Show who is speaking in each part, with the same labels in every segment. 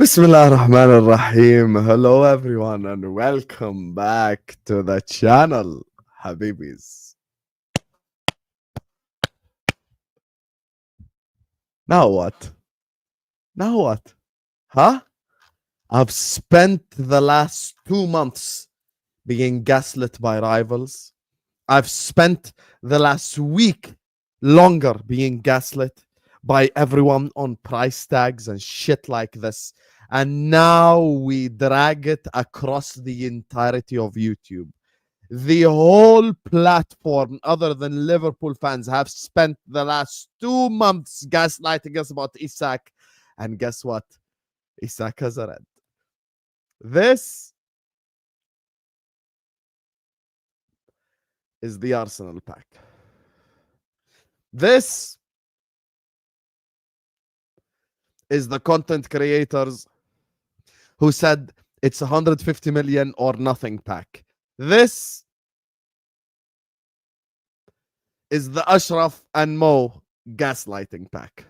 Speaker 1: Bismillah ar-Rahman ar-Rahim. Hello everyone and welcome back to the channel, Habibis. Now what? Now what? Huh? I've spent the last 2 months being gaslit by rivals. I've spent the last week longer being gaslit by everyone on price tags and shit like this. And now we drag it across the entirety of YouTube. The whole platform, other than Liverpool fans, have spent the last 2 months gaslighting us about Isak. And guess what? Isak has a red. This is the Arsenal pack. This is the content creators who said it's 150 million or nothing pack. This is the Ashraf and Mo gaslighting pack.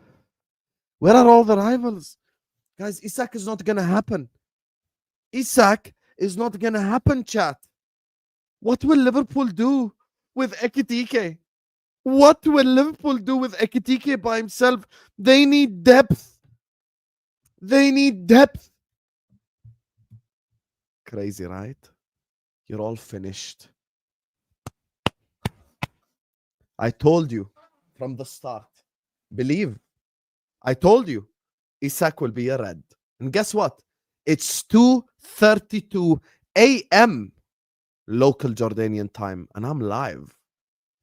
Speaker 1: Where are all the rivals? Guys, Isak is not going to happen. Isak is not going to happen, chat. What will Liverpool do with Ekitike? What will Liverpool do with Ekitike by himself? They need depth. They need depth. Crazy, right? You're all finished. I told you from the start. Believe. I told you Isak will be a red. And guess what? It's 2:32 a.m. local Jordanian time. And I'm live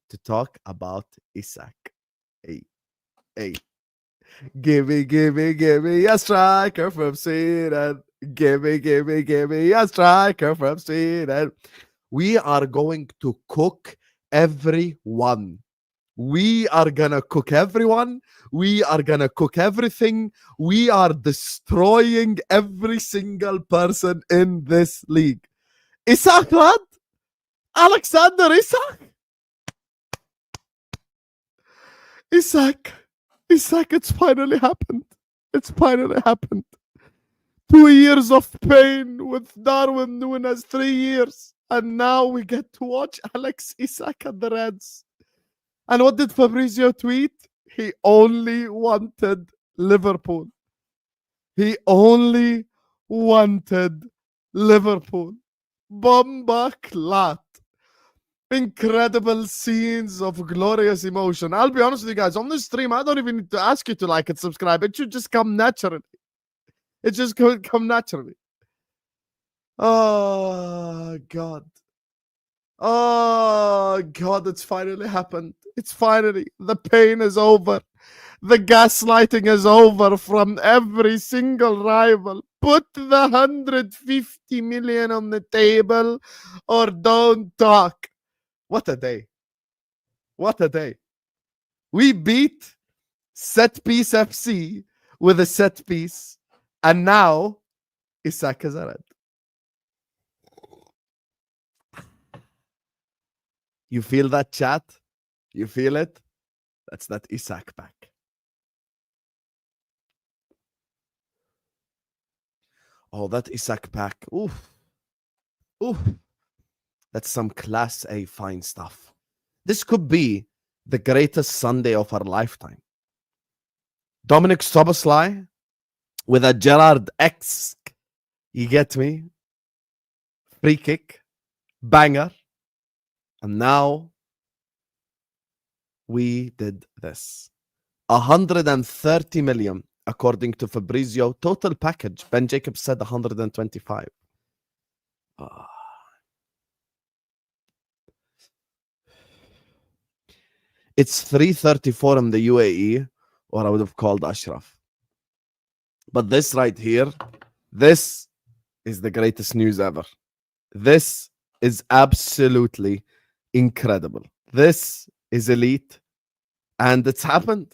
Speaker 1: to talk about Isak. Hey. Give me a striker from Sweden. Give me a striker from Sweden. We are going to cook everyone. We are gonna cook everyone. We are gonna cook everything. We are destroying every single person in this league. Isak, lad? Alexander Isak? Isak, it's finally happened. It's finally happened. 2 years of pain with Darwin Núñez, 3 years. And now we get to watch Alex Isak at the Reds. And what did Fabrizio tweet? He only wanted Liverpool. He only wanted Liverpool. Bomba clat. Incredible scenes of glorious emotion. I'll be honest with you guys, on this stream, I don't even need to ask you to like and subscribe. It should just come naturally. It just come naturally. Oh, God. Oh, God, it's finally happened. It's finally, the pain is over. The gaslighting is over from every single rival. Put the 150 million on the table or don't talk. What a day. What a day. We beat Set Piece FC with a set piece. And now, Isak is a red. You feel that, chat? You feel it? That's that Isak pack. Oh, that Isak pack. Oof. Oof. That's some class A fine stuff. This could be the greatest Sunday of our lifetime. Dominic Szoboszlai with a Gerard X. You get me? Free kick. Banger. And now we did this. 130 million, according to Fabrizio. Total package. Ben Jacobs said 125. It's 3:34 in the UAE, or I would have called Ashraf. But this right here, this is the greatest news ever. This is absolutely incredible. This is elite, and it's happened.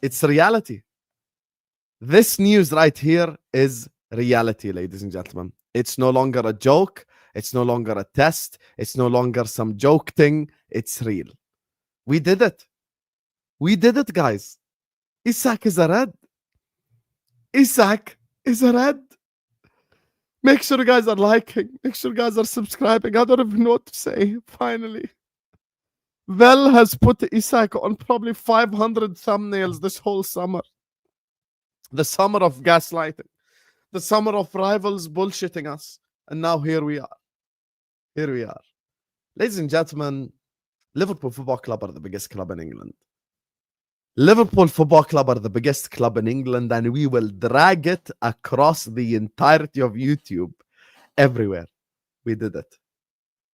Speaker 1: It's reality. This news right here is reality, ladies and gentlemen. It's no longer a joke. It's no longer a test. It's no longer some joke thing. It's real. We did it. We did it, guys. Isak is a red. Isak is a red. Make sure you guys are liking. Make sure you guys are subscribing. I don't even know what to say. Finally. Vel has put Isak on probably 500 thumbnails this whole summer. The summer of gaslighting. The summer of rivals bullshitting us. And now here we are. Here we are. Ladies and gentlemen, Liverpool Football Club are the biggest club in England. Liverpool Football Club are the biggest club in England, and we will drag it across the entirety of YouTube everywhere. We did it.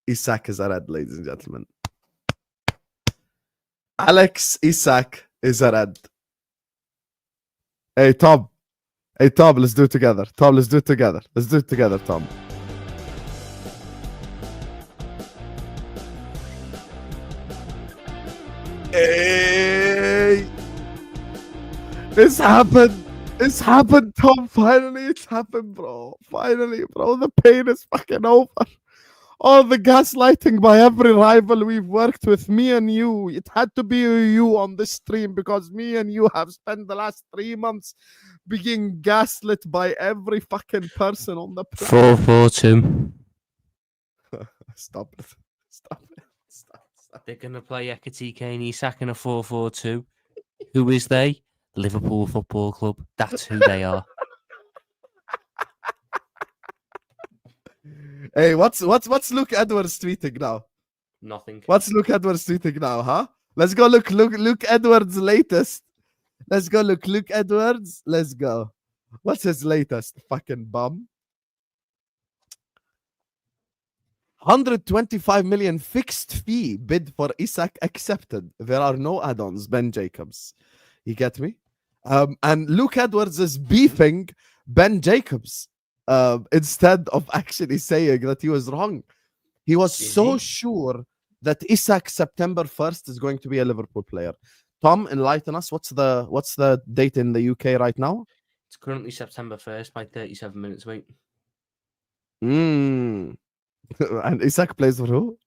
Speaker 1: Isak is a red, ladies and gentlemen. Alex Isak is a red. Hey, Tom. Hey, Tom, let's do it together. Tom, let's do it together. Let's do it together, Tom. Hey! It's happened. It's happened, Tom. Finally, it's happened, bro. Finally, bro. The pain is fucking over. All the gaslighting by every rival we've worked with, me and you. It had to be you on this stream because me and you have spent the last 3 months being gaslit by every fucking person on the planet.
Speaker 2: 4-4-2.
Speaker 1: Stop it. Stop it. Stop.
Speaker 2: They're going to play Ekatike and Isak in a 4-4-2. Who is they? Liverpool Football Club. That's who they are.
Speaker 1: Hey, what's Luke Edwards tweeting now?
Speaker 2: Nothing.
Speaker 1: What's Luke Edwards tweeting now, huh? Let's go look Luke Edwards' latest. Let's go look Luke Edwards. Let's go. What's his latest? Fucking bum. 125 million fixed fee bid for Isak accepted. There are no add-ons. Ben Jacobs. You get me? And Luke Edwards is beefing Ben Jacobs instead of actually saying that he was wrong. He was so sure that Isak September 1st is going to be a Liverpool player. Tom, enlighten us. What's the date in the UK right now?
Speaker 2: It's currently September 1st by 37 minutes, mate.
Speaker 1: And Isak plays for who?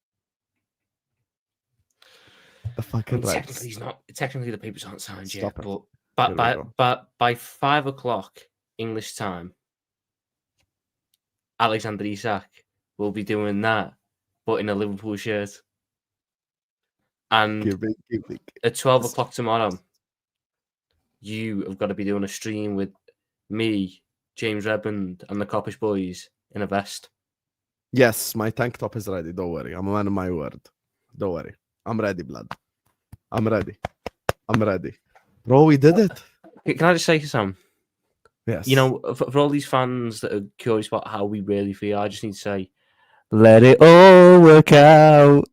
Speaker 1: The fucking Reds.
Speaker 2: Technically, he's not. Technically, the papers aren't signed yet.
Speaker 1: Stop it.
Speaker 2: But by 5 o'clock English time, Alexander Isak will be doing that, but in a Liverpool shirt. And at 12 o'clock tomorrow, you have got to be doing a stream with me, James Redmond, and the Coppish Boys in a vest.
Speaker 1: Yes, my tank top is ready. Don't worry. I'm a man of my word. Don't worry. I'm ready, blood. I'm ready. Bro, we did it.
Speaker 2: Can I just say, Sam?
Speaker 1: Yes.
Speaker 2: You know, for all these fans that are curious about how we really feel, I just need to say, let it all work out.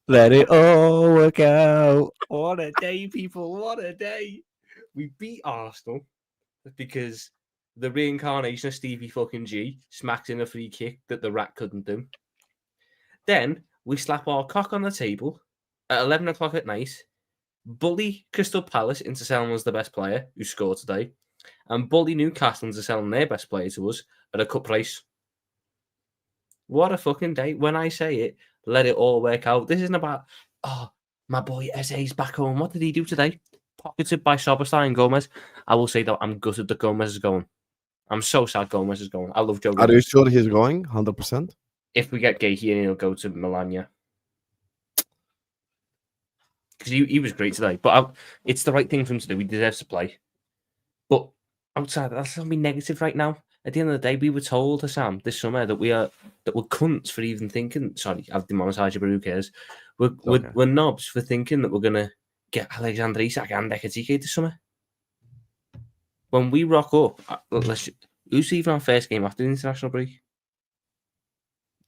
Speaker 2: Let it all work out. What a day, people. What a day. We beat Arsenal because the reincarnation of Stevie fucking G smacks in a free kick that the rat couldn't do. Then we slap our cock on the table at 11 o'clock at night, bully Crystal Palace into selling us the best player who scored today, and bully Newcastle into selling their best player to us at a cut price. What a fucking day. When I say it, let it all work out. This isn't about, oh, my boy Eze's back home. What did he do today? Pocketed by Soberstein and Gomez. I will say that I'm gutted that Gomez is going. I'm so sad Gomez is going. I love Joe.
Speaker 1: Are you sure he's going? 100%?
Speaker 2: If we get Gahey, he'll go to Milan, yeah. Because he was great today. But it's the right thing for him to do. He deserves to play. But outside, that's not be negative right now. At the end of the day, we were told, Husam, this summer that we're cunts for even thinking. Sorry, I've demonetised you, but who cares? We're knobs for thinking that we're gonna get Alexander Isak and Ekatike this summer. When we rock up, who's even on first game after the international break?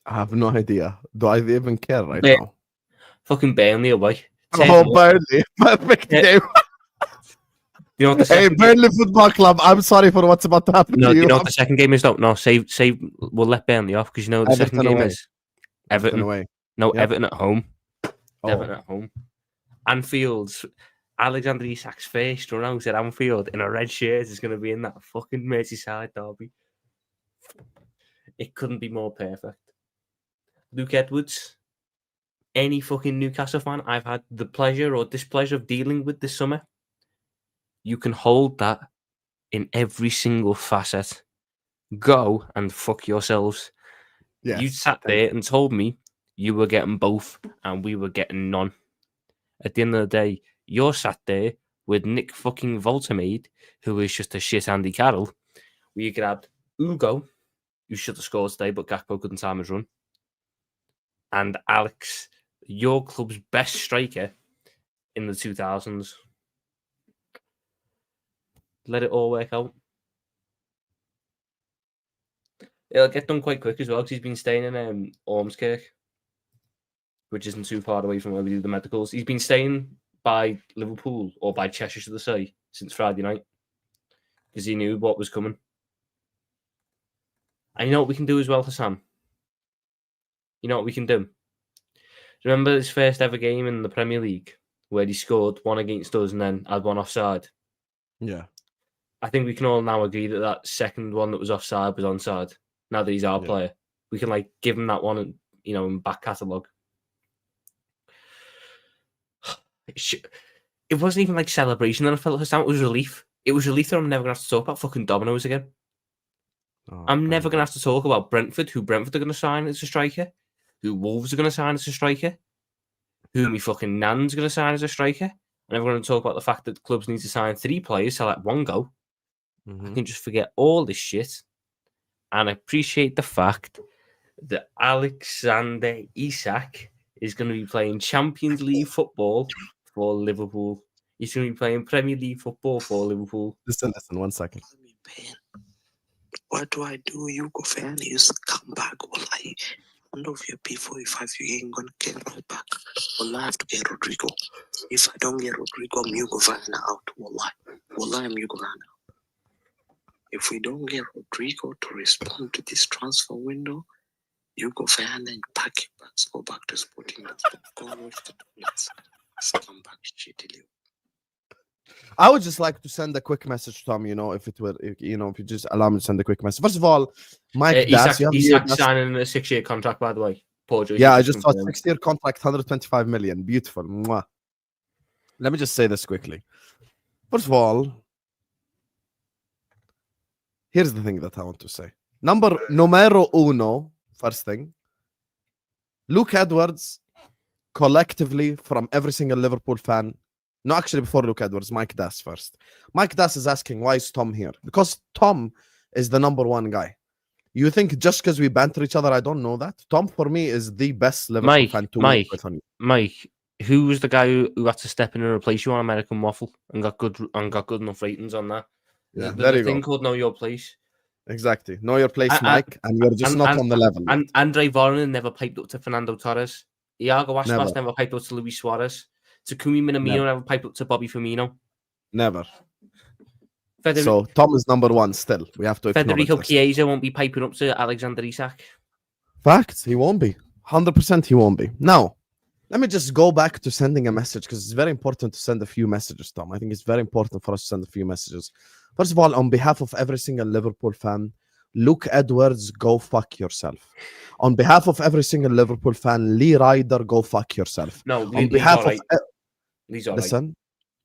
Speaker 1: I have no idea. Do I even care right now?
Speaker 2: Fucking Burnley away.
Speaker 1: Burnley. Perfect game.
Speaker 2: You know what
Speaker 1: hey, Burnley Football Club, I'm sorry for what's about to happen to you.
Speaker 2: You know what the second game is? No, save. We'll let Burnley off because you know what the second game is? Everton away. No, yep. Everton at home. Oh. Everton at home. Anfield's Alexander Isak's first run out at Anfield in a red shirt is going to be in that fucking Merseyside derby. It couldn't be more perfect. Luke Edwards, any fucking Newcastle fan I've had the pleasure or displeasure of dealing with this summer, you can hold that in every single facet. Go and fuck yourselves.
Speaker 1: Yes,
Speaker 2: You sat
Speaker 1: thank
Speaker 2: there and told me you were getting both and we were getting none. At the end of the day, you're sat there with Nick fucking Voltamade, who is just a shit Andy Carroll. We grabbed Ugo, who should have scored today, but Gakpo couldn't time his run. And Alex, your club's best striker in the 2000s. Let it all work out. It'll get done quite quick as well because he's been staying in Ormskirk, which isn't too far away from where we do the medicals. He's been staying by Liverpool or by Cheshire, should I say, since Friday night because he knew what was coming. And you know what we can do as well, Husam? You know what we can do? Remember his first ever game in the Premier League where he scored one against us and then had one offside?
Speaker 1: Yeah.
Speaker 2: I think we can all now agree that that second one that was offside was onside. Now that he's our player, we can like give him that one, and in back catalogue. It wasn't even like celebration that I felt it was relief. It was relief that I'm never gonna have to talk about fucking Dominoes again. I'm never gonna have to talk about Brentford, who Brentford are gonna sign as a striker, who Wolves are gonna sign as a striker, who me fucking Nan's gonna sign as a striker. I'm never gonna talk about the fact that clubs need to sign 3 players to let one go. I can just forget all this shit and appreciate the fact that Alexander Isak is going to be playing Champions League football for Liverpool. He's going to be playing Premier League football for Liverpool.
Speaker 1: Listen, 1 second.
Speaker 3: What do I do? You go fan, you come back. Well, I under your P45, you ain't gonna get right back. Well, I have to get Rodrigo. If I don't get Rodrigo, I'm Hugo Van out. Well, I'm Hugo Van out. If we don't get Rodrigo to respond to this transfer window, you go fan and pack your bags, go back to Sporting. Go with the toilets. Come back shittily.
Speaker 1: I would just like to send a quick message to Tom, if you just allow me to send a quick message. First of all, Mike Das,
Speaker 2: Isak signing a 6-year contract, by the way.
Speaker 1: Yeah, I just saw 6-year contract, 125 million. Beautiful. Mwah. Let me just say this quickly. First of all, here's the thing that I want to say. Numero uno, first thing. Luke Edwards, collectively, from every single Liverpool fan. No, actually, before Luke Edwards, Mike Das first. Mike Das is asking, why is Tom here? Because Tom is the number one guy. You think just because we banter each other, I don't know that? Tom, for me, is the best Liverpool fan to work with on you.
Speaker 2: Mike, who was the guy who had to step in and replace you on American Waffle and got good enough ratings on that?
Speaker 1: Yeah,
Speaker 2: there you go. Thing called Know Your Place.
Speaker 1: Exactly. Know your place, Mike, and you're just not on the level.
Speaker 2: And Andre Voronin never piped up to Fernando Torres. Iago Aspas never piped up to Luis Suarez. Takumi Minamino never piped up to Bobby Firmino.
Speaker 1: Never. So Tom is number one still. We have to
Speaker 2: Federico Chiesa won't be piping up to Alexander Isak.
Speaker 1: Facts. He won't be. 100% he won't be. Now, let me just go back to sending a message because it's very important to send a few messages, Tom. I think it's very important for us to send a few messages. First of all, on behalf of every single Liverpool fan, Luke Edwards, go fuck yourself. On behalf of every single Liverpool fan, Lee Ryder, go fuck yourself.
Speaker 2: No,
Speaker 1: on behalf of
Speaker 2: listen,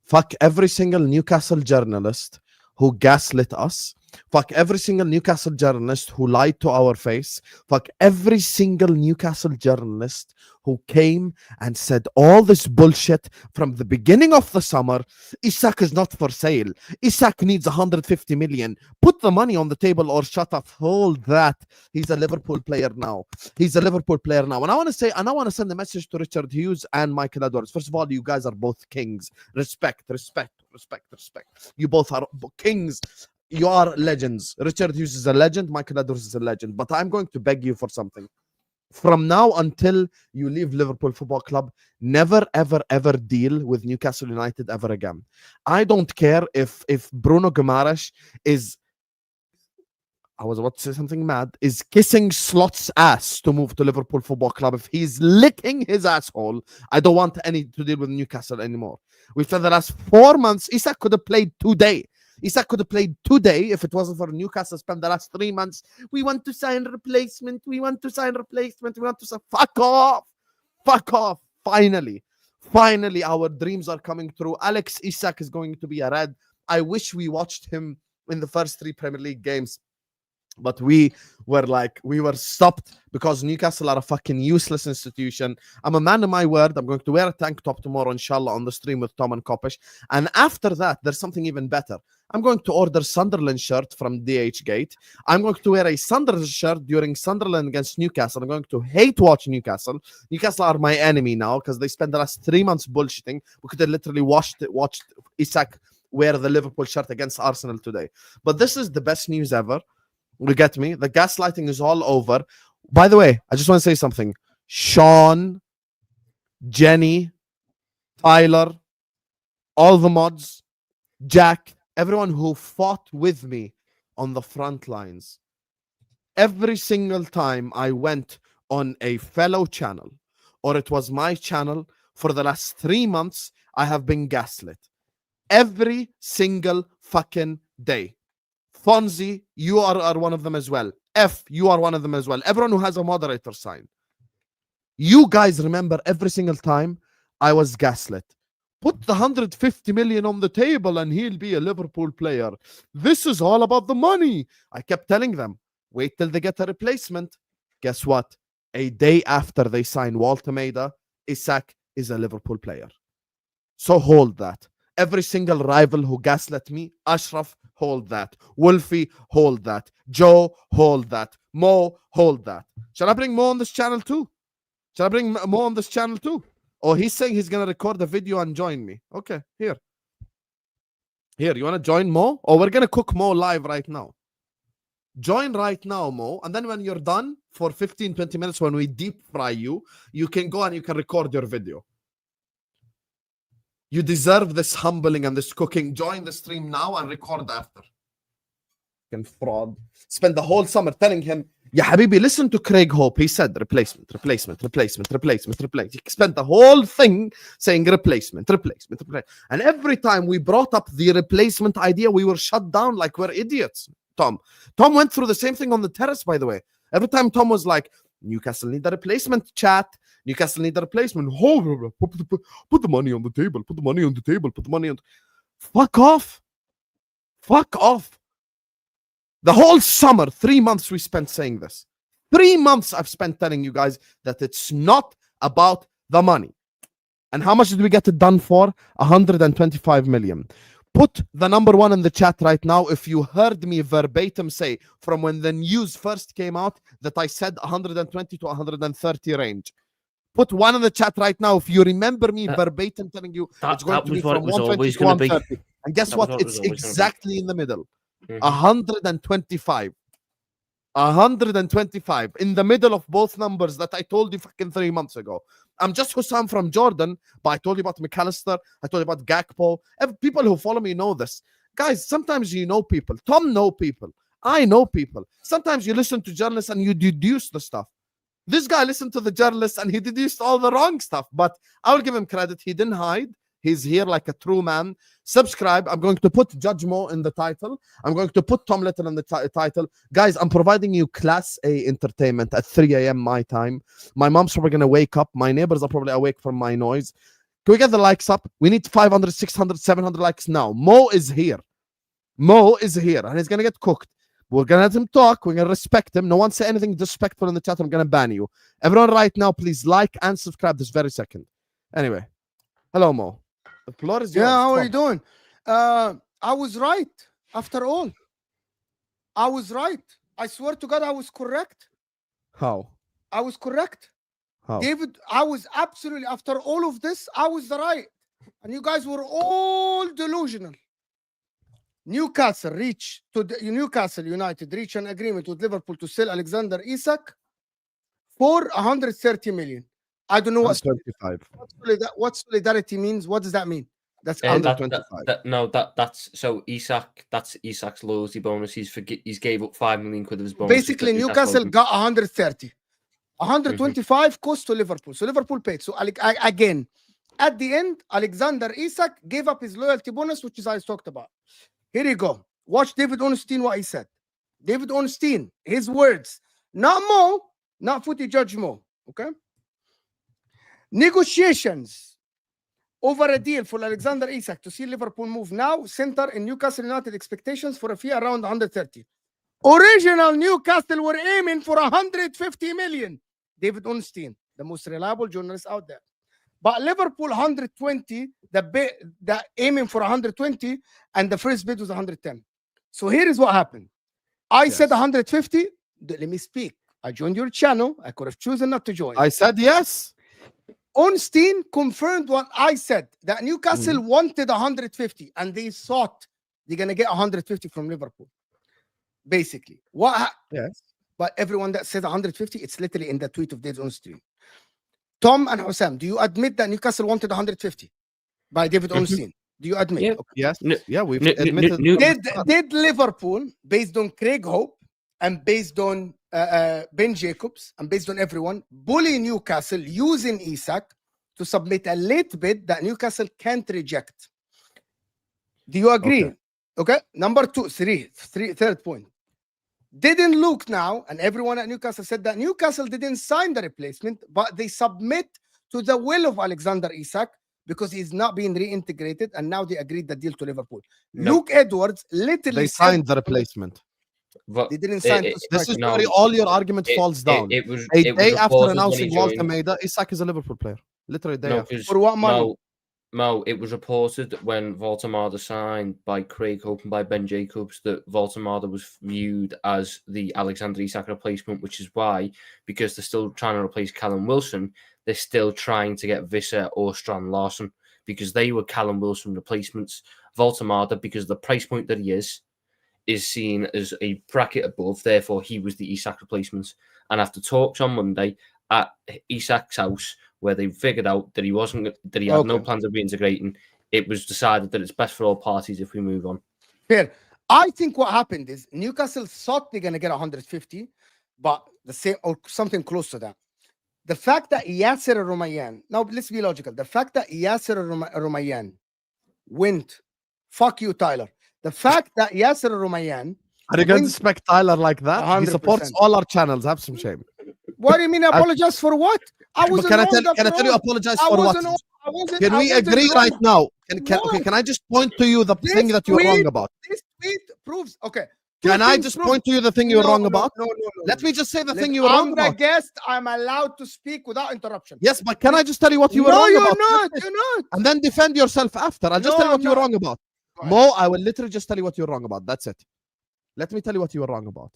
Speaker 1: fuck every single Newcastle journalist who gaslit us. Fuck every single Newcastle journalist who lied to our face. Fuck every single Newcastle journalist who came and said all this bullshit from the beginning of the summer. Isak is not for sale. Isak needs 150 million. Put the money on the table or shut up. Hold that. He's a Liverpool player now. He's a Liverpool player now. And I want to send a message to Richard Hughes and Michael Edwards. First of all, you guys are both kings. Respect. You both are kings. You are legends. Richard Hughes is a legend. Michael Edwards is a legend. But I'm going to beg you for something. From now until you leave Liverpool Football Club, never, ever, ever deal with Newcastle United ever again. I don't care if Bruno Guimaraes is, I was about to say something mad, is kissing Slot's ass to move to Liverpool Football Club. If he's licking his asshole, I don't want any to deal with Newcastle anymore. We've said the last 4 months, Isak could have played today. Isak could have played today if it wasn't for Newcastle spent the last 3 months. We want to sign replacement. Fuck off. Finally, our dreams are coming true. Alex Isak is going to be a Red. I wish we watched him in the first 3 Premier League games. But we were stopped because Newcastle are a fucking useless institution. I'm a man of my word. I'm going to wear a tank top tomorrow, inshallah, on the stream with Tom and Kopish. And after that, there's something even better. I'm going to order Sunderland shirt from DH Gate. I'm going to wear a Sunderland shirt during Sunderland against Newcastle. I'm going to hate watch Newcastle. Newcastle are my enemy now because they spent the last 3 months bullshitting. We could have literally watched Isak wear the Liverpool shirt against Arsenal today. But this is the best news ever. You get me? The gaslighting is all over. By the way, I just want to say something. Sean, Jenny, Tyler, all the mods, Jack, everyone who fought with me on the front lines. Every single time I went on a fellow channel, or it was my channel, for the last 3 months, I have been gaslit. Every single fucking day. Fonzie, you are one of them as well. F, you are one of them as well. Everyone who has a moderator sign. You guys remember every single time I was gaslit. Put the 150 million on the table and he'll be a Liverpool player. This is all about the money. I kept telling them, wait till they get a replacement. Guess what? A day after they sign Walter Maida, Isak is a Liverpool player. So hold that. Every single rival who gaslit me, Ashraf, hold that. Wolfie, hold that. Joe, hold that. Mo, hold that. Shall I bring Mo on this channel too? Shall I bring Mo on this channel too? Oh, he's saying he's going to record the video and join me. Okay, here. Here, you want to join Mo? Oh, we're going to cook Mo live right now. Join right now, Mo. And then when you're done for 15, 20 minutes, when we deep fry you, you can go and you can record your video. You deserve this humbling and this cooking. Join the stream now and record after. Fucking fraud. Spend the whole summer telling him, Ya Habibi, listen to Craig Hope. He said replacement. He spent the whole thing saying replacement. And every time we brought up the replacement idea, we were shut down like we're idiots. Tom went through the same thing on the terrace, by the way. Every time Tom was like, Newcastle need a replacement, chat. Newcastle need a replacement. Oh, put the money on the table. Put the money on the table. Put the money on. Fuck off. Fuck off. The whole summer, 3 months we spent saying this. 3 months I've spent telling you guys that it's not about the money. And how much did we get it done for? 125 million. Put the number 1 in the chat right now if you heard me verbatim say from when the news first came out that I said 120 to 130 range. Put 1 in the chat right now if you remember me verbatim telling you it's going to be from 120 to 130. And guess what? It's exactly in the middle. 125. 125 in the middle of both numbers that I told you fucking 3 months ago. I'm just Husam from Jordan, but I told you about McAllister. I told you about Gakpo. People who follow me know this. Guys, sometimes you know people. Tom know people. I know people. Sometimes you listen to journalists and you deduce the stuff. This guy listened to the journalists and he deduced all the wrong stuff. But I will give him credit. He didn't hide. He's here like a true man. Subscribe. I'm going to put Judge Mo in the title. I'm going to put Tom Little in the title. Guys, I'm providing you Class A entertainment at 3 a.m. my time. My mom's probably going to wake up. My neighbors are probably awake from my noise. Can we get the likes up? We need 500, 600, 700 likes now. Mo is here. Mo is here and he's going to get cooked. We're going to let him talk. We're going to respect him. No one say anything disrespectful in the chat. I'm going to ban you. Everyone right now, please like and subscribe this very second. Anyway. Hello, Mo. The floor is yours.
Speaker 4: Yeah, how are you doing? I was right after all. I was right. I swear to God, I was correct.
Speaker 1: How?
Speaker 4: I was correct.
Speaker 1: How?
Speaker 4: David, I was absolutely, after all of this, I was the right. And you guys were all delusional. Newcastle United reach an agreement with Liverpool to sell Alexander Isak for 130 million. I don't know what solidarity means. What does that mean? That's under
Speaker 2: 25. That's so Isak. That's Isak's loyalty bonus. He's gave up 5 million quid of his bonus.
Speaker 4: Basically, Newcastle got 130. 125 cost to Liverpool. So Liverpool paid. So again, at the end, Alexander Isak gave up his loyalty bonus, which is I talked about. Here you go. Watch David Ornstein what he said. David Ornstein, his words, not Mo, not footy judge Mo. Okay. Negotiations over a deal for Alexander Isak to see Liverpool move now, center in Newcastle United expectations for a fee around 130. Original Newcastle were aiming for 150 million. David Ornstein, the most reliable journalist out there. But Liverpool 120, the aiming for 120, and the first bid was 110. So here is what happened. I said 150. Let me speak. I joined your channel. I could have chosen not to join.
Speaker 1: I said yes.
Speaker 4: Ornstein confirmed what I said, that Newcastle wanted 150 and they thought they're going to get 150 from Liverpool. Basically.
Speaker 1: Yes.
Speaker 4: But everyone that says 150, it's literally in the tweet of David Ornstein. Tom and Husam, do you admit that Newcastle wanted 150 by David Ornstein? Do you admit?
Speaker 2: Yeah.
Speaker 4: Okay.
Speaker 1: Yes. Yeah, we've
Speaker 2: N-
Speaker 1: admitted.
Speaker 2: n-
Speaker 4: Did Liverpool, based on Craig Hope and based on Ben Jacobs and based on everyone, bully Newcastle using Isak to submit a late bid that Newcastle can't reject? Do you agree? Okay. Number third point. Didn't Luke now, and everyone at Newcastle said that Newcastle didn't sign the replacement, but they submit to the will of Alexander Isak because he's not being reintegrated, and now they agreed the deal to Liverpool.
Speaker 2: No.
Speaker 4: Luke Edwards literally
Speaker 1: They signed the replacement.
Speaker 4: They didn't sign.
Speaker 1: This is
Speaker 2: No.
Speaker 1: where all your argument falls down.
Speaker 2: It was
Speaker 1: A
Speaker 2: it was
Speaker 1: day after
Speaker 2: reported when
Speaker 1: announcing
Speaker 2: he
Speaker 1: Walter
Speaker 2: joined.
Speaker 1: Maida, Isak is a Liverpool player. Literally a day
Speaker 2: No,
Speaker 1: after.
Speaker 2: 'cause
Speaker 4: For what money?
Speaker 2: Mo, it was reported when Voltemada signed by Craig Hope and by Ben Jacobs that Voltemada was viewed as the Alexander Isak replacement, which is why, because they're still trying to replace Callum Wilson, they're still trying to get Visser or Strand Larson because they were Callum Wilson replacements. Voltemada, because of the price point that he is seen as a bracket above, therefore he was the Isak replacement. And after talks on Monday at Isak's house, where they figured out that he had no plans of reintegrating, it was decided that it's best for all parties if we move on.
Speaker 4: Fair. I think what happened is Newcastle thought they're going to get 150, but the same or something close to that. The fact that Yasser Romayan, now let's be logical. The fact that Yasser Romayan went, fuck you, Tyler. The fact that Yasser Romayan,
Speaker 1: Are you going to respect Tyler like that? He
Speaker 4: 100%.
Speaker 1: supports all our channels. Have some shame.
Speaker 4: what do you mean apologize for what? I
Speaker 1: But
Speaker 4: wasn't
Speaker 1: can I
Speaker 4: wrong
Speaker 1: tell
Speaker 4: after
Speaker 1: you
Speaker 4: all.
Speaker 1: apologize
Speaker 4: I
Speaker 1: for what?
Speaker 4: wasn't wrong. I wasn't-
Speaker 1: Can
Speaker 4: I
Speaker 1: we
Speaker 4: wasn't
Speaker 1: agree
Speaker 4: wrong.
Speaker 1: right now? Okay,
Speaker 4: What?
Speaker 1: can I just point to you the
Speaker 4: This
Speaker 1: thing that you were wrong
Speaker 4: tweet-
Speaker 1: about?
Speaker 4: This tweet proves, okay.
Speaker 1: Can I
Speaker 4: things
Speaker 1: just
Speaker 4: prove-
Speaker 1: point to you the thing you were
Speaker 4: No,
Speaker 1: wrong
Speaker 4: no,
Speaker 1: about?
Speaker 4: No.
Speaker 1: Let me just say the thing
Speaker 4: Listen,
Speaker 1: you were wrong
Speaker 4: I'm the
Speaker 1: about.
Speaker 4: guest. I'm allowed to speak without interruption.
Speaker 1: Yes, but can I just tell you what you were
Speaker 4: no,
Speaker 1: wrong
Speaker 4: you're
Speaker 1: about?
Speaker 4: not. You're not.
Speaker 1: And then defend yourself after. I'll just
Speaker 4: No,
Speaker 1: tell you what
Speaker 4: I'm
Speaker 1: you were
Speaker 4: not.
Speaker 1: wrong about.
Speaker 4: Go ahead.
Speaker 1: Mo, I will literally just tell you what you're wrong about. That's it. Let me tell you what you were wrong about.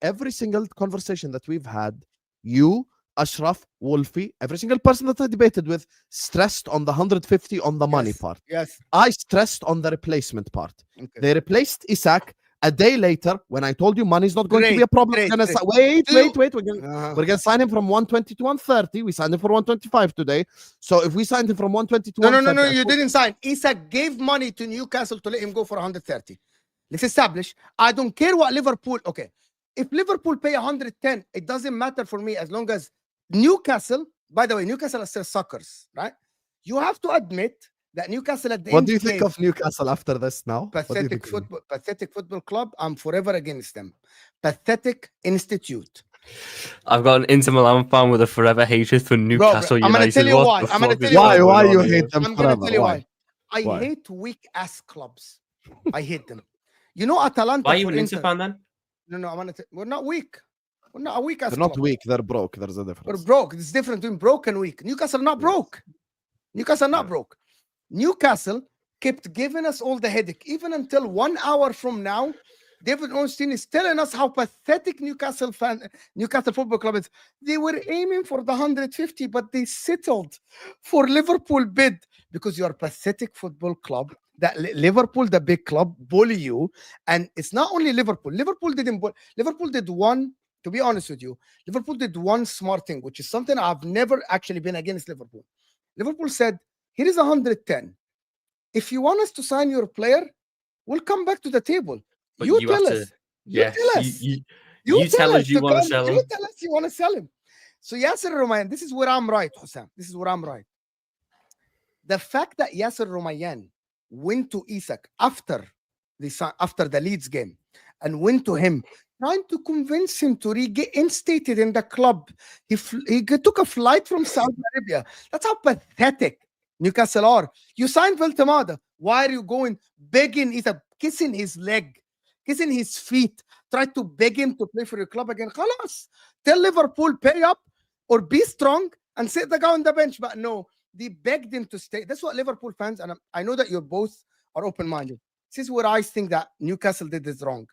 Speaker 1: Every single conversation that we've had, you, Ashraf, Wolfie, every single person that I debated with stressed on the 150 on the money
Speaker 4: Yes.
Speaker 1: part.
Speaker 4: Yes.
Speaker 1: I stressed on the replacement part.
Speaker 4: Okay.
Speaker 1: They replaced Isak a day later when I told you money's not going to be
Speaker 4: Great,
Speaker 1: a problem.
Speaker 4: great,
Speaker 1: We're gonna
Speaker 4: great.
Speaker 1: wait. We're gonna sign him from 120 to 130. We signed him for 125 today. So if we signed him from 120 to
Speaker 4: No,
Speaker 1: 130,
Speaker 4: you didn't sign. Isak gave money to Newcastle to let him go for 130. Let's establish. I don't care what Liverpool. Okay, if Liverpool pay 110, it doesn't matter for me as long as Newcastle. By the way, Newcastle are still suckers, right? You have to admit that Newcastle at the
Speaker 1: What
Speaker 4: end
Speaker 1: do you think
Speaker 4: game,
Speaker 1: of Newcastle after this now? What do you think of them?
Speaker 4: pathetic football club. I'm forever against them. Pathetic institute.
Speaker 2: I've got an Inter Milan fan with a forever hatred for Newcastle
Speaker 4: I'm gonna
Speaker 2: United.
Speaker 4: tell you
Speaker 2: What
Speaker 4: why.
Speaker 2: the
Speaker 4: I'm gonna
Speaker 2: fuck
Speaker 4: tell
Speaker 2: is
Speaker 4: you
Speaker 2: going
Speaker 1: Why
Speaker 2: on
Speaker 1: you
Speaker 2: here?
Speaker 1: hate them
Speaker 4: I'm gonna
Speaker 1: forever?
Speaker 4: tell you
Speaker 1: Why?
Speaker 4: why. I
Speaker 1: Why?
Speaker 4: hate weak ass clubs. I hate them. You know, Atalanta.
Speaker 2: Why are you
Speaker 4: for
Speaker 2: an Inter
Speaker 4: instance-
Speaker 2: fan then?
Speaker 4: No, I'm gonna. We're not weak. We're not a weak ass
Speaker 1: They're not
Speaker 4: club.
Speaker 1: weak. They're broke. There's a
Speaker 4: We're
Speaker 1: difference.
Speaker 4: broke. It's different between broke and weak. Newcastle not
Speaker 1: Yes.
Speaker 4: broke. Newcastle not
Speaker 1: Yeah.
Speaker 4: broke. Newcastle kept giving us all the headache, even until 1 hour from now. David Ornstein is telling us how pathetic Newcastle Football Club is. They were aiming for the 150, but they settled for Liverpool bid because you are a pathetic football club. That Liverpool, the big club, bully you, and it's not only Liverpool. Liverpool did one. To be honest with you, Liverpool did one smart thing, which is something I've never actually been against Liverpool. Liverpool said, "Here is 110. If you want us to sign your player, we'll come back to the table.
Speaker 2: But
Speaker 4: You
Speaker 2: you
Speaker 4: tell
Speaker 2: have
Speaker 4: us.
Speaker 2: to-
Speaker 4: You
Speaker 2: Yes,
Speaker 4: tell us.
Speaker 2: you
Speaker 4: You
Speaker 2: tell us you
Speaker 4: to
Speaker 2: wanna
Speaker 4: come-
Speaker 2: sell
Speaker 4: You
Speaker 2: him.
Speaker 4: tell us you want to sell him." So Yasser Romayan, this is where I'm right, Husam. This is where I'm right. The fact that Yasser Romayan went to Isak after the Leeds game and went to him, trying to convince him to get instated in the club. He took a flight from Saudi Arabia. That's how pathetic Newcastle are. You signed Veltemada. Why are you going begging Isak, kissing his leg, kissing his feet, try to beg him to play for your club again? Khalas. Tell Liverpool, pay up or be strong and sit the guy on the bench. But no, they begged him to stay. That's what Liverpool fans, and I know that you both are open-minded. This is where I think that Newcastle did this wrong.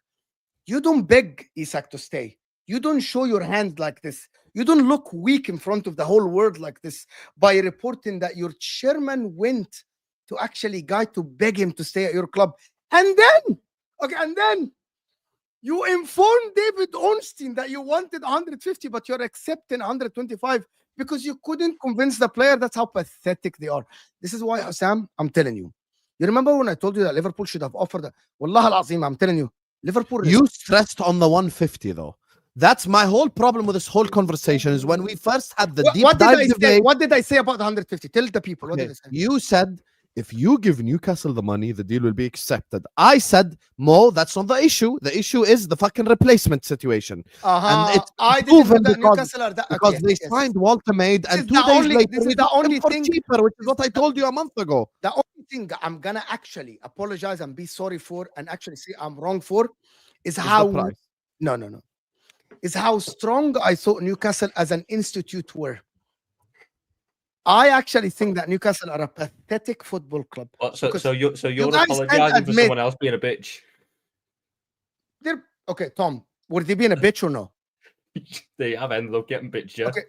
Speaker 4: You don't beg Isak to stay. You don't show your hand like this. You don't look weak in front of the whole world like this by reporting that your chairman went to actually guy to beg him to stay at your club. And then you informed David Ornstein that you wanted 150, but you're accepting 125 because you couldn't convince the player. That's how pathetic they are. This is why, Husam, I'm telling you. You remember when I told you that Liverpool should have offered that? Wallah al-Azim, I'm telling you. Liverpool.
Speaker 1: You stressed on the 150 though. That's my whole problem with this whole conversation is when we first had the deep dive debate.
Speaker 4: What did I say about the 150? Tell the people. What did I say?
Speaker 1: You said if you give Newcastle the money, the deal will be accepted. I said, Mo, that's not the issue. The issue is the fucking replacement situation.
Speaker 4: And
Speaker 1: it's
Speaker 4: I didn't know that
Speaker 1: because,
Speaker 4: Newcastle are that
Speaker 1: because they signed Walter Maid and 2 days later
Speaker 4: this is the only
Speaker 1: for
Speaker 4: thing
Speaker 1: cheaper, which is what I told you a month ago.
Speaker 4: The only thing I'm gonna actually apologize and be sorry for and actually say I'm wrong for is how no. Is how strong I thought Newcastle as an institute were. I actually think that Newcastle are a pathetic football club.
Speaker 2: So you're
Speaker 4: guys can't
Speaker 2: apologizing for
Speaker 4: admit-
Speaker 2: someone else being a bitch.
Speaker 4: They're okay, Tom. Were they being a bitch or no?
Speaker 2: They have ended up getting bitched, yeah.
Speaker 4: Okay.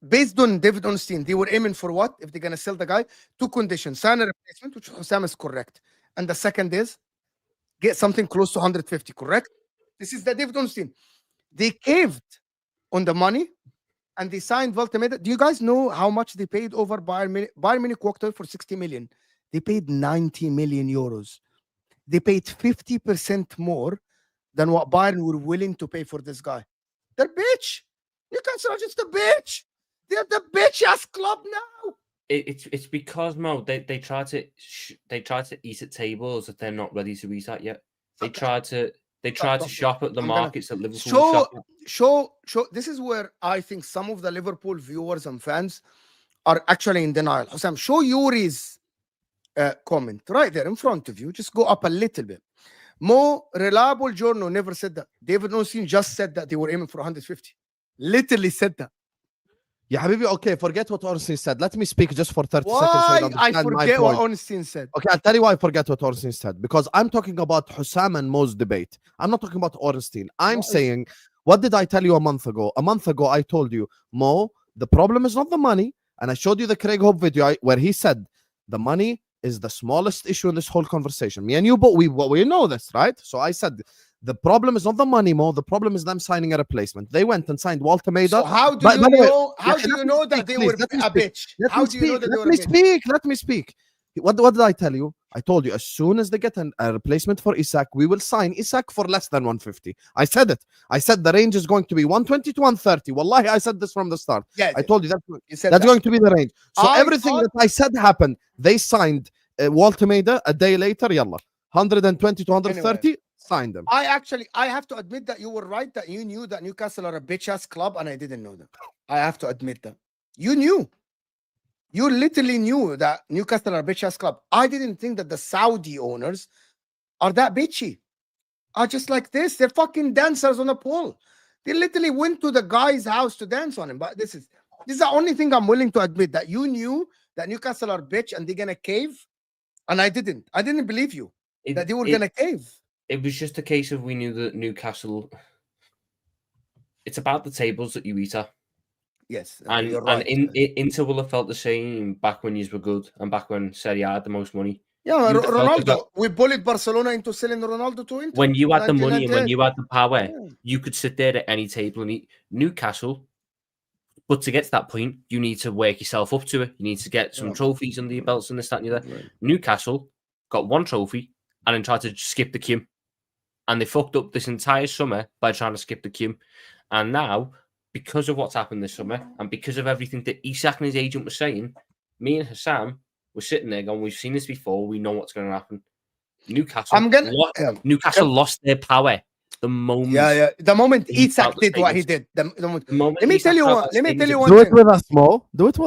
Speaker 4: Based on David Ornstein, they were aiming for what? If they're gonna sell the guy, 2 conditions: sign a replacement, which Husam is correct, and the second is get something close to 150. Correct? This is the David Ornstein. They caved on the money and they signed Veltemada. Do you guys know how much they paid over Bayern Munich? Bayern Munich walked away for 60 million. They paid 90 million euros. They paid 50% more than what Bayern were willing to pay for this guy. They're bitch. Newcastle are just a bitch. They're the bitch-ass club now.
Speaker 2: It's because, Mo, they try to eat at tables that they're not ready to eat at yet. They try to shop at the markets that Liverpool shop at.
Speaker 4: Show. This is where I think some of the Liverpool viewers and fans are actually in denial. Husam, show Yuri's comment right there in front of you. Just go up a little bit. Mo, reliable journal never said that. David Ornstein just said that they were aiming for 150. Literally said that.
Speaker 1: Yeah, Habibi, okay, forget what Ornstein said. Let me speak just for 30
Speaker 4: Why?
Speaker 1: seconds. So you
Speaker 4: I
Speaker 1: understand my
Speaker 4: forget what
Speaker 1: point.
Speaker 4: Ornstein said.
Speaker 1: Okay, I'll tell you why I forget what Ornstein said. Because I'm talking about Husam and Mo's debate. I'm not talking about Ornstein. I'm saying, what did I tell you a month ago? A month ago, I told you, Mo, the problem is not the money. And I showed you the Craig Hope video where he said the money is the smallest issue in this whole conversation. Me and you, but we know this, right? So I said, the problem is not the money, Mo. The problem is them signing a replacement. They went and signed Walter Maida.
Speaker 4: So how do you know? How do you know that they were a bitch? How do you know that they were a bitch?
Speaker 1: Let me speak. What did I tell you? I told you as soon as they get a replacement for Isak, we will sign Isak for less than 150. I said it. I said the range is going to be 120 to 130. Wallahi, I said this from the start.
Speaker 4: Yeah,
Speaker 1: I told you
Speaker 4: that's
Speaker 1: going to be the range. So everything that I said happened. They signed Walter Maida a day later. Yalla, 120 to 130. Anyway. Signed them.
Speaker 4: I have to admit that you were right, that you knew that Newcastle are a bitch-ass club, and I didn't know that. I have to admit that. You knew. You literally knew that Newcastle are a bitch-ass club. I didn't think that the Saudi owners are that bitchy. Are just like this. They're fucking dancers on a pole. They literally went to the guy's house to dance on him. But this is the only thing I'm willing to admit, that you knew that Newcastle are bitch and they're gonna cave. And I didn't believe you that they were gonna cave.
Speaker 2: It was just a case of we knew that Newcastle. It's about the tables that you eat at.
Speaker 4: Yes,
Speaker 2: and Inter will have felt the same back when you were good and back when Serie A had the most money.
Speaker 4: Yeah, Ronaldo. We bullied Barcelona into selling Ronaldo to Inter.
Speaker 2: When you had the money and when you had the power, you could sit there at any table and eat. Newcastle. But to get to that point, you need to work yourself up to it. You need to get some trophies under your belts and this, that, and the other. Right. Newcastle got 1 trophy and then tried to skip the queue. And they fucked up this entire summer by trying to skip the queue. And now, because of what's happened this summer and because of everything that Isak and his agent were saying, me and Husam were sitting there going, we've seen this before. We know what's going to happen. Newcastle lost their power the moment.
Speaker 4: Yeah. The moment Isak did what he did. Let me tell you one thing.
Speaker 1: Do it with us, Mo. Let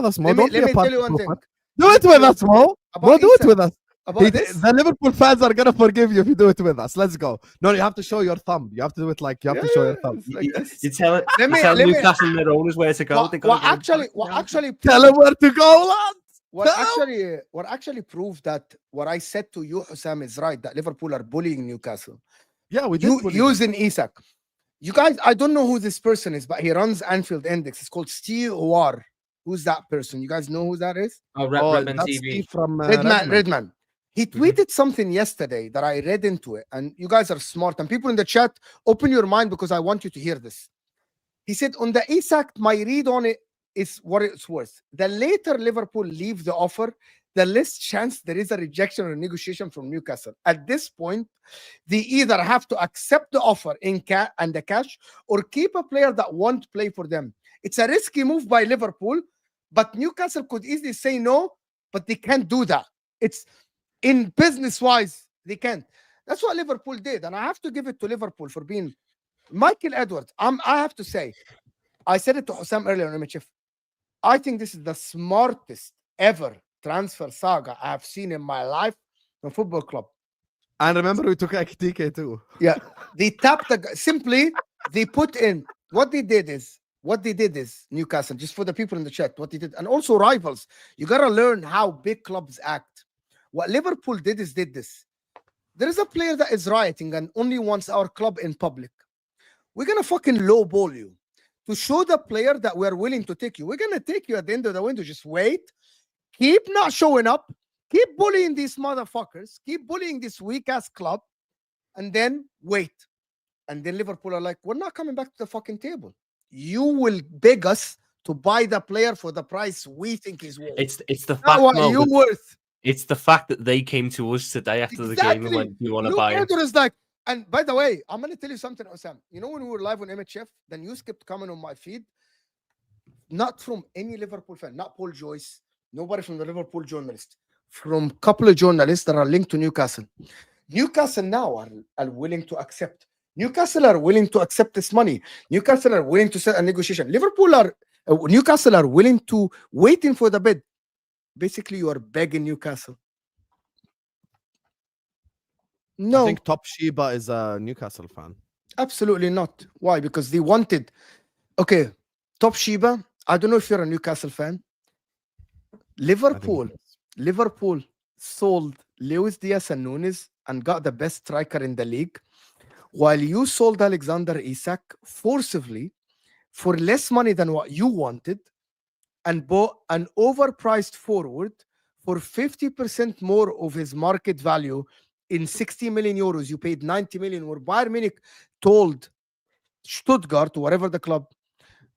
Speaker 1: me tell you one thing. Do it with us, Mo.
Speaker 4: About
Speaker 1: Mo, do it
Speaker 4: Isak.
Speaker 1: with us.
Speaker 4: About this.
Speaker 1: The Liverpool fans are gonna forgive you if you do it with us. Let's go. No, you have to show your thumb. You have to do it like you have to show your thumb.
Speaker 4: it's like this.
Speaker 2: You tell
Speaker 4: Let me-
Speaker 2: tell
Speaker 4: let me-
Speaker 2: Newcastle and their owners where to go.
Speaker 4: What,
Speaker 2: They gotta go
Speaker 4: what
Speaker 2: back.
Speaker 4: actually
Speaker 1: Tell him where to go, lad.
Speaker 4: what actually proved that what I said to you, Husam, is right, that Liverpool are bullying Newcastle.
Speaker 1: Yeah, we did. bully them.
Speaker 4: Using Isak. You guys, I don't know who this person is, but he runs Anfield Index. It's called Steve War. Who's that person? You guys know who that is?
Speaker 2: Oh,
Speaker 1: Oh,
Speaker 2: Redman
Speaker 1: that's
Speaker 2: TV.
Speaker 1: Steve from
Speaker 4: Redman. He tweeted something yesterday that I read into it, and you guys are smart. And people in the chat, open your mind because I want you to hear this. He said, on the Isak, my read on it is what it's worth. The later Liverpool leave the offer, the less chance there is a rejection or negotiation from Newcastle. At this point, they either have to accept the offer in and the cash or keep a player that won't play for them. It's a risky move by Liverpool, but Newcastle could easily say no, but they can't do that. It's in business-wise, they can't. That's what Liverpool did, and I have to give it to Liverpool for being Michael Edwards. I have to say, I said it to Husam earlier on MHF. I think this is the smartest ever transfer saga I have seen in my life from football club.
Speaker 1: And remember, we took TK too.
Speaker 4: Yeah, they tapped simply. They put in what they did is Newcastle. Just for the people in the chat, what they did, and also rivals. You gotta learn how big clubs act. What Liverpool did this. There is a player that is rioting and only wants our club in public. We're gonna fucking lowball you to show the player that we're willing to take you. We're gonna take you at the end of the window. Just wait. Keep not showing up. Keep bullying these motherfuckers. Keep bullying this weak ass club, and then wait. And then Liverpool are like, we're not coming back to the fucking table. You will beg us to buy the player for the price we think is worth.
Speaker 2: It's the
Speaker 4: Not
Speaker 2: fact.
Speaker 4: what
Speaker 2: Mo,
Speaker 4: you worth.
Speaker 2: it's the fact that they came to us today after the game and went, "Do you want to
Speaker 4: Luke
Speaker 2: buy him?"
Speaker 4: Edwards is like, and by the way, I'm gonna tell you something, Osam. You know when we were live on MHF, the news kept coming on my feed, not from any Liverpool fan, not Paul Joyce, nobody from the Liverpool journalist, from a couple of journalists that are linked to Newcastle. Newcastle now are willing to accept. Newcastle are willing to accept this money. Newcastle are willing to set a negotiation. Newcastle are willing to waiting for the bid. Basically, you are begging Newcastle. No,
Speaker 1: I think Top Sheba is a Newcastle fan.
Speaker 4: absolutely not. Why? Because they wanted. Okay, Top Sheba. I don't know if you're a Newcastle fan. Liverpool sold Luis Diaz and Nunes and got the best striker in the league, while you sold Alexander Isak forcibly for less money than what you wanted and bought an overpriced forward for 50% more of his market value in 60 million euros. You paid 90 million, where Bayern Munich told Stuttgart, whatever the club,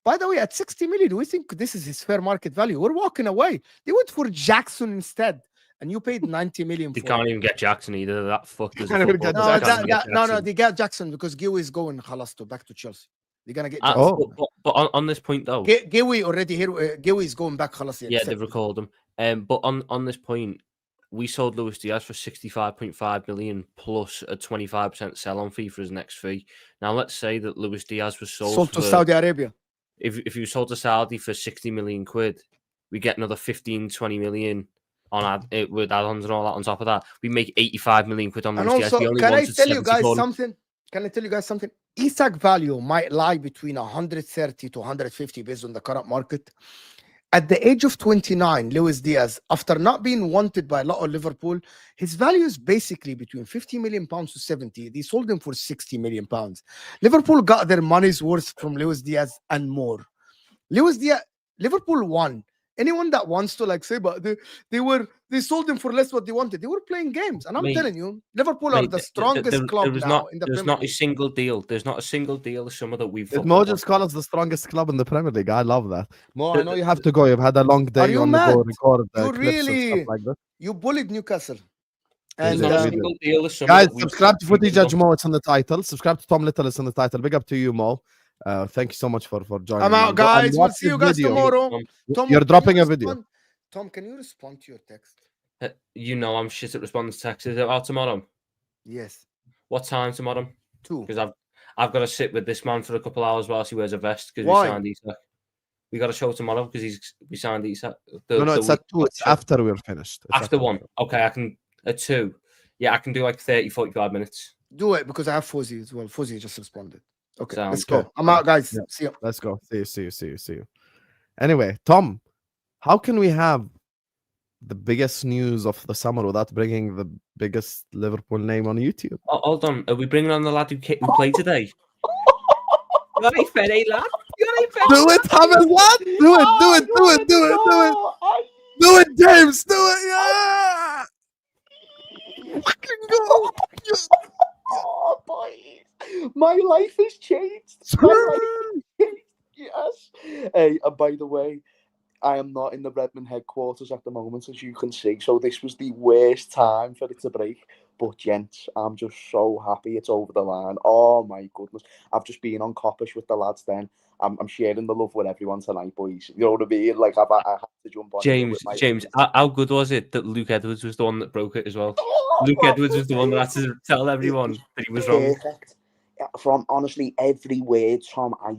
Speaker 4: by the way, at 60 million, we think this is his fair market value. We're walking away. They went for Jackson instead, and you paid 90 million
Speaker 2: They
Speaker 4: for
Speaker 2: can't
Speaker 4: it.
Speaker 2: even get Jackson either. That fuck does
Speaker 1: Can't even get
Speaker 4: No, they got Jackson because Gui is going back to Chelsea. They're gonna get Jackson.
Speaker 1: Oh.
Speaker 2: But on this point though,
Speaker 4: Gui already here. Gui is going back.
Speaker 2: yeah, they've recalled him. But on this point, we sold Luis Diaz for 65.5 million plus a 25% sell-on fee for his next fee. Now, let's say that Luis Diaz was sold
Speaker 4: to
Speaker 2: for,
Speaker 4: Saudi Arabia.
Speaker 2: If you sold to Saudi for 60 million quid, we get another 15-20 million on with add-ons and all that on top of that. We make 85 million quid on
Speaker 4: And
Speaker 2: Luis Diaz.
Speaker 4: also,
Speaker 2: We only
Speaker 4: can I
Speaker 2: wanted
Speaker 4: tell you guys
Speaker 2: 74.
Speaker 4: something? Can I tell you guys something? Isak value might lie between 130 to 150 based on the current market. At the age of 29, Luis Diaz, after not being wanted by a lot of Liverpool, his value is basically between 50 million pounds to 70. They sold him for 60 million pounds. Liverpool got their money's worth from Luis Diaz and more. Luis Diaz, Liverpool won. Anyone that wants to say, but they sold him for less what they wanted. They were playing games, and I'm telling you, Liverpool are the strongest club now in the
Speaker 2: There's
Speaker 4: Premier
Speaker 2: not a
Speaker 4: League.
Speaker 2: single deal. There's not a single deal of summer that we've.
Speaker 1: Mo just call us the strongest club in the Premier League. I love that. Mo, I know you have to go. You've had a long day.
Speaker 4: Are you
Speaker 1: on
Speaker 4: mad?
Speaker 1: the go record
Speaker 4: You
Speaker 1: clips and
Speaker 4: really-
Speaker 1: stuff like that.
Speaker 4: You bullied Newcastle.
Speaker 2: There's
Speaker 4: And
Speaker 2: not a
Speaker 1: video.
Speaker 2: single deal of summer.
Speaker 1: Guys,
Speaker 2: that we've
Speaker 1: subscribe to Footy
Speaker 2: we've done.
Speaker 1: Judge Mo. It's on the title. Subscribe to Tom Little. It's on the title. Big up to you, Mo. Thank you so much for joining.
Speaker 4: I'm
Speaker 1: man.
Speaker 4: out,
Speaker 1: Go and
Speaker 4: guys. We'll
Speaker 1: watch
Speaker 4: see you
Speaker 1: this
Speaker 4: guys
Speaker 1: video.
Speaker 4: tomorrow. Tom,
Speaker 1: You're
Speaker 4: can
Speaker 1: dropping
Speaker 4: you
Speaker 1: a video.
Speaker 4: respond- Tom, can you respond to your text?
Speaker 2: You know I'm shit at responding to texts. Is it out tomorrow?
Speaker 4: Yes.
Speaker 2: What time tomorrow?
Speaker 4: 2.
Speaker 2: Because I've got to sit with this man for a couple hours whilst he wears a vest because
Speaker 4: Why?
Speaker 2: we signed Isak. We got a show tomorrow because we signed Isak.
Speaker 1: No, it's at 2. It's after we're finished. It's
Speaker 2: After 1. Okay, I can at 2. Yeah, I can do like 30, 45 minutes.
Speaker 4: Do it because I have Fuzzy as well. Fuzzy just responded. Okay,
Speaker 2: Sounds
Speaker 4: let's go.
Speaker 2: good.
Speaker 4: I'm out, guys.
Speaker 1: Yeah.
Speaker 4: See you.
Speaker 1: Let's go. See you. Anyway, Tom, how can we have the biggest news of the summer without bringing the biggest Liverpool name on YouTube?
Speaker 2: Oh, hold on. Are we bringing on the lad who played today? You all right, Fede, lad? You all right, Fede?
Speaker 1: Do it, Hammond, lad! Do it! Do it, James! Do it! Yeah! Fucking go!
Speaker 3: Oh, boys. My life has changed. My life has changed. Yes. Hey, and by the way, I am not in the Redmond headquarters at the moment, as you can see. So this was the worst time for it to break. But gents, I'm just so happy it's over the line. Oh my goodness. I've just been on Coppish with the lads then. I'm sharing the love with everyone tonight, boys. You know what I mean? Like, I have to jump on.
Speaker 2: James, how good was it that Luke Edwards was the one that broke it as well? Luke Edwards was the one that had to tell everyone that he was wrong.
Speaker 3: Perfect. From honestly every word, Tom, I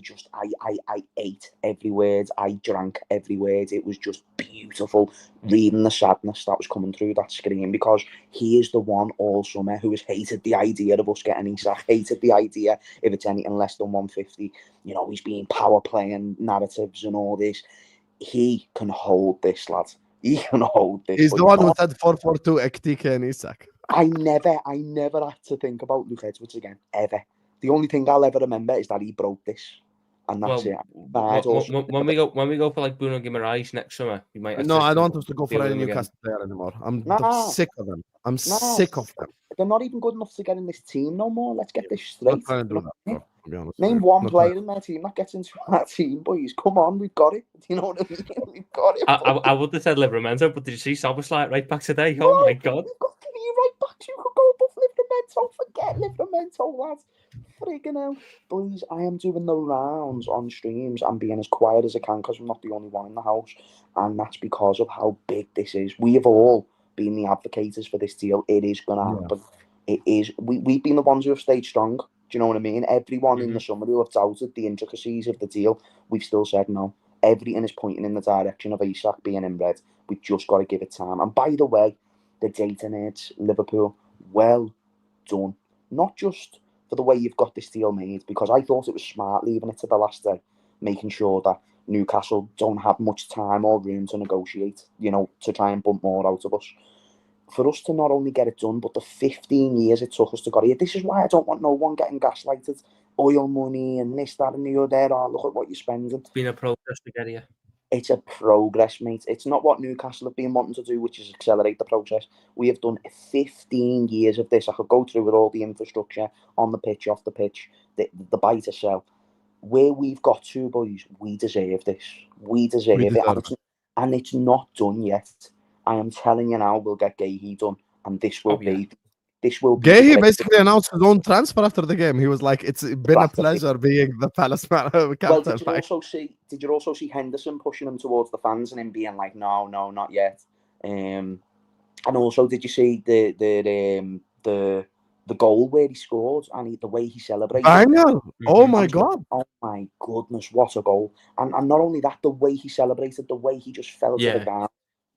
Speaker 3: ate every word. I drank every word. It was just beautiful reading the sadness that was coming through that screen, because he is the one all summer who has hated the idea of us getting Isak, hated the idea if it's anything less than 150. You know, he's been power playing narratives and all this. He can hold this, lad. He can hold this.
Speaker 1: He's the one who said 4-4-2 Ektika and Isak.
Speaker 3: I never had to think about Luke Edwards again, ever. The only thing I'll ever remember is that he broke this, and that's it.
Speaker 2: When we go for like Bruno Guimaraes next summer, we might.
Speaker 1: No, I don't want us to go for any Newcastle player anymore. I'm sick of them. Sick of them.
Speaker 3: They're not even good enough to get in this team no more. Let's get this straight.
Speaker 1: I'm trying to do that, bro, to be honest.
Speaker 3: Name one player in their team that gets into that team, boys. Come on, we've got it. Do you know what I mean? We've got it.
Speaker 2: I would have said Livramento, but did you see Soboslai right back today? Oh my god!
Speaker 3: You've got 3 right backs. You could go above Livramento. Forget Livramento, lads. Friggin' hell. Boys, I am doing the rounds on streams and being as quiet as I can because I'm not the only one in the house. And that's because of how big this is. We have all been the advocates for this deal. It is going to happen. It is. We've been the ones who have stayed strong. Do you know what I mean? Everyone in the summer who have doubted the intricacies of the deal, we've still said no. Everything is pointing in the direction of Isak being inbred. We've just got to give it time. And by the way, the data nerds, Liverpool, well done. Not just for the way you've got this deal made, because I thought it was smart leaving it to the last day, making sure that Newcastle don't have much time or room to negotiate, you know, to try and bump more out of us. For us to not only get it done, but the 15 years it took us to get here. This is why I don't want no one getting gaslighted. Oil money and this, that and the other. Oh, look at what you're spending.
Speaker 2: It's been a progress to get here.
Speaker 3: It's a progress, mate. It's not what Newcastle have been wanting to do, which is accelerate the process. We have done 15 years of this. I could go through with all the infrastructure on the pitch, off the pitch, the buy to sell. Where we've got to, boys, we deserve this. We deserve it. And it's not done yet. I am telling you now, we'll get Gahey done. And this will be... This will be...
Speaker 1: Gahey basically announced his own transfer after the game. He was like, it's been a pleasure being the Palace captain.
Speaker 3: Well, did you also see Henderson pushing him towards the fans and him being like, no, not yet. And also, did you see the goal where he scored and the way he celebrated?
Speaker 1: I know. Oh my God.
Speaker 3: Oh my goodness, what a goal. And not only that, the way he celebrated, the way he just fell to the ground.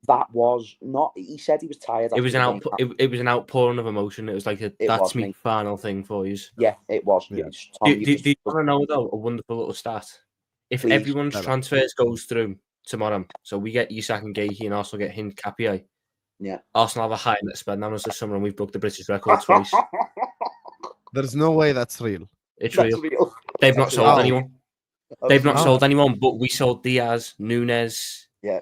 Speaker 3: That was not. He said he was tired.
Speaker 2: It was an outpouring of emotion. It was like that's me final thing for you.
Speaker 3: Yeah, it was.
Speaker 1: Yeah.
Speaker 2: Do you want to know though a wonderful little stat? If everyone's transfers goes through tomorrow, so we get Isak and Gahey and Arsenal get Hincapié.
Speaker 3: Yeah,
Speaker 2: Arsenal have a high net spend on us this summer, and we've broke the British record twice.
Speaker 1: There's no way that's real.
Speaker 2: It's real. They've not sold anyone. They've not sold anyone, but we sold Diaz, Nunes.
Speaker 3: Yeah.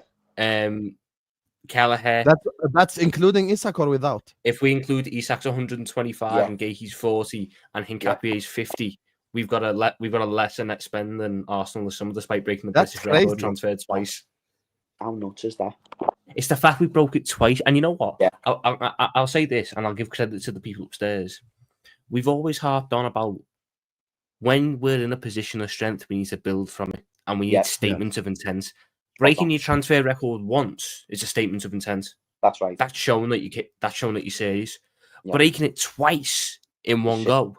Speaker 2: Kelleher.
Speaker 1: That's including Isak or without?
Speaker 2: If we include Isak's 125 and Gahey's 40 and Hincapié's 50, we've got a lesser net spend than Arsenal this summer, despite breaking the British record transfer twice.
Speaker 3: How nuts is that?
Speaker 2: It's the fact we broke it twice, and you know what?
Speaker 3: Yeah.
Speaker 2: I'll say this, and I'll give credit to the people upstairs. We've always harped on about when we're in a position of strength, we need to build from it, and we need statements of intent. Breaking your transfer record once is a statement of intent.
Speaker 3: That's right.
Speaker 2: That's showing that you're serious. Yeah. Breaking it twice in one go,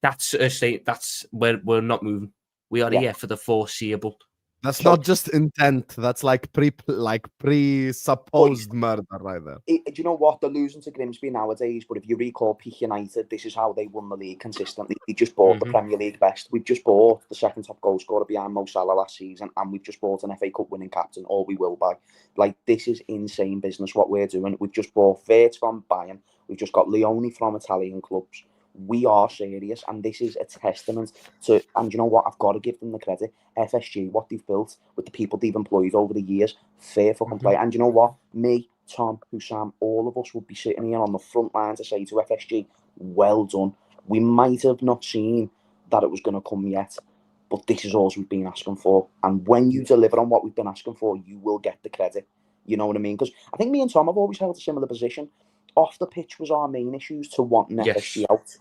Speaker 2: that's a state. That's where we're not moving. We are here for the foreseeable.
Speaker 1: That's
Speaker 3: So-
Speaker 1: not just intent. That's like presupposed murder right there.
Speaker 3: Do you know what? They're losing to Grimsby nowadays, but if you recall Peak United, this is how they won the league consistently. They just bought the Premier League best. We've just bought the second top goal scorer behind Mo Salah last season, and we've just bought an FA Cup winning captain, or we will buy. Like, this is insane business what we're doing. We've just bought Wirtz from Bayern. We've just got Leone from Italian clubs. We are serious, and this is a testament to, and you know what, I've got to give them the credit. FSG, what they've built with the people they've employed over the years, fair fucking play. And you know what, me, Tom, Husam, all of us would be sitting here on the front line to say to FSG, well done. We might have not seen that it was going to come yet, but this is all we've been asking for. And when you deliver on what we've been asking for, you will get the credit. You know what I mean? Because I think me and Tom have always held a similar position. Off the pitch was our main issues to wanting FSG out.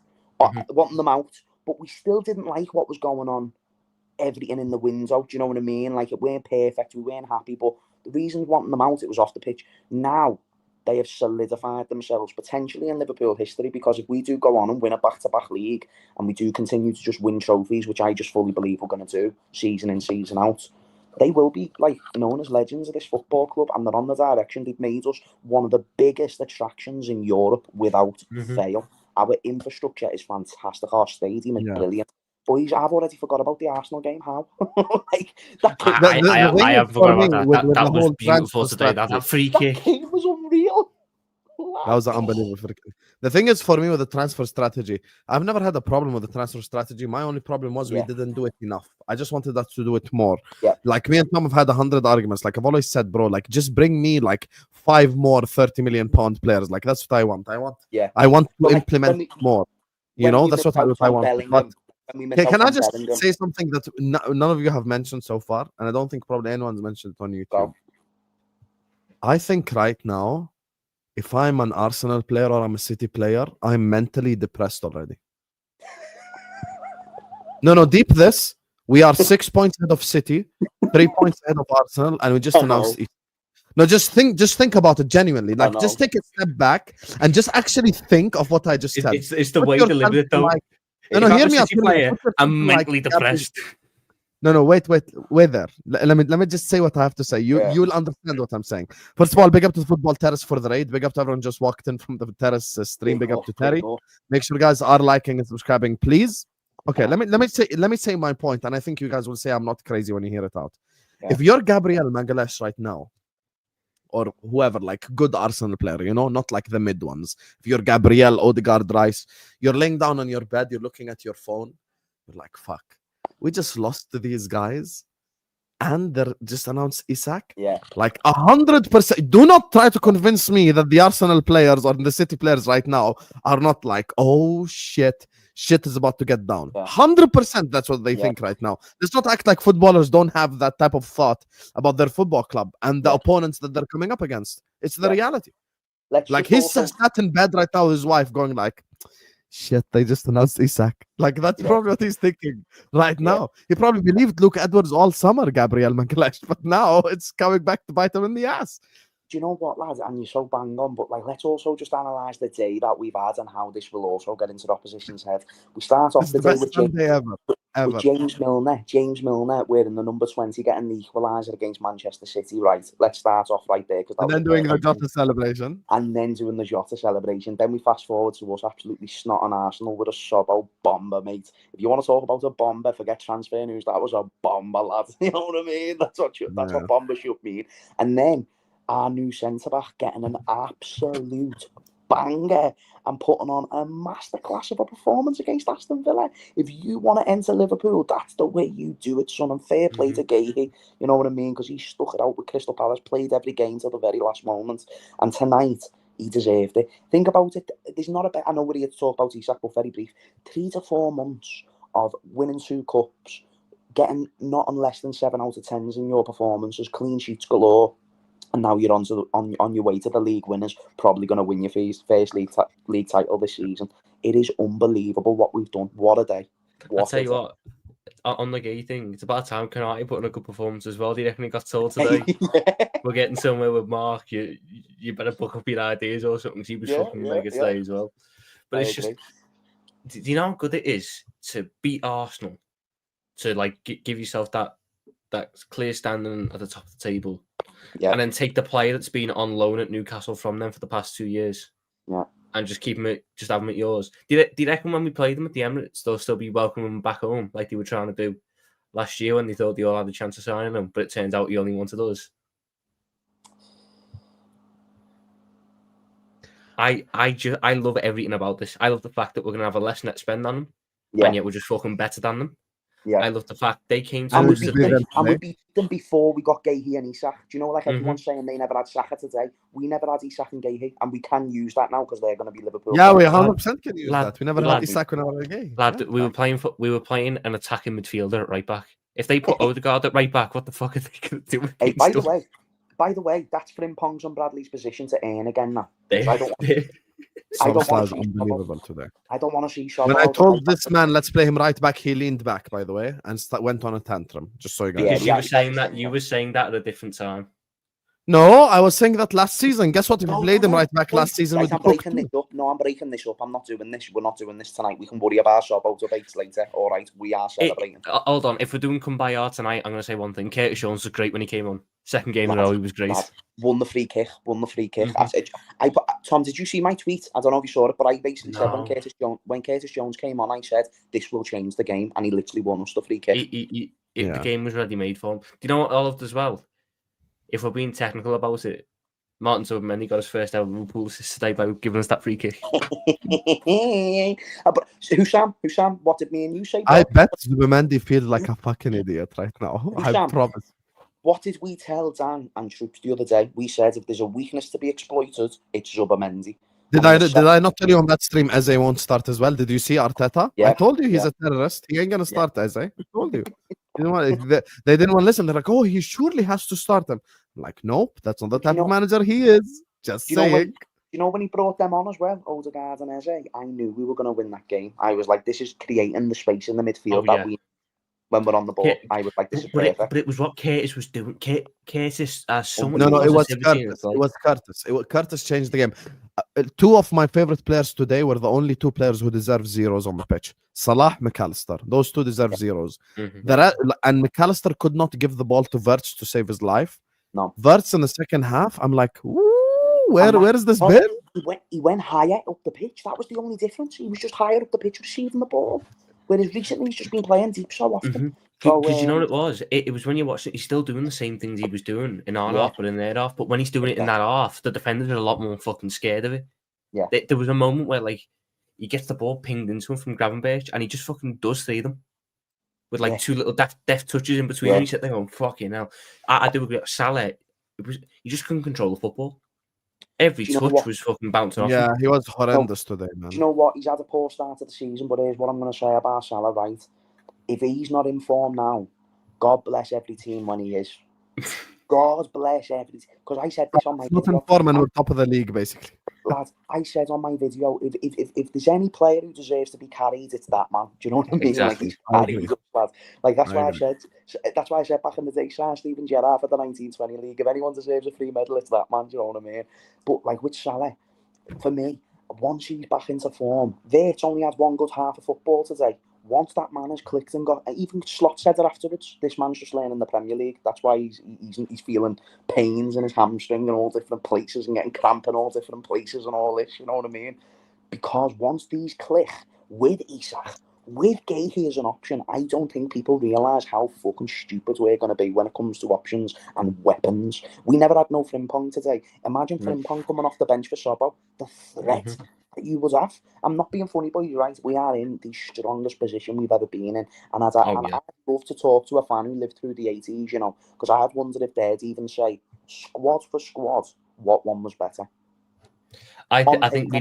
Speaker 3: Wanting them out, but we still didn't like what was going on, everything in the window. Do you know what I mean? Like, it weren't perfect, we weren't happy, but the reason wanting them out, it was off the pitch. Now they have solidified themselves potentially in Liverpool history, because if we do go on and win a back-to-back league, and we do continue to just win trophies, which I just fully believe we're going to do season in, season out, they will be like known as legends of this football club, and they're on the direction. They've made us one of the biggest attractions in Europe without fail. Our infrastructure is fantastic. Our stadium is brilliant. Boys, I've already forgot about the Arsenal game. How? Like,
Speaker 2: I have forgot about that. That was beautiful today. That free kick.
Speaker 3: That game was unreal.
Speaker 1: That was unbelievable. The thing is, for me, with the transfer strategy, I've never had a problem with the transfer strategy. My only problem was we didn't do it enough. I just wanted us to do it more.
Speaker 3: Yeah.
Speaker 1: Like, me and Tom have had 100 arguments. Like, I've always said, bro, like, just bring me like 5 more 30 million pound players. Like, that's what I want. I want to implement more. You know, that's what I want. But, okay, can I just say something that none of you have mentioned so far, and I don't think probably anyone's mentioned on YouTube.
Speaker 3: Go.
Speaker 1: I think right now, if I'm an Arsenal player or I'm a City player, I'm mentally depressed already. No, deep this. We are 6 points ahead of City, 3 points ahead of Arsenal, and we just announced it. No, just think about it genuinely. Like, just take a step back and just actually think of what I just said.
Speaker 2: It's the way you deliver it, though.
Speaker 1: Like, no, hear me out.
Speaker 2: I'm mentally depressed.
Speaker 1: No, wait there. Let me just say what I have to say. You'll understand what I'm saying. First of all, big up to the Football Terrace for the raid. Big up to everyone just walked in from the Terrace stream. Big up to Terry. Make sure you guys are liking and subscribing, please. Okay, let me say my point, and I think you guys will say I'm not crazy when you hear it out. Yeah. If you're Gabriel Magalhaes right now, or whoever, like good Arsenal player, you know, not like the mid ones. If you're Gabriel, Odegaard, Rice, you're laying down on your bed, you're looking at your phone, you're like, fuck. We just lost to these guys, and they're just announced Isak.
Speaker 3: Yeah,
Speaker 1: like 100%. Do not try to convince me that the Arsenal players or the City players right now are not like, oh shit is about to get down. 100%. That's what they think right now. Let's not act like footballers don't have that type of thought about their football club and the opponents that they're coming up against. It's the reality. Like, he's sat in bed right now with his wife going like, shit, they just announced Isak. Like, that's probably what he's thinking right now. He probably believed Luke Edwards all summer, Gabriel Magalhaes, but now it's coming back to bite him in the ass.
Speaker 3: Do you know what, lads? And you're so bang on, but like, let's also just analyse the day that we've had and how this will also get into the opposition's head. We start off the day with James Milner. James Milner wearing the number 20, getting the equaliser against Manchester City. Right, let's start off right there.
Speaker 1: And then doing the Jota celebration.
Speaker 3: And then doing the Jota celebration. Then we fast forward to us absolutely snot on Arsenal with a Sobo bomber, mate. If you want to talk about a bomber, forget transfer news. That was a bomber, lad. You know what I mean? That's what bomber should mean. And then our new centre-back getting an absolute banger and putting on a masterclass of a performance against Aston Villa. If you want to enter Liverpool, that's the way you do it, son. And fair play to Gahey, you know what I mean? Because he stuck it out with Crystal Palace, played every game till the very last moment. And tonight, he deserved it. Think about it. There's not a bit. I know we're here to talk about Isak, but very brief. 3 to 4 months of winning 2 cups, getting not on less than 7 out of 10s in your performances, clean sheets galore. And now you're on your way to the league winners, probably going to win your first league title this season. It is unbelievable what we've done. What a day.
Speaker 2: I'll tell you what, on the gay thing, it's about time Konate put in a good performance as well. Do you reckon he got told today? We're getting somewhere with Mark. You better book up your ideas or something. He was fucking mega today as well. But it's just, do you know how good it is to beat Arsenal? To like give yourself that that's clear standing at the top of the table,
Speaker 5: Yeah.
Speaker 2: and then take the player that's been on loan at Newcastle from them for the past 2 years,
Speaker 5: Yeah.
Speaker 2: and just keep him, just have him at yours. Do you reckon when we played them at the Emirates, they'll still be welcoming him back home like they were trying to do last year when they thought they all had a chance of signing him, but it turns out he only wanted us? I love everything about this. I love the fact that we're gonna have a less net spend on them,
Speaker 5: Yeah.
Speaker 2: and yet we're just fucking better than them.
Speaker 5: Yeah.
Speaker 2: I love the fact they came to
Speaker 5: And we
Speaker 2: us.
Speaker 5: beat them before we got Gahey and Isak. Do you know, like everyone's saying they never had Saka today? We never had Isak and Gahey, and we can use that now because they're going to be Liverpool.
Speaker 1: Yeah, we 100% can use
Speaker 2: Lad,
Speaker 1: that. We never
Speaker 2: lad,
Speaker 1: had Isak, we never had Gay.
Speaker 2: Lad,
Speaker 1: Yeah.
Speaker 2: we were playing an attacking midfielder at right back. If they put Odegaard at right back, what the fuck are they going to do?
Speaker 5: Hey, by the way, that's Frimpong's and Bradley's position to earn again now. I don't
Speaker 1: Solskjaer's unbelievable today.
Speaker 5: I don't want to see Shaw.
Speaker 1: When I told this man, let's play him right back, he leaned back, by the way, and went on a tantrum. Just so you guys
Speaker 2: Because
Speaker 1: know.
Speaker 2: you were saying that at a different time.
Speaker 1: No, I was saying that last season. Guess what? If we played him right back last season,
Speaker 5: Right,
Speaker 1: we'd
Speaker 5: I'm breaking this up. No, I'm breaking this up. I'm not doing this. We're not doing this tonight. We can worry about our out of 8 later. All right, we are celebrating.
Speaker 2: Hold on. If we're doing come by art tonight, I'm going to say one thing. Curtis Jones was great when he came on. Second game in a row, he was great.
Speaker 5: Won the free kick. Tom, did you see my tweet? I don't know if you saw it, but I basically said when Curtis Jones came on, I said this will change the game, and he literally won us the free kick.
Speaker 2: The game was ready made for him. Do you know what I loved as well? If we're being technical about it, Martin Zubimendi got his first ever Liverpool assist today by giving us that free kick.
Speaker 5: But Husam, what did me and you say? Bob?
Speaker 1: I bet Zubimendi feels like a fucking idiot right now. I promise.
Speaker 5: What did we tell Dan and Troops the other day? We said if there's a weakness to be exploited, it's Zubimendi.
Speaker 1: Did I not tell you on that stream Eze won't start as well? Did you see Arteta?
Speaker 5: Yeah.
Speaker 1: I told you he's a terrorist. He ain't gonna start Eze. I told you. You know what? They didn't want to listen. They're like, oh, he surely has to start him. I'm like, nope, that's not the type of manager he is. Just saying.
Speaker 5: You know when he brought them on as well, Odegaard and Eze, I knew we were going to win that game. I was like, this is creating the space in the midfield that we, when we're on the ball. I was like, this is perfect.
Speaker 2: But it was what Curtis was doing. Curtis, someone.
Speaker 1: No, it was Curtis. It was Curtis. Curtis changed the game. Two of my favorite players today were the only two players who deserve zeros on the pitch. Salah, McAllister. Those two deserve zeros. And McAllister could not give the ball to Wirtz to save his life.
Speaker 5: No.
Speaker 1: Wirtz in the second half, I'm like, where is this been?
Speaker 5: He went higher up the pitch. That was the only difference. He was just higher up the pitch receiving the ball. Whereas recently he's just been playing deep so often.
Speaker 2: Because you know what it was? It was when you watched it, he's still doing the same things he was doing in our half, but in their half. But when he's doing it in that half, the defenders are a lot more fucking scared of it.
Speaker 5: Yeah.
Speaker 2: There was a moment where like he gets the ball pinged into him from Gravenberch and he just fucking does see them. With like two little deft touches in between. And he said, "They go, fucking hell." I do agree. Salah, he just couldn't control the football. Every touch was fucking bouncing off.
Speaker 1: Yeah, he was horrendous today, man.
Speaker 5: Do you know what? He's had a poor start to the season, but here's what I'm going to say about Salah, right? If he's not in form now, God bless every team when he is. God bless every team. Because I said this on my video.
Speaker 1: Not in form and we're top of the league, basically.
Speaker 5: Lad, I said on my video, if there's any player who deserves to be carried, it's that man. Do you know what I mean?
Speaker 2: Exactly.
Speaker 5: Like he's carried, lad. Like that's why I said back in the day, Steven Gerrard for the 1920 league. If anyone deserves a free medal, it's that man. Do you know what I mean? But like with Salah, for me, once he's back into form, Wirtz only had one good half of football today. Once that man has clicked and got, even Slot said it afterwards, this man's just learning the Premier League. That's why he's feeling pains in his hamstring in all different places and getting cramp in all different places and all this, you know what I mean? Because once these click with Isak, with Gahey as an option, I don't think people realise how fucking stupid we're going to be when it comes to options and weapons. We never had no Frimpong today. Imagine Frimpong coming off the bench for Sobo. The threat that you would have. I'm not being funny, but you're right. We are in the strongest position we've ever been in. And I'd love to talk to a fan who lived through the 80s, you know, because I'd wondered if they'd even say, squad for squad, what one was better.
Speaker 2: I think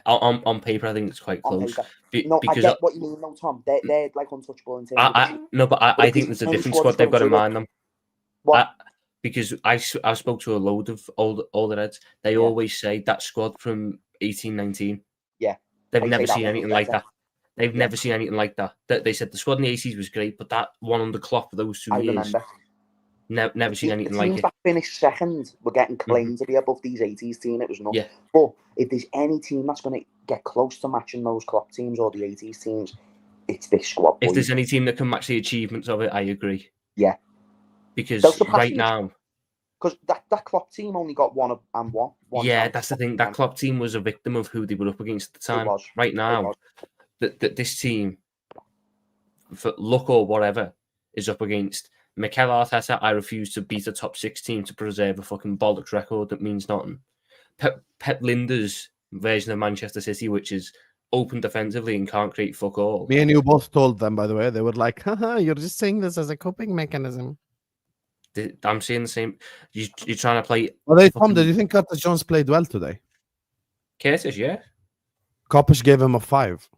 Speaker 2: on paper, I think it's quite close.
Speaker 5: I get what you mean, though, Tom. They're like untouchable in terms
Speaker 2: of I think there's a different squad they've got in mind them. Because I spoke to a load of older heads. They always say that squad from 18-19.
Speaker 5: Yeah.
Speaker 2: They've never seen anything like that. They've never seen anything like that. They said the squad in the 80s was great, but that one under Klopp for those 2 years. Never seen anything like it.
Speaker 5: The teams that finished second were getting claimed to be above these 80s team. It was nothing.
Speaker 2: Yeah.
Speaker 5: But if there's any team that's going to get close to matching those Klopp teams or the 80s teams, it's this squad.
Speaker 2: If there's any team that can match the achievements of it, I agree.
Speaker 5: Yeah.
Speaker 2: because
Speaker 5: They'll surpass
Speaker 2: right
Speaker 5: you.
Speaker 2: now,
Speaker 5: Because that Klopp team only got one
Speaker 2: yeah,
Speaker 5: chance.
Speaker 2: that's the thing. That Klopp team was a victim of who they were up against at the time.
Speaker 5: was.
Speaker 2: Right now, this team, for luck or whatever, is up against Mikel Arteta. I refuse to beat a top 6 team to preserve a fucking bollocks record that means nothing. Pep Linder's version of Manchester City, which is open defensively and can't create fuck all.
Speaker 1: Me and you both told them, by the way. They were like, haha, you're just saying this as a coping mechanism.
Speaker 2: I'm seeing the same. You're trying to play.
Speaker 1: Well, Tom,
Speaker 2: fucking
Speaker 1: did you think Curtis Jones played well today?
Speaker 2: Curtis, yeah.
Speaker 1: Kopish gave him a 5.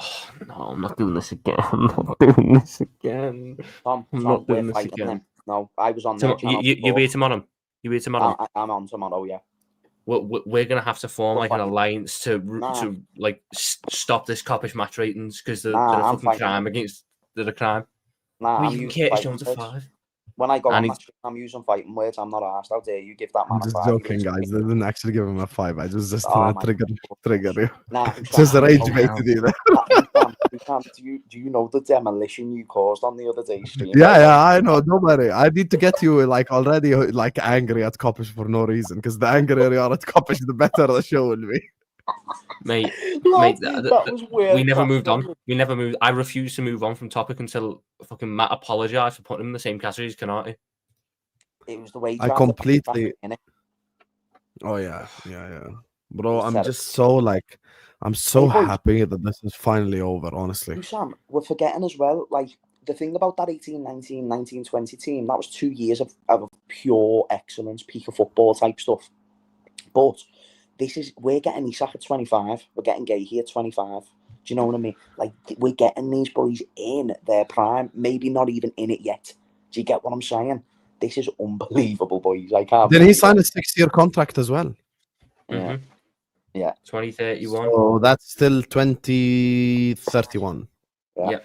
Speaker 2: Oh, no, I'm not doing this again. I'm not doing this again.
Speaker 5: Tom,
Speaker 2: I'm
Speaker 5: Tom,
Speaker 2: not
Speaker 5: we're
Speaker 2: doing this
Speaker 5: fighting
Speaker 2: again.
Speaker 5: him. No, I was on there.
Speaker 2: You beat him on him. You beat him on him.
Speaker 5: I'm on tomorrow, yeah.
Speaker 2: We're gonna have to form like an alliance to like stop this Kopish match ratings because they're a fucking crime against. They're a crime.
Speaker 5: Nah,
Speaker 2: I'm using Curtis Jones a 5.
Speaker 5: When I go on match, I'm using fighting words. I'm not asked. How dare you give that man
Speaker 1: I'm just
Speaker 5: a 5?
Speaker 1: joking, guys. They didn't actually give him a 5. I just
Speaker 5: Oh,
Speaker 1: trigger you.
Speaker 5: Nah,
Speaker 1: Just rage baited you there.
Speaker 5: Do you know the demolition you caused on the other day?
Speaker 1: Yeah, I know. Don't worry. I need to get you like already like angry at Kopish for no reason, because the angrier you are at Kopish, the better the show will be.
Speaker 2: Mate,
Speaker 5: that was weird.
Speaker 2: We never moved on. We never moved. I refused to move on from topic until fucking Matt apologised for putting him in the same category as Canati.
Speaker 5: It was the way
Speaker 1: I completely. Oh yeah. Bro, I'm just so like, I'm so happy that this is finally over. Honestly,
Speaker 5: Sam, we're forgetting as well. Like the thing about that 18-19, 19-20 team, that was 2 years of pure excellence, peak of football type stuff. But we're getting Isak at 25. We're getting Gahey at 25. Do you know what I mean? Like, we're getting these boys in their prime, maybe not even in it yet. Do you get what I'm saying? This is unbelievable, boys. I can't.
Speaker 1: Then he signed a 6-year contract as well.
Speaker 2: Mm-hmm.
Speaker 5: Yeah.
Speaker 2: 2031.
Speaker 1: So that's still 2031.
Speaker 5: Yeah.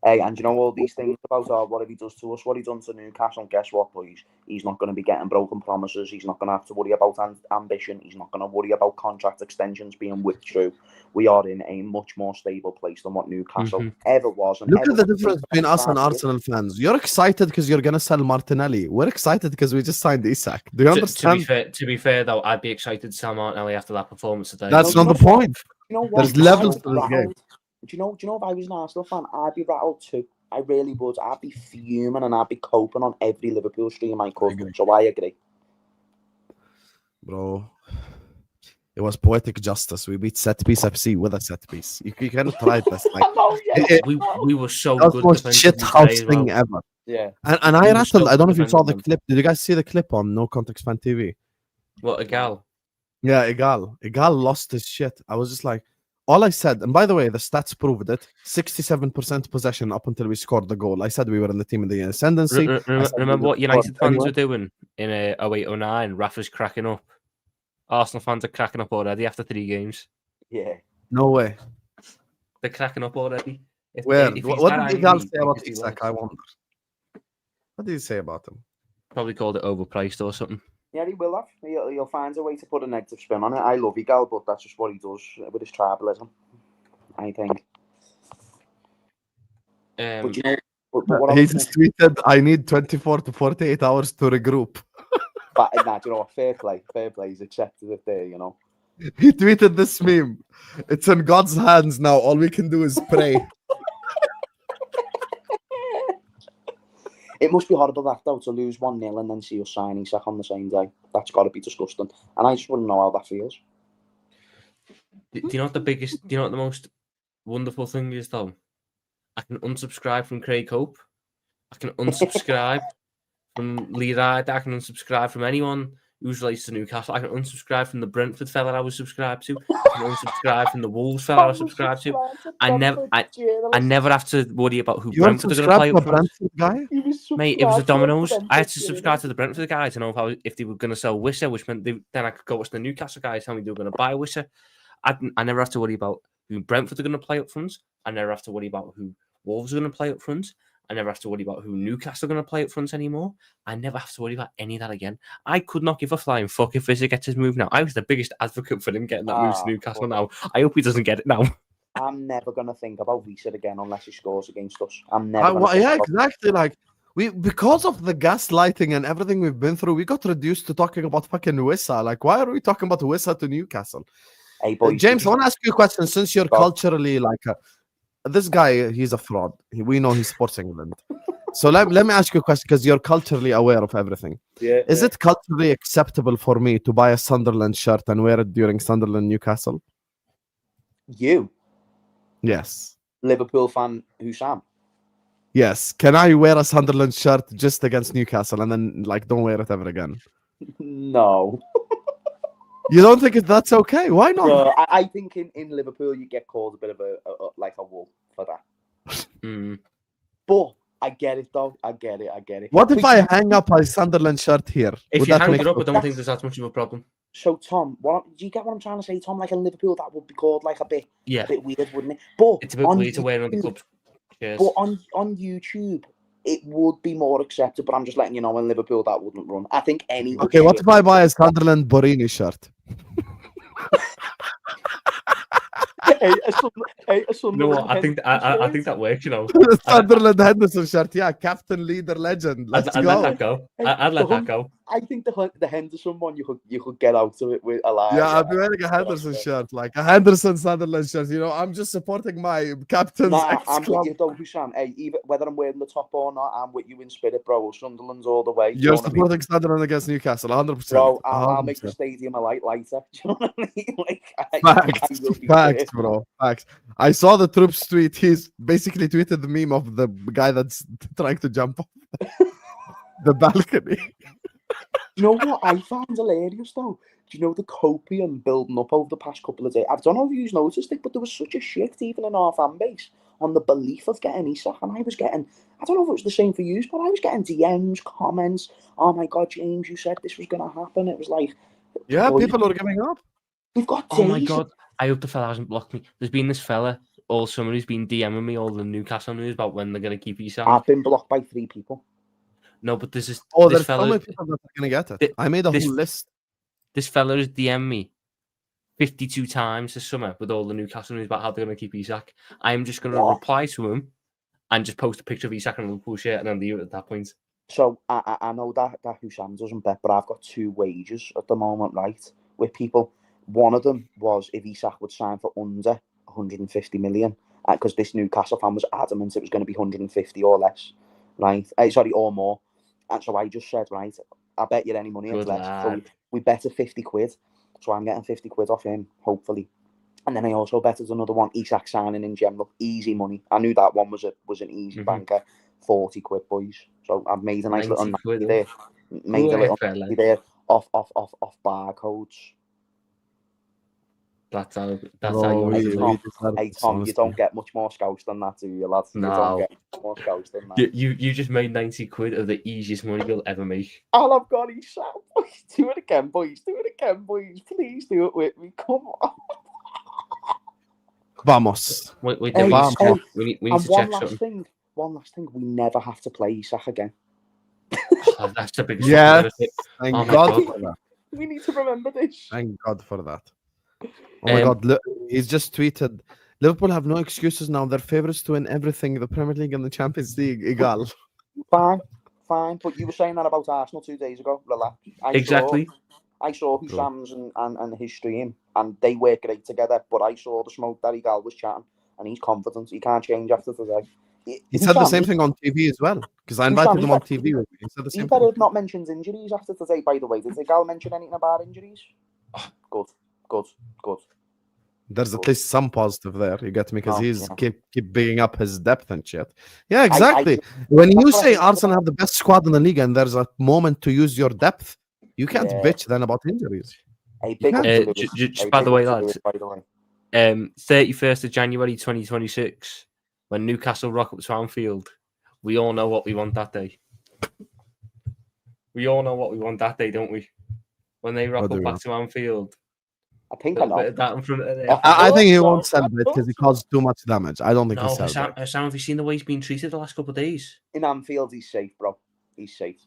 Speaker 5: Hey, and you know all these things about what if he does to us, what he done to Newcastle, guess what, boys? He's not going to be getting broken promises. He's not going to have to worry about ambition. He's not going to worry about contract extensions being withdrew. We are in a much more stable place than what Newcastle ever was. And
Speaker 1: look at the difference between us and Arsenal fans. You're excited because you're going to sell Martinelli. We're excited because we just signed Isak. Do you understand?
Speaker 2: To be fair, though, I'd be excited to sell Martinelli after that performance today.
Speaker 1: That's not the point.
Speaker 5: You know what?
Speaker 1: There's levels to this game.
Speaker 5: Do you know if I was an Arsenal fan, I'd be rattled too. I really would. I'd be fuming and I'd be coping on every Liverpool stream I could. So I agree.
Speaker 1: Bro, it was poetic justice. We beat Set Piece FC with a set piece. You cannot try this. Like,
Speaker 2: we were so
Speaker 1: that
Speaker 2: good.
Speaker 1: was the most shit house thing ever.
Speaker 5: Yeah.
Speaker 1: And I rattled. I don't know if you saw the clip. Did you guys see the clip on No Context Fan TV?
Speaker 2: What, Egal?
Speaker 1: Yeah, Egal lost his shit. I was just like, all I said, and by the way, the stats proved it, 67% possession up until we scored the goal. I said we were in the team in the ascendancy.
Speaker 2: Remember what United fans were doing in 08-09? Rafa's cracking up. Arsenal fans are cracking up already after 3 games.
Speaker 5: Yeah.
Speaker 1: No way.
Speaker 2: They're cracking up already.
Speaker 1: What did Egal say about Isak, I wonder? What did he say about him?
Speaker 2: Probably called it overpriced or something.
Speaker 5: Yeah, he will have. He'll find a way to put a negative spin on it. I love Egal, but that's just what he does with his tribalism, I think. But you know, what
Speaker 1: he just tweeted, I need 24 to 48 hours to regroup.
Speaker 5: But you know what? Fair play. He's accepted it there, you know.
Speaker 1: He tweeted this meme. It's in God's hands now. All we can do is pray.
Speaker 5: It must be horrible that though to lose 1-0 and then see us sign Isak on the same day. That's got to be disgusting, and I just wouldn't know how that feels.
Speaker 2: Do you know what the most wonderful thing is though? I can unsubscribe from Craig Hope. I can unsubscribe from Lee Ryder. I can unsubscribe from anyone who's related to Newcastle. I can unsubscribe from the Brentford fella I was subscribed to. I can unsubscribe from the Wolves fella I was subscribed to. I never have to worry about who Brentford are going to play up front.
Speaker 1: Guy?
Speaker 2: Mate, it was the Dominoes. I had to subscribe to the Brentford guy to know if they were going to sell Wisser, which meant then I could go watch the Newcastle guys tell me they were going to buy Wisser. I never have to worry about who Brentford are going to play up front. I never have to worry about who Wolves are going to play up front. I never have to worry about who Newcastle are going to play up front anymore. I never have to worry about any of that again. I could not give a flying fuck if Wisser gets his move now. I was the biggest advocate for him getting that move to Newcastle now. I hope he doesn't get it now.
Speaker 5: I'm never going to think about Wisser again unless he scores against us. I'm never.
Speaker 1: Yeah, exactly. Like, Because of the gaslighting and everything we've been through, we got reduced to talking about fucking Wissa. Like, why are we talking about Wissa to Newcastle?
Speaker 5: Hey, boys,
Speaker 1: James, I want to ask you a question. Since you're
Speaker 5: Go.
Speaker 1: culturally like this guy, he's a fraud. We know he supports England. So let me ask you a question because you're culturally aware of everything.
Speaker 5: Yeah,
Speaker 1: Is it culturally acceptable for me to buy a Sunderland shirt and wear it during Sunderland Newcastle?
Speaker 5: you,
Speaker 1: Yes.
Speaker 5: Liverpool fan Husam?
Speaker 1: Yes. Can I wear a Sunderland shirt just against Newcastle and then like don't wear it ever again?
Speaker 5: No.
Speaker 1: You don't think that's okay? Why not?
Speaker 5: No, I think in Liverpool you get called a bit of a like a wolf for that. But I get it though. I get it.
Speaker 1: What if I hang up a Sunderland shirt here?
Speaker 2: If
Speaker 1: Would
Speaker 2: you
Speaker 1: that
Speaker 2: hang
Speaker 1: make
Speaker 2: it up, I
Speaker 1: sense?
Speaker 2: don't think there's that much of a problem.
Speaker 5: So Tom, do you get what I'm trying to say, Tom? Like in Liverpool, that would be called like a bit weird, wouldn't it? But
Speaker 2: It's a bit weird to wear on the club's shirts.
Speaker 5: But on YouTube, it would be more accepted. But I'm just letting you know, in Liverpool, that wouldn't run. I think any.
Speaker 1: Okay, what if I buy a Sunderland Borini shirt?
Speaker 2: You know what? I think that works. You know,
Speaker 1: Sunderland Henderson shirt, yeah, captain, leader, legend. Let's
Speaker 2: I'd
Speaker 1: go.
Speaker 2: let that go. I'd let that go.
Speaker 5: I think the Henderson one you could get out of it with a lot.
Speaker 1: Yeah, I'll be wearing a Henderson shirt, like a Henderson Sunderland shirt. You know, I'm just supporting my captain's
Speaker 5: I'm
Speaker 1: ex-club.
Speaker 5: with you though, Husam. Hey, even whether I'm wearing the top or not, I'm with you in spirit, bro. Sunderland's all the way.
Speaker 1: You're supporting Sunderland against Newcastle, 100%.
Speaker 5: Bro, I'll make the stadium a light lighter. Do you know what I mean? Like,
Speaker 1: Facts, bro. Facts. I saw the troops tweet. He's basically tweeted the meme of the guy that's trying to jump off the balcony.
Speaker 5: You know what I found hilarious though? Do you know the copium building up over the past couple of days? I don't know if you've noticed it, but there was such a shift even in our fan base on the belief of getting Isak. And I was getting, I don't know if it was the same for you, but I was getting DMs, comments. Oh my God, James, you said this was going to happen. It was like,
Speaker 1: yeah, people are giving up.
Speaker 5: We've got
Speaker 2: Oh my God, I hope the fella hasn't blocked me. There's been this fella all summer who's been DMing me all the Newcastle news about when they're going to keep Isak.
Speaker 5: I've been blocked by 3 people.
Speaker 2: No, but there's this.
Speaker 1: Oh,
Speaker 2: this
Speaker 1: there's
Speaker 2: fella,
Speaker 1: so many people that are going to get it. I made a
Speaker 2: this-
Speaker 1: whole list.
Speaker 2: This fella has DM'd me 52 times this summer with all the Newcastle news about how they're going to keep Isak. I'm just going to reply to him and just post a picture of Isak in a Liverpool shirt and then leave it at that point.
Speaker 5: So I know that Husam doesn't bet, but I've got 2 wagers at the moment, right, with people. One of them was if Isak would sign for under 150 million, because this Newcastle fan was adamant it was going to be 150 or less, right? Sorry, or more. And so I just said, right, I bet you any money it's less. So we betted 50 quid. So I'm getting 50 quid off him, hopefully. And then I also betted another one, Isak signing in general. Easy money. I knew that one was an easy banker. 40 quid, boys. So I've made a nice little night there. Made a little night there off barcodes.
Speaker 2: That's how
Speaker 1: Oh,
Speaker 2: you
Speaker 5: Hey Tom, you don't get much more scouts than that, do you, lads?
Speaker 2: No.
Speaker 5: You don't get much more scouts than that.
Speaker 2: You just made 90 quid of the easiest money you'll ever make.
Speaker 5: All I've got is do it again, boys. Do it again, boys. Please do it with me. Come on.
Speaker 1: Vamos.
Speaker 2: Wait,
Speaker 5: Hey,
Speaker 2: we need
Speaker 5: and
Speaker 2: to check something.
Speaker 5: One last thing. We never have to play Isak again.
Speaker 2: Oh, that's the biggest.
Speaker 1: Yes.
Speaker 2: benefit.
Speaker 1: Thank
Speaker 2: Oh my
Speaker 1: God
Speaker 2: God.
Speaker 1: for that.
Speaker 5: We need to remember this.
Speaker 1: Thank God for that. Oh my God. Look, he's just tweeted, Liverpool have no excuses now. They're favourites to win everything, the Premier League and the Champions League. Egal.
Speaker 5: Fine. But you were saying that about Arsenal 2 days ago. Relax.
Speaker 2: Exactly.
Speaker 5: I saw Husam's and his stream, and they work great together. But I saw the smoke that Egal was chatting, and he's confident. He can't change after today.
Speaker 1: He said the same thing on TV as well, because I invited him on TV with me. He said the
Speaker 5: He
Speaker 1: same
Speaker 5: better
Speaker 1: thing.
Speaker 5: not mention injuries after today, by the way. Did Egal mention anything about injuries? Good.
Speaker 1: There's at least some positive there. You get me? Because he's
Speaker 5: yeah.
Speaker 1: keep bigging up his depth and shit. Yeah, exactly. When you say Arsenal have the best squad in the league and there's a moment to use your depth, you can't bitch then about injuries.
Speaker 5: Hey, big up to Lewis.
Speaker 2: Just by the way, lads,
Speaker 5: By the way.
Speaker 2: 31st of January 2026, when Newcastle rock up to Anfield, we all know what we want that day. We all know what we want that day, don't we? When they rock up back to Anfield.
Speaker 5: I think I know.
Speaker 2: That in front of there.
Speaker 1: I think he won't celebrate because he caused too much damage. I don't think
Speaker 2: No,
Speaker 1: he'll celebrate.
Speaker 2: Sam, have you seen the way he's been treated the last couple of days?
Speaker 5: In Anfield, he's safe, bro. He's safe.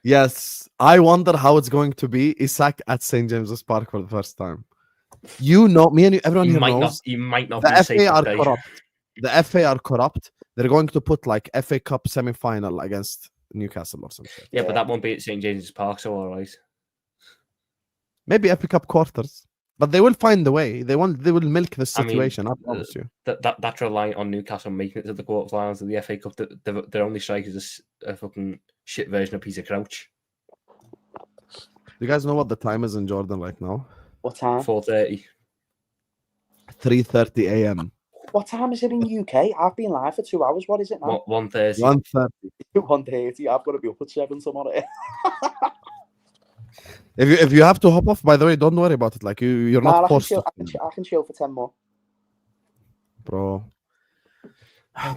Speaker 1: Yes, I wonder how it's going to be Isak at St. James's Park for the first time. You know, me and you, everyone here knows
Speaker 2: He might not
Speaker 1: the
Speaker 2: be safe
Speaker 1: FA are
Speaker 2: that day.
Speaker 1: corrupt. the FA are corrupt. They're going to put like FA Cup semi-final against Newcastle or something.
Speaker 2: Yeah,
Speaker 5: Yeah.
Speaker 2: but that won't be at St James's Park, so all right.
Speaker 1: Maybe FA Cup quarters, but they will find the way. They will milk the
Speaker 2: I mean,
Speaker 1: situation. I promise you.
Speaker 2: That's reliant on Newcastle making it to the quarterfinals of the FA Cup. Their only strike is a fucking shit version of Peter Crouch.
Speaker 1: You guys know what the time is in Jordan right now?
Speaker 5: What time?
Speaker 2: 4:30.
Speaker 1: 3:30 a.m.
Speaker 5: What time is it in UK? I've been live for 2 hours. What is it now?
Speaker 2: 1:30.
Speaker 1: 1:30.
Speaker 5: 1:30. I've got to be up at 7 tomorrow.
Speaker 1: If you have to hop off, by the way, don't worry about it. Like you're
Speaker 5: Nah,
Speaker 1: not
Speaker 5: I can
Speaker 1: forced
Speaker 5: chill.
Speaker 1: to,
Speaker 5: I can chill for 10 more.
Speaker 1: bro.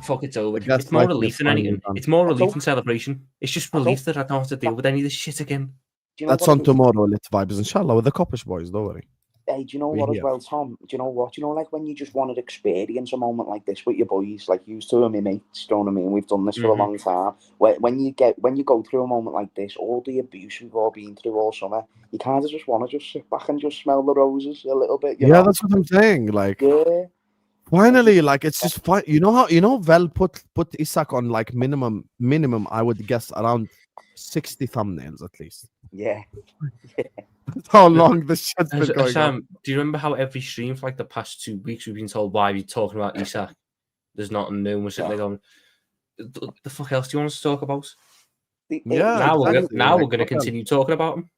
Speaker 2: Fuck, it's over.
Speaker 1: The
Speaker 2: It's more
Speaker 1: gaslighting
Speaker 2: relief
Speaker 1: is
Speaker 2: than
Speaker 1: finally
Speaker 2: anything.
Speaker 1: done.
Speaker 2: It's more
Speaker 5: I
Speaker 2: relief
Speaker 5: don't-
Speaker 2: than celebration. It's just
Speaker 5: I don't-
Speaker 2: relief that I don't have to deal with any of this shit again.
Speaker 5: Do you know
Speaker 1: That's
Speaker 5: what
Speaker 1: on
Speaker 5: it is?
Speaker 1: tomorrow. Lit vibes, inshallah, with the Coppish boys. Don't worry.
Speaker 5: Hey, do you know
Speaker 1: We
Speaker 5: what as
Speaker 1: here.
Speaker 5: well, Tom? Do you know what? Do you know, like when you just want to experience a moment like this with your boys, like you two and me mates, do you know what I mean? We've done this for a
Speaker 2: Mhm.
Speaker 5: long time. When you go through a moment like this, all the abuse we've all been through all summer, you kind of just want to just sit back and just smell the roses a little bit. You
Speaker 1: Yeah,
Speaker 5: know?
Speaker 1: that's what I'm saying. Like
Speaker 5: Yeah.
Speaker 1: finally, like it's just fine. You know Vel put Isak on like minimum. I would guess around 60 thumbnails at least.
Speaker 5: Yeah.
Speaker 1: That's how long this shit's been going on.
Speaker 2: Sam, do you remember how every stream for like the past 2 weeks we've been told why we're talking about Isak? There's nothing new. And we're sitting there going, the fuck else do you want us to talk about?
Speaker 1: Yeah,
Speaker 2: Now
Speaker 1: exactly.
Speaker 2: we're
Speaker 1: Like,
Speaker 2: going to
Speaker 1: what else?
Speaker 2: continue talking about him.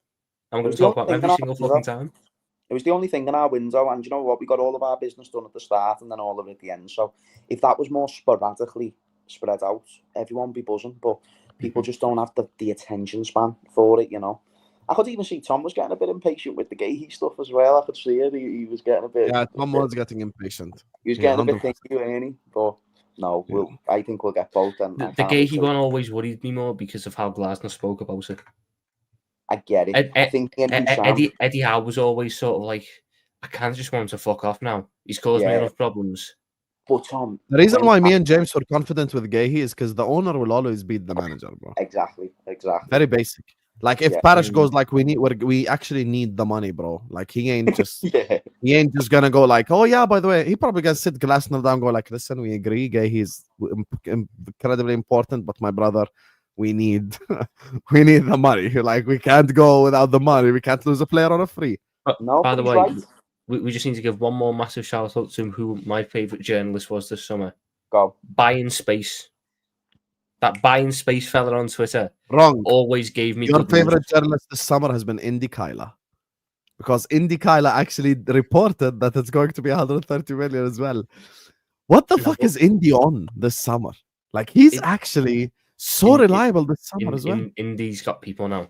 Speaker 2: And we're going
Speaker 5: It's
Speaker 2: to talk
Speaker 5: the
Speaker 2: about him
Speaker 5: only
Speaker 2: every
Speaker 5: thing
Speaker 2: single
Speaker 5: that-
Speaker 2: fucking time.
Speaker 5: It was the only thing in our window, and you know what? We got all of our business done at the start and then all of it at the end. So if that was more sporadically spread out, everyone would be buzzing. But people just don't have the attention span for it, you know. I could even see Tom was getting a bit impatient with the gay stuff as well. I could see it. He was getting a bit.
Speaker 1: Yeah, Tom was getting impatient.
Speaker 5: He was
Speaker 1: Yeah,
Speaker 5: getting a bit
Speaker 1: 100%.
Speaker 5: thinky, wasn't he? But no,
Speaker 1: Yeah.
Speaker 5: I think we'll get both. And I
Speaker 2: The
Speaker 5: can't
Speaker 2: gay
Speaker 5: wait
Speaker 2: he
Speaker 5: till-
Speaker 2: one always worried me more because of how Glasner spoke about it.
Speaker 5: I get it. I think
Speaker 2: Eddie Howe was always sort of like, I kind of just want him to fuck off now. He's caused me
Speaker 5: Yeah.
Speaker 2: enough problems.
Speaker 5: But Tom,
Speaker 1: The reason
Speaker 5: when-
Speaker 1: why me and James were confident with Gahey is because the owner will always beat the manager, bro.
Speaker 5: Exactly.
Speaker 1: Very basic. Like if
Speaker 5: Yeah.
Speaker 1: Parish goes like we actually need the money, bro. Like he ain't just
Speaker 5: Yeah.
Speaker 1: gonna go like, oh yeah, by the way, he probably gonna sit Glasner down, and go like, listen, we agree, Gahey is incredibly important, but my brother, we need we need the money. Like we can't go without the money. We can't lose a player on a free.
Speaker 2: But
Speaker 5: No,
Speaker 2: by
Speaker 5: but
Speaker 2: the
Speaker 5: he's
Speaker 2: way,
Speaker 5: right.
Speaker 2: we just need to give one more massive shout out to who my favourite journalist was this summer.
Speaker 5: Go.
Speaker 2: Buying Space. That Buying Space fella on Twitter
Speaker 1: Wrong.
Speaker 2: always gave me
Speaker 1: Your
Speaker 2: good news.
Speaker 1: favorite journalist this summer has been Indy Kyla. Because Indy Kyla actually reported that it's going to be 130 million as well. What the fuck is Indy on this summer? Like he's actually so reliable this summer as well.
Speaker 2: Indy's got people now.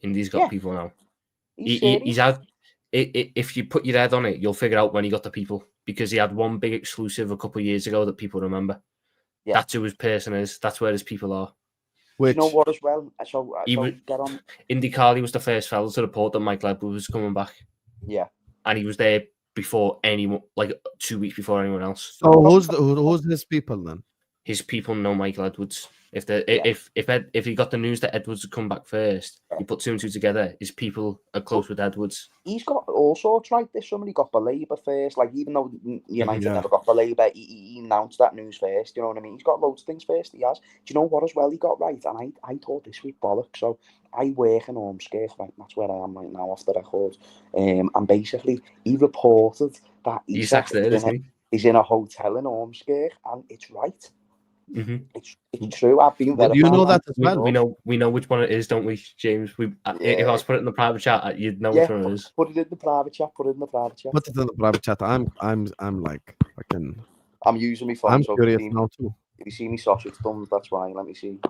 Speaker 2: Indy's got
Speaker 5: Yeah.
Speaker 2: people now.
Speaker 5: He's
Speaker 2: He's had. If you put your head on it, you'll figure out when he got the people because he had one big exclusive a couple of years ago that people remember.
Speaker 5: Yeah.
Speaker 2: That's who his person is. That's where his people are.
Speaker 1: Which
Speaker 5: You know what as well? So
Speaker 2: He was-
Speaker 5: get on.
Speaker 2: Indy Carly was the first fella to report that Mike Ledwood was coming back,
Speaker 5: Yeah.
Speaker 2: and he was there before anyone, like 2 weeks before anyone else.
Speaker 1: so who's his people then?
Speaker 2: His people know Mike Edwards. If
Speaker 5: Yeah.
Speaker 2: if he got the news that Edwards would come back first, he put 2 and 2 together. His people are close with Edwards.
Speaker 5: He's got all sorts right this summer. He got Belabor first. Like even though United
Speaker 1: Yeah.
Speaker 5: never got Belabor, he announced that news first. You know what I mean? He's got loads of things first. He has. Do you know what as well he got right? And I thought this week bollocks. So I work in Ormskirk, right? That's where I am right now off the record. And basically he reported that
Speaker 2: Isak's there, isn't he?
Speaker 5: he's in a hotel in Ormskirk, and it's right.
Speaker 2: Mm-hmm.
Speaker 5: It's true. I've been
Speaker 1: But you know
Speaker 5: verified.
Speaker 1: that as well.
Speaker 2: We know which one it is, don't we, James? If I was put it in the private chat, you'd know
Speaker 5: Yeah,
Speaker 2: which one it is.
Speaker 5: put it in the private chat. Put it in the private chat.
Speaker 1: Put it in the private chat. I'm like fucking.
Speaker 5: I'm using my phone.
Speaker 1: I'm
Speaker 5: so
Speaker 1: curious
Speaker 5: if you
Speaker 1: now too.
Speaker 5: if you see me sausage thumbs, that's why. Let me see.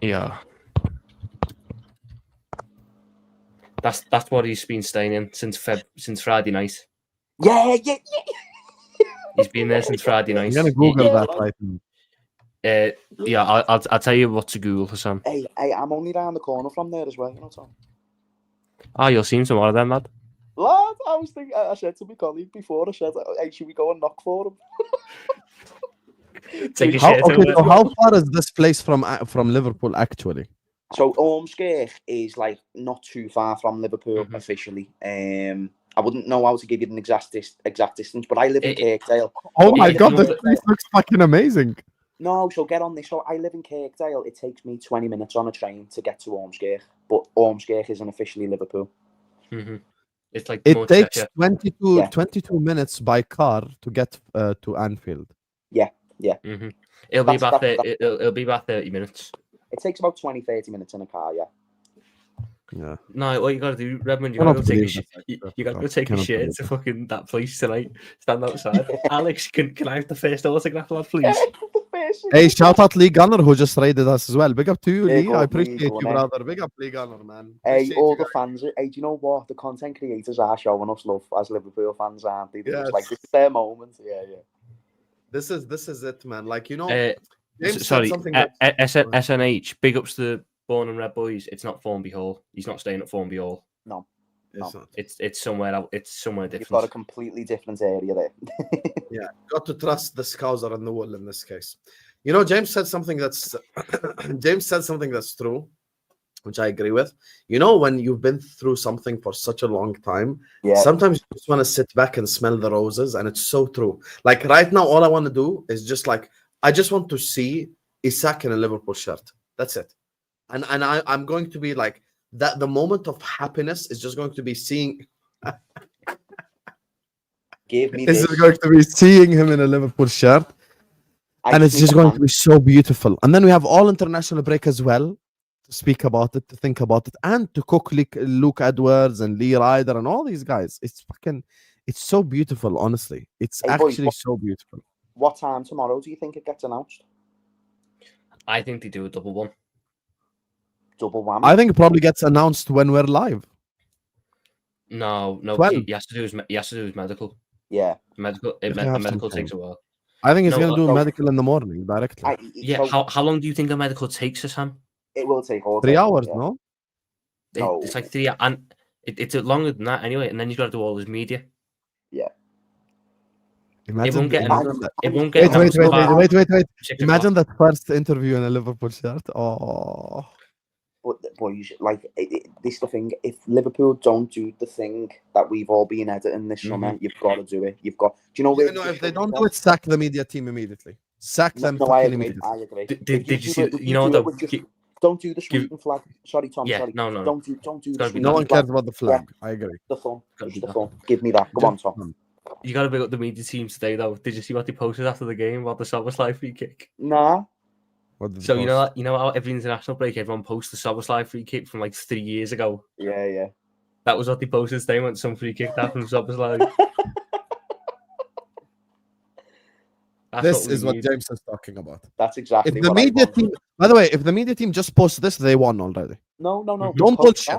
Speaker 2: Yeah. That's what he's been staying in since Friday night.
Speaker 5: Yeah.
Speaker 2: He's been there since Friday night.
Speaker 1: I'm gonna Google
Speaker 5: Yeah.
Speaker 1: that right now.
Speaker 2: Yeah, I'll tell you what to Google, Husam.
Speaker 5: Hey, I'm only round the corner from there as well. You know, Tom.
Speaker 2: Oh, you'll see him tomorrow then, lad.
Speaker 5: Lad, I was thinking. I said to my colleague before. I said, "Hey, should we go and knock for him?"
Speaker 2: Take your
Speaker 1: How,
Speaker 2: shirt
Speaker 1: okay,
Speaker 2: over.
Speaker 1: so how far is this place from Liverpool actually?
Speaker 5: So Ormskirk is like not too far from Liverpool officially. I wouldn't know how to give you an exact distance, but I live in Kirkdale.
Speaker 1: Oh
Speaker 5: So
Speaker 1: my
Speaker 5: I live
Speaker 1: god,
Speaker 5: in
Speaker 1: this
Speaker 5: Kirkdale.
Speaker 1: place looks fucking amazing.
Speaker 5: No, so get on this. So I live in Kirkdale. It takes me 20 minutes on a train to get to Ormskirk, but Ormskirk isn't officially Liverpool.
Speaker 2: It's like
Speaker 1: It
Speaker 2: much
Speaker 1: takes
Speaker 2: better.
Speaker 1: 22 minutes by car to get to Anfield.
Speaker 2: It'll be about it'll be about 30 minutes.
Speaker 5: It takes about 20-30 minutes in a car, yeah.
Speaker 1: Yeah.
Speaker 2: No, what you gotta do, Redmond, you
Speaker 1: Cannot
Speaker 2: gotta go take a
Speaker 1: believe this,
Speaker 2: you gotta go
Speaker 1: I
Speaker 2: take a
Speaker 1: cannot
Speaker 2: shit
Speaker 1: believe
Speaker 2: to fucking that place tonight. Stand outside. Alex, can I have the first autograph, lad, please?
Speaker 1: Hey, shout out Lee Gunner who just raided us as well. Big up to you,
Speaker 5: Big
Speaker 1: Lee. I
Speaker 5: up, Lee
Speaker 1: appreciate you,
Speaker 5: Gunner.
Speaker 1: brother. Big up Lee Gunner, man.
Speaker 5: Hey,
Speaker 1: Appreciate
Speaker 5: all
Speaker 1: you
Speaker 5: the
Speaker 1: guys.
Speaker 5: fans. Hey, do you know what? The content creators are showing us love as Liverpool fans, aren't they? They're just like,
Speaker 1: Yes.
Speaker 5: this is their moment. Yeah.
Speaker 1: This is it, man. Like, you know, James said
Speaker 2: Sorry,
Speaker 1: something that
Speaker 2: SNH, big ups to the Born and Red Boys. It's not Formby Hall. He's not staying at Formby Hall.
Speaker 5: No.
Speaker 1: it's not.
Speaker 2: It's somewhere out. It's somewhere
Speaker 5: You've
Speaker 2: different.
Speaker 5: got a completely different area there.
Speaker 1: Yeah, got to trust the Scouser and the wool in this case. You know, James said something that's true, which I agree with. You know, when you've been through something for such a long time,
Speaker 5: Yeah.
Speaker 1: sometimes you just want to sit back and smell the roses, and it's so true. Like right now, all I want to do is just like I just want to see Isak in a Liverpool shirt. That's it. And I'm going to be like that. The moment of happiness is just going to be seeing.
Speaker 5: Give me
Speaker 1: Is
Speaker 5: this.
Speaker 1: going to be seeing him in a Liverpool shirt. And it's just going to be so beautiful. And then we have all international break as well to speak about it, to think about it, and to cook Luke Edwards and Lee Ryder and all these guys. It's so beautiful, honestly. It's
Speaker 5: Hey, boys,
Speaker 1: actually so beautiful.
Speaker 5: What time tomorrow do you think it gets announced?
Speaker 2: I think they do a double one.
Speaker 5: Double whammy?
Speaker 1: I think it probably gets announced when we're live.
Speaker 2: No,
Speaker 1: 12.
Speaker 2: he has to do his medical.
Speaker 5: Yeah.
Speaker 2: Medical
Speaker 1: If you have
Speaker 2: medical
Speaker 1: some
Speaker 2: takes a
Speaker 1: time.
Speaker 2: while.
Speaker 1: I think he's
Speaker 2: No,
Speaker 1: going to do
Speaker 5: no.
Speaker 1: a medical in the morning directly.
Speaker 2: Yeah,
Speaker 5: So
Speaker 2: how long do you think a medical takes, Husam?
Speaker 5: it will take all
Speaker 1: 3
Speaker 5: day,
Speaker 1: hours,
Speaker 5: yeah.
Speaker 1: no?
Speaker 5: No.
Speaker 2: It's like 3 and it's longer than that anyway, and then he's got to do all his media.
Speaker 1: Imagine
Speaker 2: get
Speaker 1: imagine that.
Speaker 2: It won't get announced about
Speaker 1: Wait.
Speaker 2: 6
Speaker 1: Imagine
Speaker 2: o'clock.
Speaker 1: that first interview in a Liverpool shirt. Oh.
Speaker 5: But boys, like this is the thing. If Liverpool don't do the thing that we've all been editing this summer, you've got to do it. You've got. Do you know where?
Speaker 1: If they don't do it, sack the media team immediately. Sack them
Speaker 5: No, I
Speaker 1: fucking
Speaker 5: agree.
Speaker 1: immediately.
Speaker 5: I agree.
Speaker 2: Did you see? You know what?
Speaker 5: Don't do the Sweden flag. Sorry, Tom.
Speaker 2: Yeah,
Speaker 5: sorry.
Speaker 2: no.
Speaker 5: Don't do the
Speaker 2: gotta be
Speaker 5: Sweden
Speaker 1: No one
Speaker 5: flag.
Speaker 1: cares about the flag. I agree.
Speaker 5: The fun.
Speaker 2: Gotta
Speaker 5: Just
Speaker 2: be
Speaker 5: the
Speaker 2: that.
Speaker 5: fun. Give me that. Go on, Tom.
Speaker 2: You got to pick up the media team today, though. Did you see what they posted after the game about the Soboslai free kick?
Speaker 5: Nah.
Speaker 2: So you know how every international break everyone posts the Soboslai free kick from like 3 years ago.
Speaker 5: Yeah.
Speaker 2: That was what they posted today. Went some free kick that from Soboslai.
Speaker 1: This is what James is talking about.
Speaker 5: That's exactly.
Speaker 1: If the
Speaker 5: what I
Speaker 1: media
Speaker 5: want.
Speaker 1: team, by the way, if the media team just posts this, they won already.
Speaker 5: No.
Speaker 1: Don't bullshit.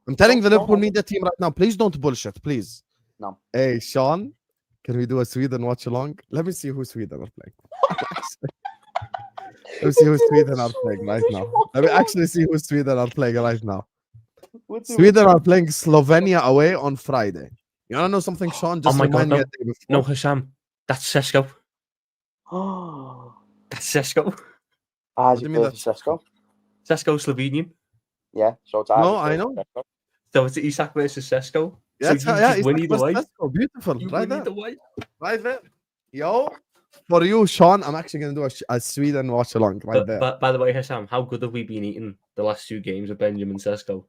Speaker 1: I'm telling the
Speaker 5: No.
Speaker 1: Liverpool media team right now, please don't bullshit, please.
Speaker 5: No.
Speaker 1: Hey, Sean, can we do a Sweden watch along? Let me see who Sweden are playing. Let me see who Sweden are playing right now. Let me actually see who Sweden are playing right now. Sweden are playing Slovenia away on Friday. You want to know something, Sean? Just
Speaker 2: my
Speaker 1: remind
Speaker 2: God,
Speaker 1: me a day before.
Speaker 2: No, Husam, that's Sesko. That's Sesko.
Speaker 5: As
Speaker 1: do
Speaker 5: you
Speaker 1: you mean
Speaker 5: mean Sesko?
Speaker 2: Sesko Slovenian.
Speaker 5: Yeah. So it's
Speaker 1: No, I know.
Speaker 2: So it's Isak versus Sesko.
Speaker 1: Yeah,
Speaker 2: So you just win either way.
Speaker 1: Beautiful.
Speaker 2: You
Speaker 1: Right
Speaker 2: win
Speaker 1: there.
Speaker 2: either way.
Speaker 1: Right there. Yo, for you, Sean, I'm actually going to do a Sweden watch along right there.
Speaker 2: But by the way, Husam, how good have we been eating the last 2 games of Benjamin Sesko?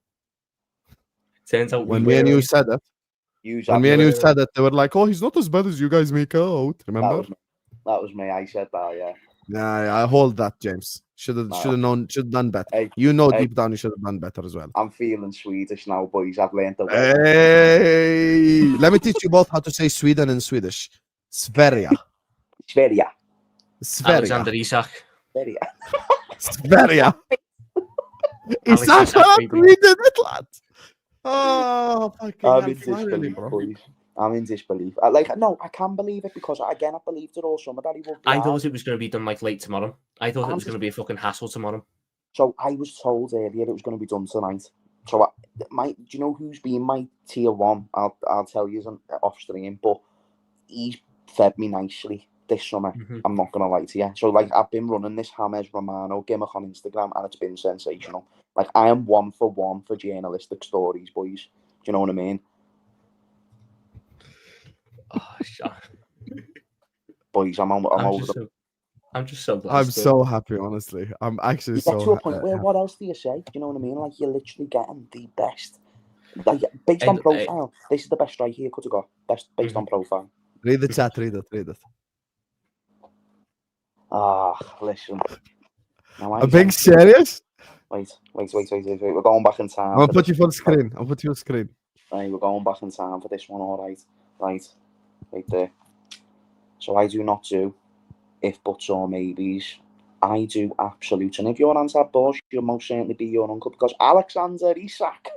Speaker 2: Turns out
Speaker 1: When me and you said it, they were like, "Oh, he's not as bad as you guys make out." Remember?
Speaker 5: That was me. I said that. Yeah.
Speaker 1: Yeah, I hold that, James. Should have known. Should have done better.
Speaker 5: Hey,
Speaker 1: deep down, you should have done better as well.
Speaker 5: I'm feeling Swedish now, boys. I've learned the word.
Speaker 1: Hey, let me teach you both how to say Sweden in Swedish. Sverige.
Speaker 5: Sverige.
Speaker 2: Alexander Isak.
Speaker 5: Sverige.
Speaker 1: Sverige. Isak, we did it, lad. Oh, fucking
Speaker 5: I'm
Speaker 1: hell,
Speaker 5: in
Speaker 1: finally,
Speaker 5: disbelief,
Speaker 1: bro.
Speaker 5: boys. I'm in disbelief. No, I can believe it because I believed it all summer that he would.
Speaker 2: I thought it was going to be done like late tomorrow. I thought it was going to be a fucking hassle tomorrow.
Speaker 5: So I was told earlier it was going to be done tonight. So do you know who's been my tier 1? I'll tell you off stream, but he's fed me nicely this summer. I'm not going to lie to you. So I've been running this James Romano gimmick on Instagram and it's been sensational. Like, I am 1 for 1 for journalistic stories, boys. Do you know what I mean?
Speaker 2: Oh,
Speaker 5: Boys, I'm over the...
Speaker 2: I'm just so blessed.
Speaker 1: I'm so happy, honestly. I'm actually
Speaker 5: You get to
Speaker 1: so
Speaker 5: a point where, what else do you say? Do you know what I mean? Like, you're literally getting the best. Like, based on profile, this is the best strike you could have got. Best based on profile.
Speaker 1: Read the chat, read it.
Speaker 5: Ah, listen. Now,
Speaker 1: I'm being serious?
Speaker 5: Wait. We're going back in time.
Speaker 1: I'll put you full screen. I'll put you on screen.
Speaker 5: Right, we're going back in time for this one, all right. Right there. So I do not do if buts or maybes. I do absolutes. And if your answer bullshit, you'll most certainly be your uncle, because Alexander Isak,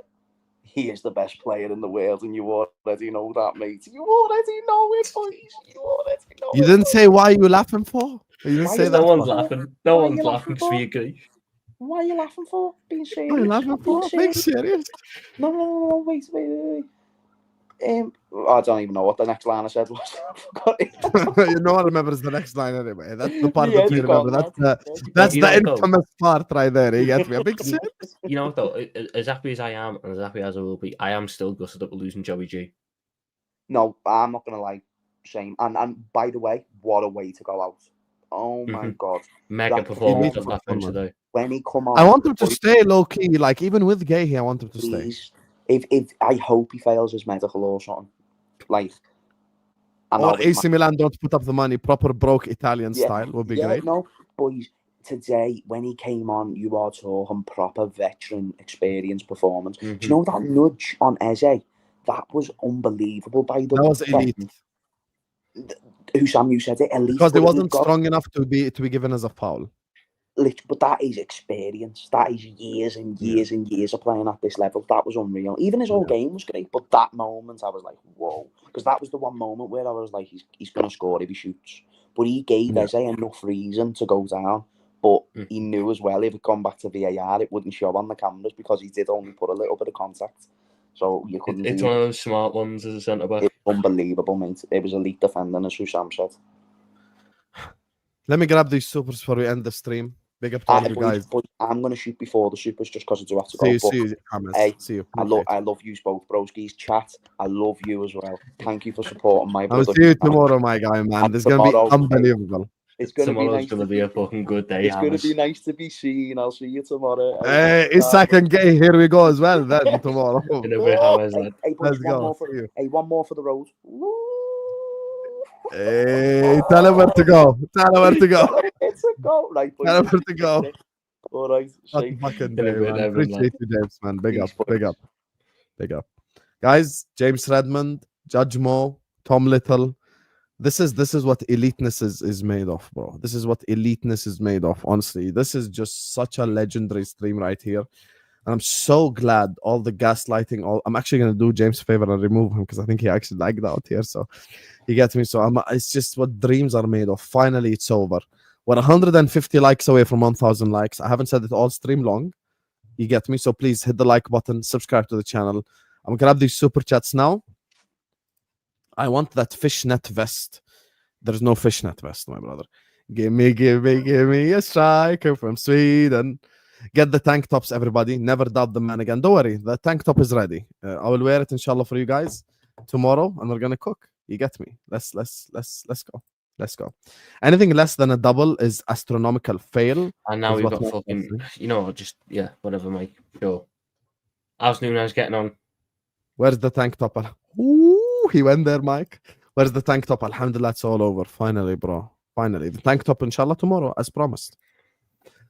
Speaker 5: he is the best player in the world, and you already know that, mate. You already know it, boys. You already know
Speaker 1: You
Speaker 5: it.
Speaker 1: didn't say why you laughing for? You didn't
Speaker 5: Why
Speaker 1: say
Speaker 5: you
Speaker 1: that.
Speaker 2: No one's
Speaker 5: for?
Speaker 2: laughing. No
Speaker 5: Why
Speaker 2: one's
Speaker 5: you
Speaker 2: laughing because
Speaker 5: for?
Speaker 2: we agree.
Speaker 5: Why are you laughing for? Being serious.
Speaker 1: Why you laughing for? Being serious?
Speaker 5: No, wait. I don't even know what the next line I said was. I forgot it.
Speaker 1: No one remembers the next line anyway. That's the part
Speaker 5: Yeah,
Speaker 1: that we
Speaker 5: he's
Speaker 1: remember.
Speaker 5: gone,
Speaker 1: That's
Speaker 2: You
Speaker 1: the
Speaker 2: know, though-
Speaker 1: infamous part right there. You get me? A big serious.
Speaker 2: You know what, though? As happy as I am, and as happy as I will be, I am still gutted up with losing Joey G.
Speaker 5: No, I'm not gonna lie. Shame. And by the way, what a way to go out. Oh my god.
Speaker 2: Mega
Speaker 5: That
Speaker 2: performance
Speaker 1: performance
Speaker 2: of that bench today.
Speaker 5: When he come on,
Speaker 1: I want him to stay low key. Like even with Gay, I want him to stay.
Speaker 5: please. If I hope he fails his medical or something. Like,
Speaker 1: Or AC Milan don't put up the money. Proper broke Italian style would be great.
Speaker 5: No, boys. Today, when he came on, you are talking proper veteran experience performance. Do you know that nudge on Eze? That was unbelievable. By the way,
Speaker 1: That was elite.
Speaker 5: Husam, you said it, elite.
Speaker 1: Because it wasn't strong enough to be given as a foul.
Speaker 5: But that is experience. That is years and years and years of playing at this level. That was unreal. Even his whole game was great, but that moment I was like, whoa. Because that was the one moment where I was like, he's going to score if he shoots. But he gave Eze enough reason to go down. But he knew as well, if it come back to VAR, it wouldn't show on the cameras because he did only put a little bit of contact. So you couldn't.
Speaker 2: It's one of those smart ones as a centre back.
Speaker 5: It's unbelievable, mate. It was elite defending, as Husam said.
Speaker 1: Let me grab these supers before we end the stream. Big up to all you guys.
Speaker 5: But I'm going to shoot before the supers just because I do have to
Speaker 1: See
Speaker 5: go.
Speaker 1: you, Hamas.
Speaker 5: Hey,
Speaker 1: see you.
Speaker 5: I love you both, broskies. Chat, I love you as well. Thank you for supporting my brother.
Speaker 1: I'll see you tomorrow, my guy, man. This is going to be unbelievable.
Speaker 5: It's going to be
Speaker 2: Tomorrow's
Speaker 5: nice.
Speaker 2: going to be a fucking good day.
Speaker 5: It's going to be nice to be seen. I'll see you tomorrow.
Speaker 1: Hey, Isak and Gay, here we go as well then tomorrow.
Speaker 5: Let's
Speaker 1: go.
Speaker 5: One more for the road.
Speaker 1: Hey, tell him where to go.
Speaker 5: It's a go. Right,
Speaker 1: tell him where to go.
Speaker 5: All right.
Speaker 1: Fucking day, man. Appreciate you, James, man. Big up. Guys, James Redmond, Judge Mo, Tom Little. This is what eliteness is made of, bro. This is what eliteness is made of, honestly. This is just such a legendary stream right here. And I'm so glad all the gaslighting, I'm actually going to do James a favor and remove him because I think he actually lagged out here. So he gets me. So it's just what dreams are made of. Finally, it's over. We're 150 likes away from 1,000 likes. I haven't said it all stream long. You get me? So please hit the like button, subscribe to the channel. I'm going to grab these super chats now. I want that fishnet vest. There's no fishnet vest, my brother. Give me a striker from Sweden. Get the tank tops, everybody. Never doubt the man again. Don't worry, the tank top is ready. I will wear it, inshallah, for you guys tomorrow, and we're gonna cook. You get me? Let's go. Let's go. Anything less than a double is astronomical fail.
Speaker 2: And now we've got fucking, whatever, Mike. Sure. How's Nunes getting on?
Speaker 1: Where's the tank top? Ooh, he went there, Mike. Where's the tank top? Alhamdulillah, it's all over. Finally, bro. Finally. The tank top, inshallah, tomorrow, as promised.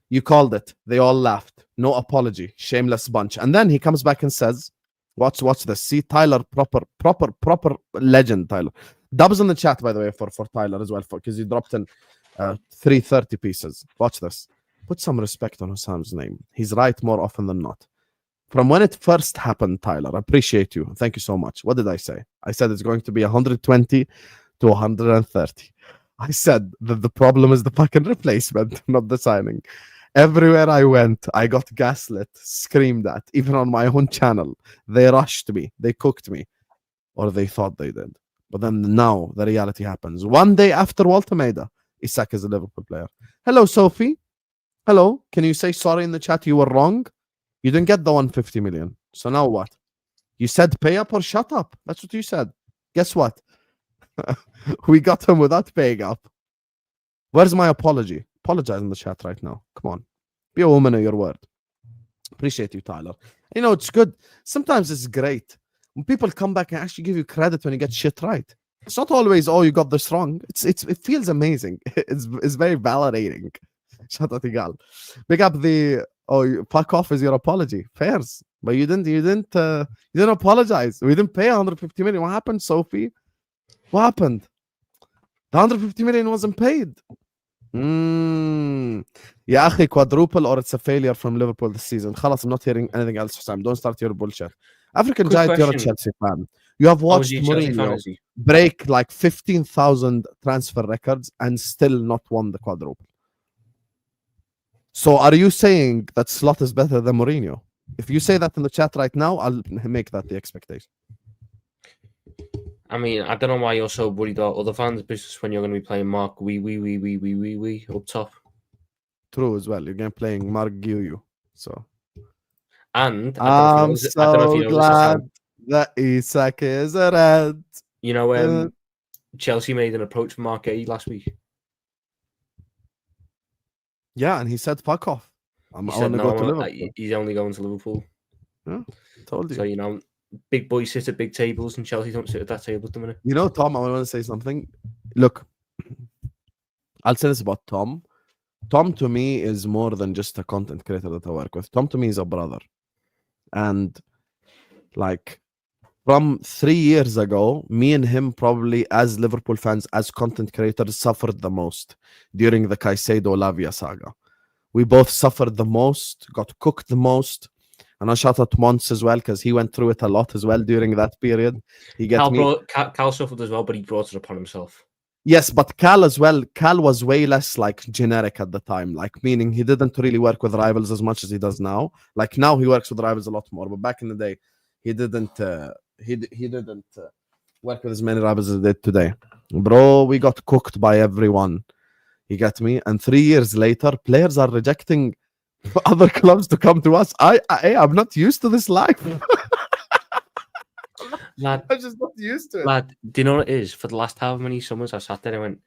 Speaker 1: You called it. They all laughed. No apology. Shameless bunch. And then he comes back and says, watch this. See, Tyler, proper legend, Tyler. Dubs in the chat, by the way, for Tyler as well, because he dropped in 330 pieces. Watch this. Put some respect on Husam's name. He's right more often than not. From when it first happened, Tyler, I appreciate you. Thank you so much. What did I say? I said it's going to be 120 to 130. I said that the problem is the fucking replacement, not the signing. Everywhere I went, I got gaslit, screamed at, even on my own channel. They rushed me. They cooked me. Or they thought they did. But then now the reality happens. One day after Walter Maida, Isak is a Liverpool player. Hello, Sophie. Hello. Can you say sorry in the chat? You were wrong. You didn't get the 150 million. So now what? You said pay up or shut up. That's what you said. Guess what? We got him without paying up. Where's my apology? Apologize in the chat right now. Come on. Be a woman of your word. Appreciate you, Tyler. You know, it's good. Sometimes it's great when people come back and actually give you credit when you get shit right. It's not always, oh, you got this wrong. It feels amazing. It's very validating. Shout out Igal. Pick up the fuck off is your apology. Fairs. But you didn't apologize. We didn't pay 150 million. What happened, Sophie? What happened? The 150 million wasn't paid. يا أخي quadruple or it's a failure from Liverpool this season. خلاص, I'm not hearing anything else, Husam. Don't start your bullshit. African
Speaker 2: Quick
Speaker 1: Giant, you're a
Speaker 2: question.
Speaker 1: Chelsea fan. You have watched
Speaker 2: Is he a Chelsea fan,
Speaker 1: Mourinho
Speaker 2: is he?
Speaker 1: break like 15,000 transfer records and still not won the quadruple. So are you saying that Slot is better than Mourinho? If you say that in the chat right now, I'll make that the expectation.
Speaker 2: I mean, I don't know why you're so worried about other fans' business when you're going to be playing Mark we up top.
Speaker 1: True as well. You're going playing Mark Guiu. So
Speaker 2: And
Speaker 1: I'm
Speaker 2: I
Speaker 1: so
Speaker 2: don't know if you know this,
Speaker 1: glad
Speaker 2: Husam.
Speaker 1: that Isak is a red.
Speaker 2: You know, Chelsea made an approach for Mark Gay last week.
Speaker 1: Yeah, and he said, fuck off. I
Speaker 2: He
Speaker 1: want
Speaker 2: said
Speaker 1: to
Speaker 2: no,
Speaker 1: go to Liverpool.
Speaker 2: he's only going to Liverpool.
Speaker 1: Told you.
Speaker 2: So, you know, big boys sit at big tables and Chelsea don't sit at that table at the minute.
Speaker 1: You know, Tom, I want to say something. Look, I'll say this about Tom. Tom to me is more than just a content creator that I work with. Tom to me is a brother. And like from 3 years ago, me and him probably as Liverpool fans, as content creators, suffered the most during the Caicedo Lavia saga. We both suffered the most, got cooked the most. And I shout out Mons as well because he went through it a lot as well during that period. He gets
Speaker 2: Cal suffered as well, but he brought it upon himself.
Speaker 1: Yes, but Cal as well. Cal was way less like generic at the time, like meaning he didn't really work with rivals as much as he does now. Like now he works with rivals a lot more, but back in the day, he didn't. He didn't work with as many rivals as he did today. Bro, we got cooked by everyone. You get me? And 3 years later, players are rejecting other clubs to come to us. I'm not used to this life.
Speaker 2: Lad,
Speaker 1: I'm just not used to it.
Speaker 2: Lad, do you know what it is? For the last however many summers I sat there and went,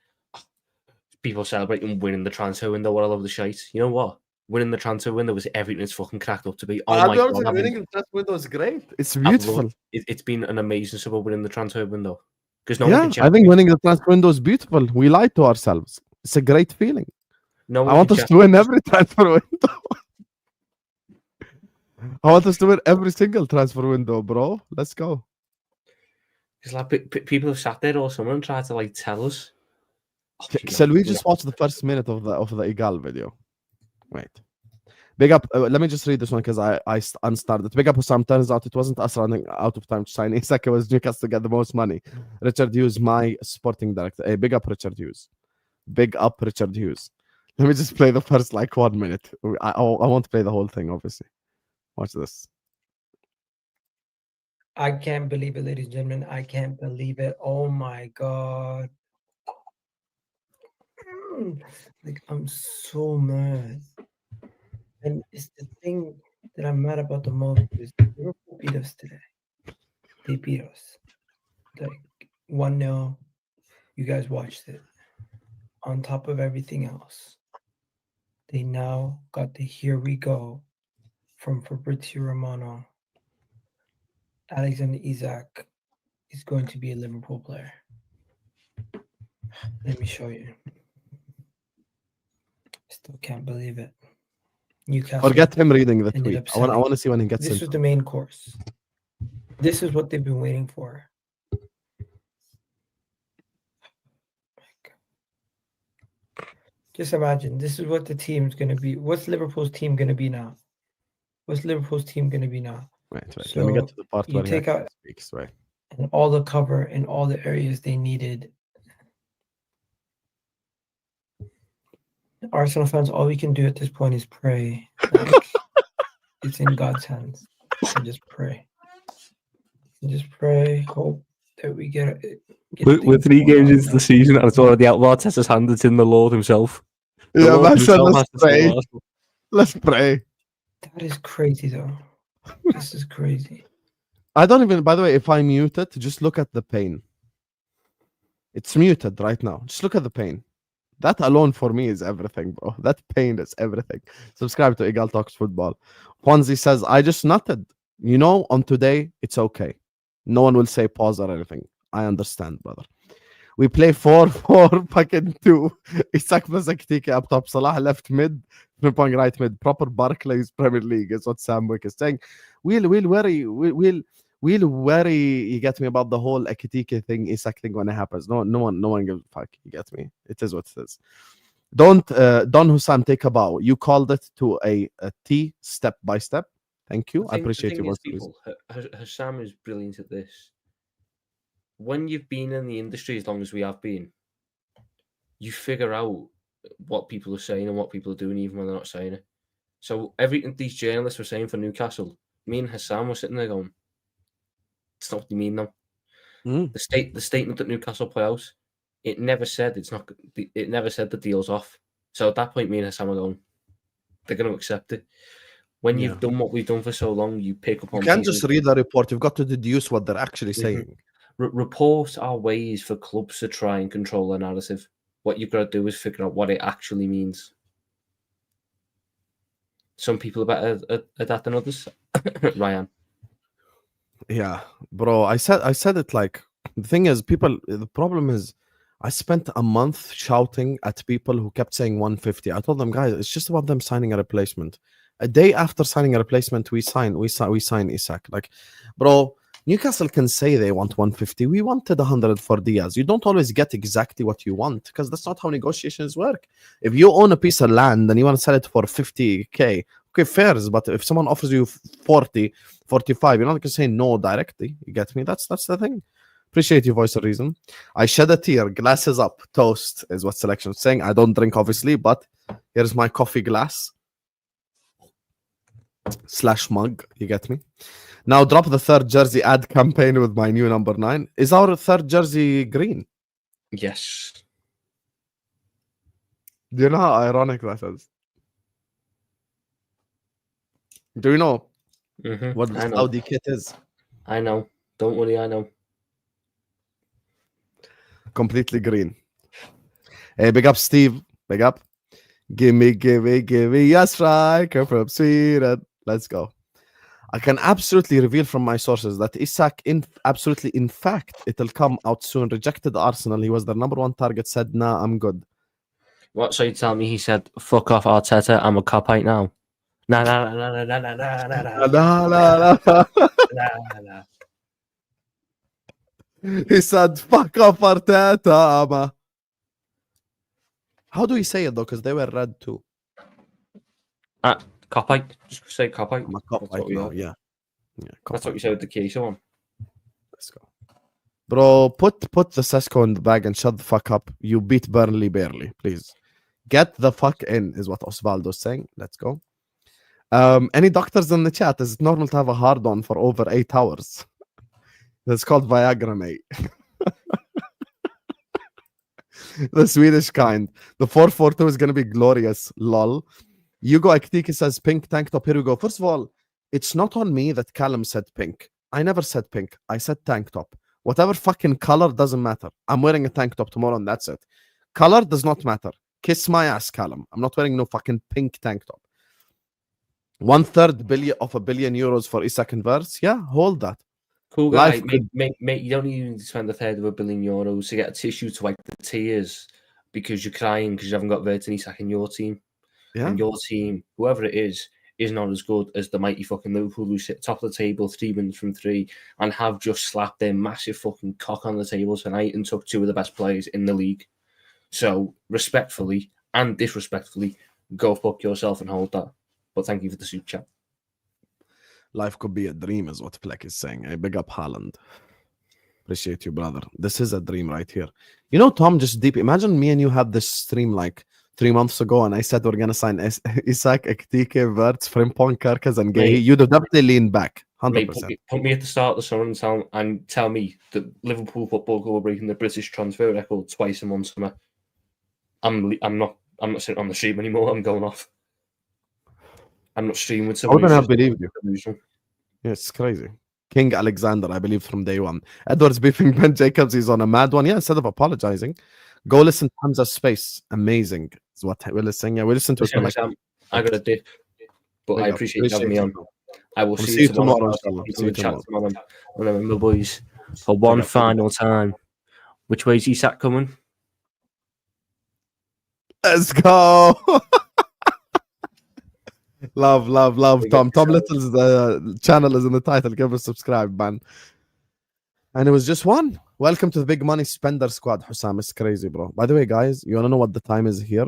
Speaker 2: people celebrating winning the transfer window. What I love the shite. You know what? Winning the transfer window was everything it's fucking cracked up to be. Oh my god!
Speaker 1: Winning the transfer window is great. It's beautiful.
Speaker 2: It's been an amazing summer winning the transfer window. Because
Speaker 1: I think winning the transfer window is beautiful. We lied to ourselves. It's a great feeling. I want us to win every transfer window. I want us to win every single transfer window, bro. Let's go.
Speaker 2: It's like people have sat there all summer and tried to like tell us.
Speaker 1: Shall we just watch the first minute of the Igal video? Wait. Big up. Let me just read this one because I unstarted. Big up Husam. Turns out it wasn't us running out of time to sign Isak. It was Newcastle to get the most money. Richard Hughes, my sporting director. Hey, big up Richard Hughes. Big up Richard Hughes. Let me just play the first like 1 minute. I won't play the whole thing, obviously. Watch this.
Speaker 6: I can't believe it, ladies and gentlemen. I can't believe it. Oh my god. Like, I'm so mad. And it's the thing that I'm mad about the most is Liverpool beat us today. They beat us. Like 1-0. You guys watched it. On top of everything else, they now got the here we go from Fabrizio Romano. Alexander Isak is going to be a Liverpool player. Let me show you. Still can't believe it. Newcastle.
Speaker 1: Forget him reading the tweet. I want to see when he gets
Speaker 6: This
Speaker 1: in.
Speaker 6: was the main course. This is what they've been waiting for. Just imagine, this is what the team's going to be. What's Liverpool's team going to be now? What's Liverpool's team going to be now?
Speaker 1: Wait.
Speaker 6: So
Speaker 1: let me get to the part
Speaker 6: you
Speaker 1: where
Speaker 6: take
Speaker 1: he
Speaker 6: out
Speaker 1: speaks. Right.
Speaker 6: and all the cover in all the areas they needed. Arsenal fans, all we can do at this point is pray. Like, it's in God's hands. And just pray. And just pray, hope that we get
Speaker 2: We're 3 games into the season and it's already out. Arteta's hand. It's in the Lord himself. The
Speaker 1: Yeah,
Speaker 2: Lord
Speaker 1: man,
Speaker 2: himself has
Speaker 1: let's
Speaker 2: to
Speaker 1: pray.
Speaker 2: save Arsenal.
Speaker 1: Let's pray.
Speaker 6: That is crazy, though. This is crazy.
Speaker 1: I don't even, by the way, if I mute it, just look at the pain. It's muted right now. Just look at the pain. That alone for me is everything, bro. That pain is everything. Subscribe to Egal Talks Football. Ponzi says, I just nutted. You know, on today, it's okay. No one will say pause or anything. I understand, brother. We play 4-4 fucking 2. Isak Mazakitike up top. Salah left mid. Frimpong right mid. Proper Barclays Premier League is what Sam Wick is saying. We'll worry. We'll worry. You get me about the whole Ekitike thing, Isak thing when it happens. No one gives a fuck. You get me? It is what it is. Don't Don Husam take a bow. You called it to a T step by step. Thank you. I appreciate you.
Speaker 2: Husam is brilliant at this. When you've been in the industry as long as we have been, you figure out what people are saying and what people are doing, even when they're not saying it. So everything these journalists were saying for Newcastle, me and Husam were sitting there going, "It's not what you mean, though." The statement that Newcastle put out, it never said it's not. It never said the deal's off. So at that point, me and Husam are going, they're going to accept it. When you've done what we've done for so long, you pick up on.
Speaker 1: You can't just read the report. You've got to deduce what they're actually saying.
Speaker 2: Reports are ways for clubs to try and control their narrative. What you've got to do is figure out what it actually means. Some people are better at that than others. Ryan.
Speaker 1: Yeah, bro. I said it like the thing is, people. The problem is, I spent a month shouting at people who kept saying 150. I told them, guys, it's just about them signing a replacement. A day after signing a replacement, we sign Isak. Like, bro, Newcastle can say they want 150. We wanted 100 for Diaz. You don't always get exactly what you want because that's not how negotiations work. If you own a piece of land and you want to sell it for 50k, okay, fair. But if someone offers you 40, 45, you're not going to say no directly. You get me? That's the thing. Appreciate your voice of reason. I shed a tear. Glasses up. Toast is what selection is saying. I don't drink, obviously, but here's my coffee glass / mug. You get me? Now drop the third jersey ad campaign with my new number 9. Is our third jersey green?
Speaker 2: Yes.
Speaker 1: Do you know how ironic that is? Do you know what the Saudi kit is?
Speaker 2: I know. Don't worry, I know.
Speaker 1: Completely green. Hey, big up, Steve. Big up. Give me a striker from Sweden. Let's go. I can absolutely reveal from my sources that Isak, in fact, it'll come out soon. Rejected Arsenal. He was their number 1 target. Said, nah, I'm good.
Speaker 2: What? So you tell me he said, fuck off, Arteta, I'm a cop right now? Nah.
Speaker 1: He said, fuck off, Arteta, Ama. How do we say it, though? Because they were red, too.
Speaker 2: Copite. Just say copite.
Speaker 1: I'm a copite now, yeah.
Speaker 2: That's what you said with the Keisha one.
Speaker 1: Let's go. Bro, put the Sesko in the bag and shut the fuck up. You beat Burnley barely, please. Get the fuck in, is what Osvaldo's saying. Let's go. Any doctors in the chat? Is it normal to have a hard-on for over 8 hours? That's called Viagra, mate. The Swedish kind. The 442 is going to be glorious. Lol. Hugo Ekitike says pink tank top. Here we go. First of all, it's not on me that Callum said pink. I never said pink. I said tank top. Whatever fucking color doesn't matter. I'm wearing a tank top tomorrow and that's it. Color does not matter. Kiss my ass, Callum. I'm not wearing no fucking pink tank top. 1/3 of €1 billion for Isak and Wirtz. Yeah, hold that.
Speaker 2: Cool guy. Mate, you don't even spend €1/3 of €1 billion to get a tissue to wipe the tears because you're crying because you haven't got Wirtz and Isak in your team.
Speaker 1: Yeah.
Speaker 2: And your team, whoever it is not as good as the mighty fucking Liverpool who sit top of the table 3 minutes from 3 and have just slapped their massive fucking cock on the table tonight and took 2 of the best players in the league. So, respectfully and disrespectfully, go fuck yourself and hold that. But thank you for the super chat.
Speaker 1: Life could be a dream, is what Fleck is saying. I big up Haaland. Appreciate you, brother. This is a dream right here. You know, Tom, just deep. Imagine me and you had this stream like 3 months ago, and I said we're gonna sign Isak, Ekitike, Wirtz, Frimpong, Kerkez, and Gay. You'd have definitely leaned back, 100%.
Speaker 2: Mate, put me at the start of the summer and tell me that Liverpool Football Club are breaking the British transfer record twice in one summer. I'm not sitting on the stream anymore. I'm going off. I'm not streaming with
Speaker 1: I
Speaker 2: someone
Speaker 1: wouldn't
Speaker 2: who's
Speaker 1: have
Speaker 2: just
Speaker 1: believed you.
Speaker 2: delusional.
Speaker 1: Yeah, it's crazy. King Alexander, I believe from day one. Edwards beefing Ben Jacobs. He's on a mad one. Yeah, instead of apologizing, go listen to Hamza's Space. Amazing is what we're listening. Yeah, we listened to it for
Speaker 2: Listen,
Speaker 1: like.
Speaker 2: Sam, I got a dip, but
Speaker 1: Big
Speaker 2: I
Speaker 1: up.
Speaker 2: appreciate you having me on.
Speaker 1: bro.
Speaker 2: I will
Speaker 1: I'll
Speaker 2: see you tomorrow.
Speaker 1: inshallah.
Speaker 2: Keep
Speaker 1: See you
Speaker 2: in the chat
Speaker 1: tomorrow.
Speaker 2: tomorrow. Remember, boys, for one
Speaker 1: up.
Speaker 2: final time, which way is Isak coming?
Speaker 1: Let's go. love.
Speaker 2: Big
Speaker 1: Tom
Speaker 2: up yourself.
Speaker 1: Little's channel is in the title. Give us subscribe, man. And it was just one. Welcome to the big money spender squad, Husam. It's crazy, bro. By the way, guys, you wanna know what the time is here?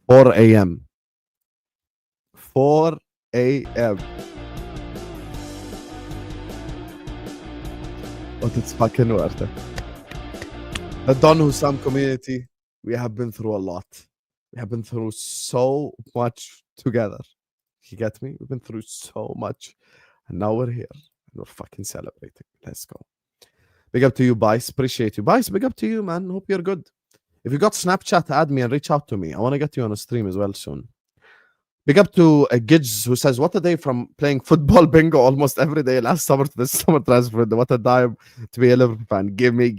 Speaker 1: 4 a.m. 4 a.m. But it's fucking worth it. The Don Husam community, we have been through a lot. We have been through so much together. You get me? We've been through so much. And now we're here. And we're fucking celebrating. Let's go. Big up to you, Bice. Appreciate you. Bice, big up to you, man. Hope you're good. If you got Snapchat, add me and reach out to me. I want to get you on a stream as well soon. Big up to Gids, who says, what a day from playing football bingo almost every day last summer to this summer transfer. What a time to be a Liverpool fan. Give me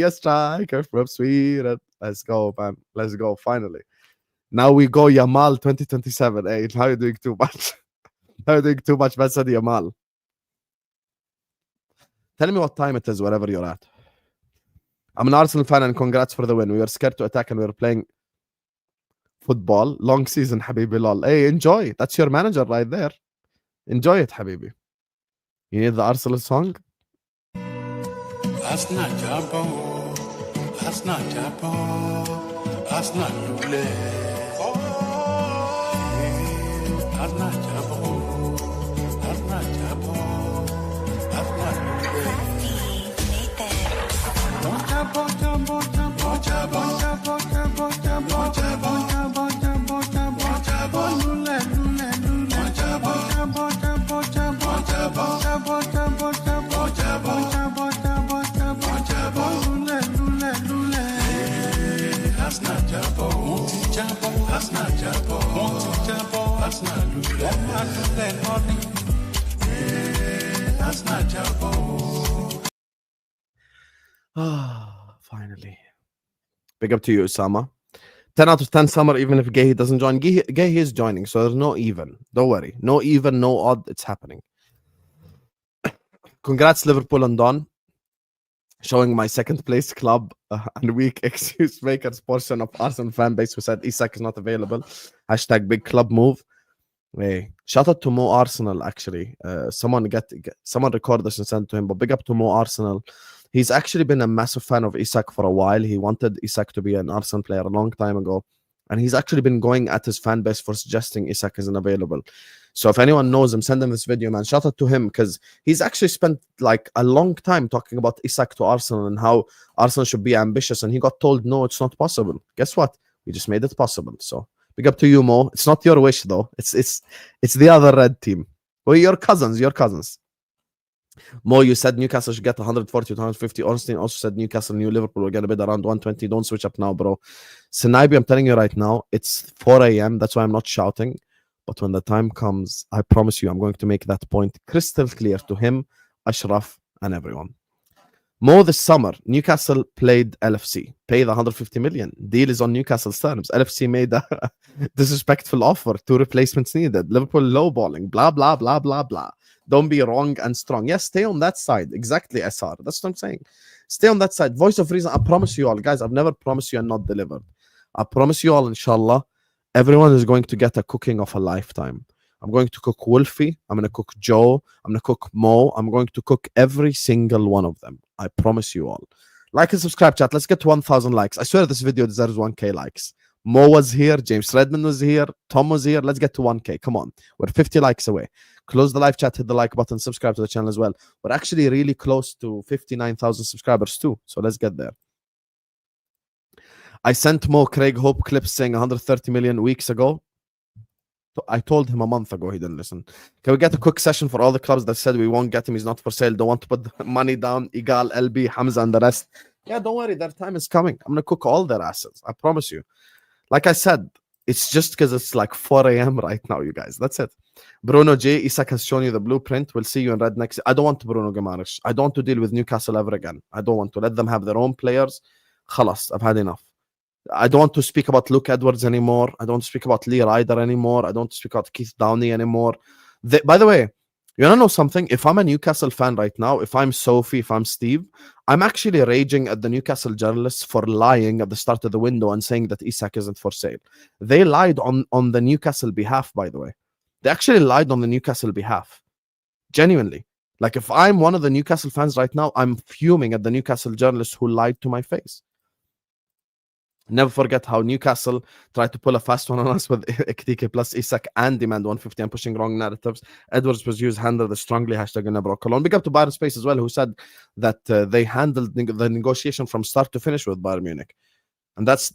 Speaker 1: a striker from Sweden. Let's go, man. Let's go, finally. Now we go Yamal 2027. Hey, now you're doing too much. Now you're doing too much better than Yamal. Tell me what time it is, wherever you're at. I'm an Arsenal fan and congrats for the win. We were scared to attack and we were playing football. Long season, Habibi Lol. Hey, enjoy. That's your manager right there. Enjoy it, Habibi. You need the Arsenal song?
Speaker 7: That's not Jabbo. That's not Jabbo. That's not Lule. That's not Jabbo. That's not Jabbo. That's not Lule. Jabbo, Jabbo, Jabbo, Jabbo, Jabbo, Jabbo, Jabbo, Jabbo, Jabbo, Jabbo, Jabbo, Jabbo, Lule, Lule, Lule, Jabbo, Jabbo, Jabbo, Jabbo, Jabbo, Jabbo, Jabbo, Jabbo, Jabbo, Jabbo, Jabbo, Jabbo, Jabbo, Lule, Lule, Lule. That's not Jabbo. Monty Jabbo. That's not Jabbo. Monty Jabbo. That's not Lule. That's not Lule. That's not Jabbo.
Speaker 1: Ah, finally. Big up to you, Osama. 10 out of 10 summer, even if Gay doesn't join. Gay is joining, so there's no even. Don't worry. No even, no odd. It's happening. Congrats, Liverpool and Don. Showing my second place club and weak excuse makers portion of Arsenal fan base who said Isak is not available. Hashtag big club move. Hey, shout out to Mo Arsenal, actually. Someone record this and send to him, but big up to Mo Arsenal. He's actually been a massive fan of Isak for a while. He wanted Isak to be an Arsenal player a long time ago. And he's actually been going at his fan base for suggesting Isak isn't available. So if anyone knows him, send him this video, man. Shout out to him because he's actually spent like a long time talking about Isak to Arsenal and how Arsenal should be ambitious. And he got told, no, it's not possible. Guess what? We just made it possible. So big up to you, Mo. It's not your wish, though. It's the other red team. Well, your cousins. Mo, you said Newcastle should get 140 to 150. Ornstein also said Newcastle, New Liverpool will get a bid around 120. Don't switch up now, bro. Sinaibi, I'm telling you right now, it's 4 a.m. That's why I'm not shouting. But when the time comes, I promise you, I'm going to make that point crystal clear to him, Ashraf, and everyone. Mo, this summer, Newcastle played LFC. Pay the 150 million. Deal is on Newcastle's terms. LFC made a disrespectful offer. 2 replacements needed. Liverpool lowballing. Blah, blah, blah, blah, blah. Don't be wrong and strong. Yes, stay on that side. Exactly, SR. That's what I'm saying. Stay on that side. Voice of reason. I promise you all. Guys, I've never promised you and not delivered. I promise you all, inshallah, everyone is going to get a cooking of a lifetime. I'm going to cook Wolfie. I'm going to cook Joe. I'm going to cook Mo. I'm going to cook every single one of them. I promise you all. Like and subscribe, chat. Let's get to 1,000 likes. I swear this video deserves 1K likes. Mo was here. James Redmond was here. Tom was here. Let's get to 1K. Come on. We're 50 likes away. Close the live chat. Hit the like button. Subscribe to the channel as well. We're actually really close to 59,000 subscribers too. So let's get there. I sent Mo Craig Hope clips saying 130 million weeks ago. I told him a month ago. He didn't listen. Can we get a quick session for all the clubs that said we won't get him? He's not for sale. Don't want to put the money down. Igal, LB, Hamza, and the rest. Yeah, don't worry. Their time is coming. I'm going to cook all their assets. I promise you. Like I said, It's just because it's like 4 a.m. right now, you guys. That's it. Bruno J. Isak has shown you the blueprint. We'll see you in red next. I don't want Bruno Guimaraes. I don't want to deal with Newcastle ever again. I don't want to. Let them have their own players. Khalas, I've had enough. I don't want to speak about Luke Edwards anymore. I don't want to speak about Lee Ryder anymore. I don't want to speak about Keith Downey anymore. By the way, you want to know something? If I'm a Newcastle fan right now, if I'm Sophie, if I'm Steve, I'm actually raging at the Newcastle journalists for lying at the start of the window and saying that Isak isn't for sale. They lied on the Newcastle behalf, by the way. They actually lied on the Newcastle behalf. Genuinely. Like, if I'm one of the Newcastle fans right now, I'm fuming at the Newcastle journalists who lied to my face. Never forget how Newcastle tried to pull a fast one on us with Ekitike plus Isak and demand 150 and pushing wrong narratives. Edwards was used handled strongly. Hashtag never Cologne. Big up to Bayern Space as well, who said that they handled the negotiation from start to finish with Bayern Munich. And that's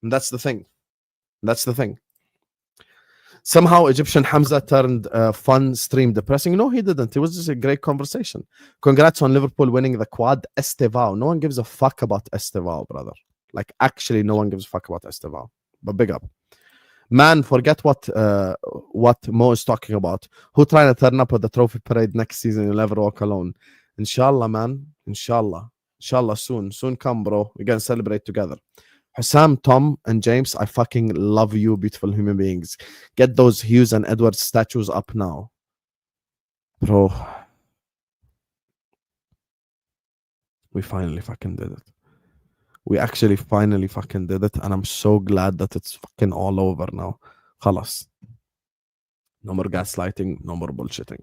Speaker 1: the thing. That's the thing. Somehow Egyptian Hamza turned fun stream depressing. No, he didn't. It was just a great conversation. Congrats on Liverpool winning the quad. Estevao. No one gives a fuck about Estevao, brother. Like, actually, no one gives a fuck about Estevao. But big up. Man, forget what Mo is talking about. Who trying to turn up at the trophy parade next season? You'll never walk alone. Inshallah, man. Inshallah. Inshallah, soon. Soon come, bro. We're going to celebrate together. Husam, Tom, and James, I fucking love you, beautiful human beings. Get those Hughes and Edwards statues up now. Bro. We finally fucking did it. We actually finally fucking did it, and I'm so glad that it's fucking all over now. Khalas. No more gaslighting, no more bullshitting.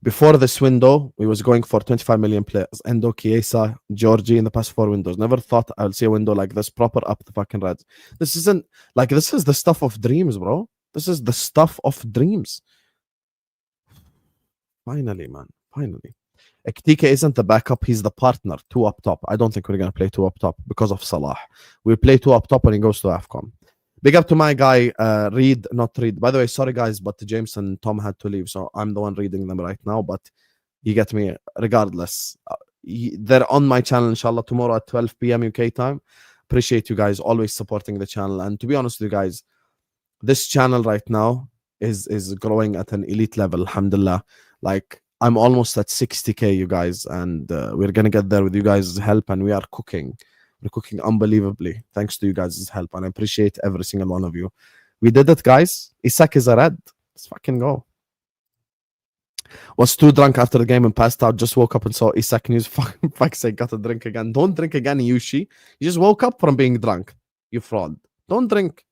Speaker 1: Before this window, we was going for 25 million players. Endo, Chiesa, Georgie in the past 4 windows. Never thought I'll see a window like this, proper up the fucking Reds. This isn't, like, this is the stuff of dreams, bro. This is the stuff of dreams. Finally, man. Finally. Ekitike isn't the backup, he's the partner. 2 up top. I don't think we're going to play 2 up top because of Salah. We'll play 2 up top when he goes to AFCON. Big up to my guy, not Reed. By the way, sorry guys, but James and Tom had to leave, so I'm the one reading them right now, but you get me. Regardless, they're on my channel, inshallah, tomorrow at 12 p.m. UK time. Appreciate you guys always supporting the channel. And to be honest with you guys, this channel right now is growing at an elite level, alhamdulillah. Like, I'm almost at 60k, you guys, and we're gonna get there with you guys' help, and we are cooking. We're cooking unbelievably thanks to you guys' help, and I appreciate every single one of you. We did it, guys. Isak is a red. Let's fucking go. Was too drunk after the game and passed out. Just woke up and saw Isak news. Fuck's sake, got to drink again. Don't drink again, Yushi. You just woke up from being drunk. You fraud. Don't drink.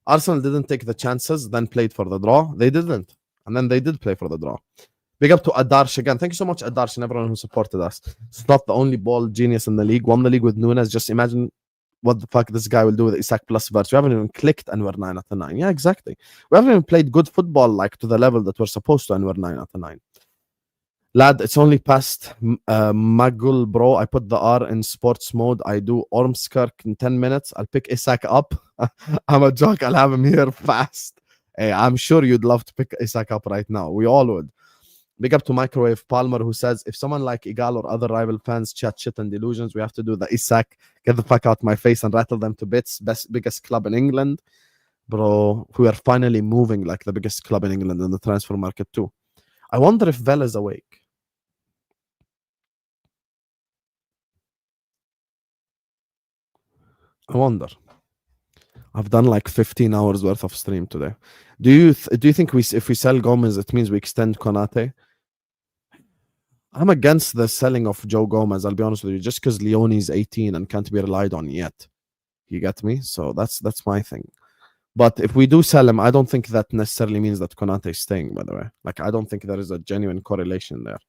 Speaker 1: Arsenal didn't take the chances, then played for the draw. They didn't. And then they did play for the draw. Big up to Adarsh again. Thank you so much, Adarsh, and everyone who supported us. It's not the only ball genius in the league. Won the league with Nunes. Just imagine what the fuck this guy will do with Isak plus Wirtz. We haven't even clicked and we're 9 out of 9. Yeah, exactly. We haven't even played good football like to the level that we're supposed to, and we're 9 out of 9. Lad, it's only past Magul, bro. I put the R in sports mode. I do Ormskirk in 10 minutes. I'll pick Isak up. I'm a joke. I'll have him here fast. Hey, I'm sure you'd love to pick Isak up right now. We all would. Big up to Microwave Palmer, who says, if someone like Igal or other rival fans chat shit and delusions, we have to do the Isak, get the fuck out my face and rattle them to bits. Biggest club in England. Bro, we are finally moving like the biggest club in England in the transfer market too. I wonder if Vel is awake. I wonder. I've done like 15 hours worth of stream today. Do you think if we sell Gomez, it means we extend Konate? I'm against the selling of Joe Gomez, I'll be honest with you, just because Leone's 18 and can't be relied on yet. You get me? So that's my thing. But if we do sell him, I don't think that necessarily means that Konate is staying, by the way. Like, I don't think there is a genuine correlation there.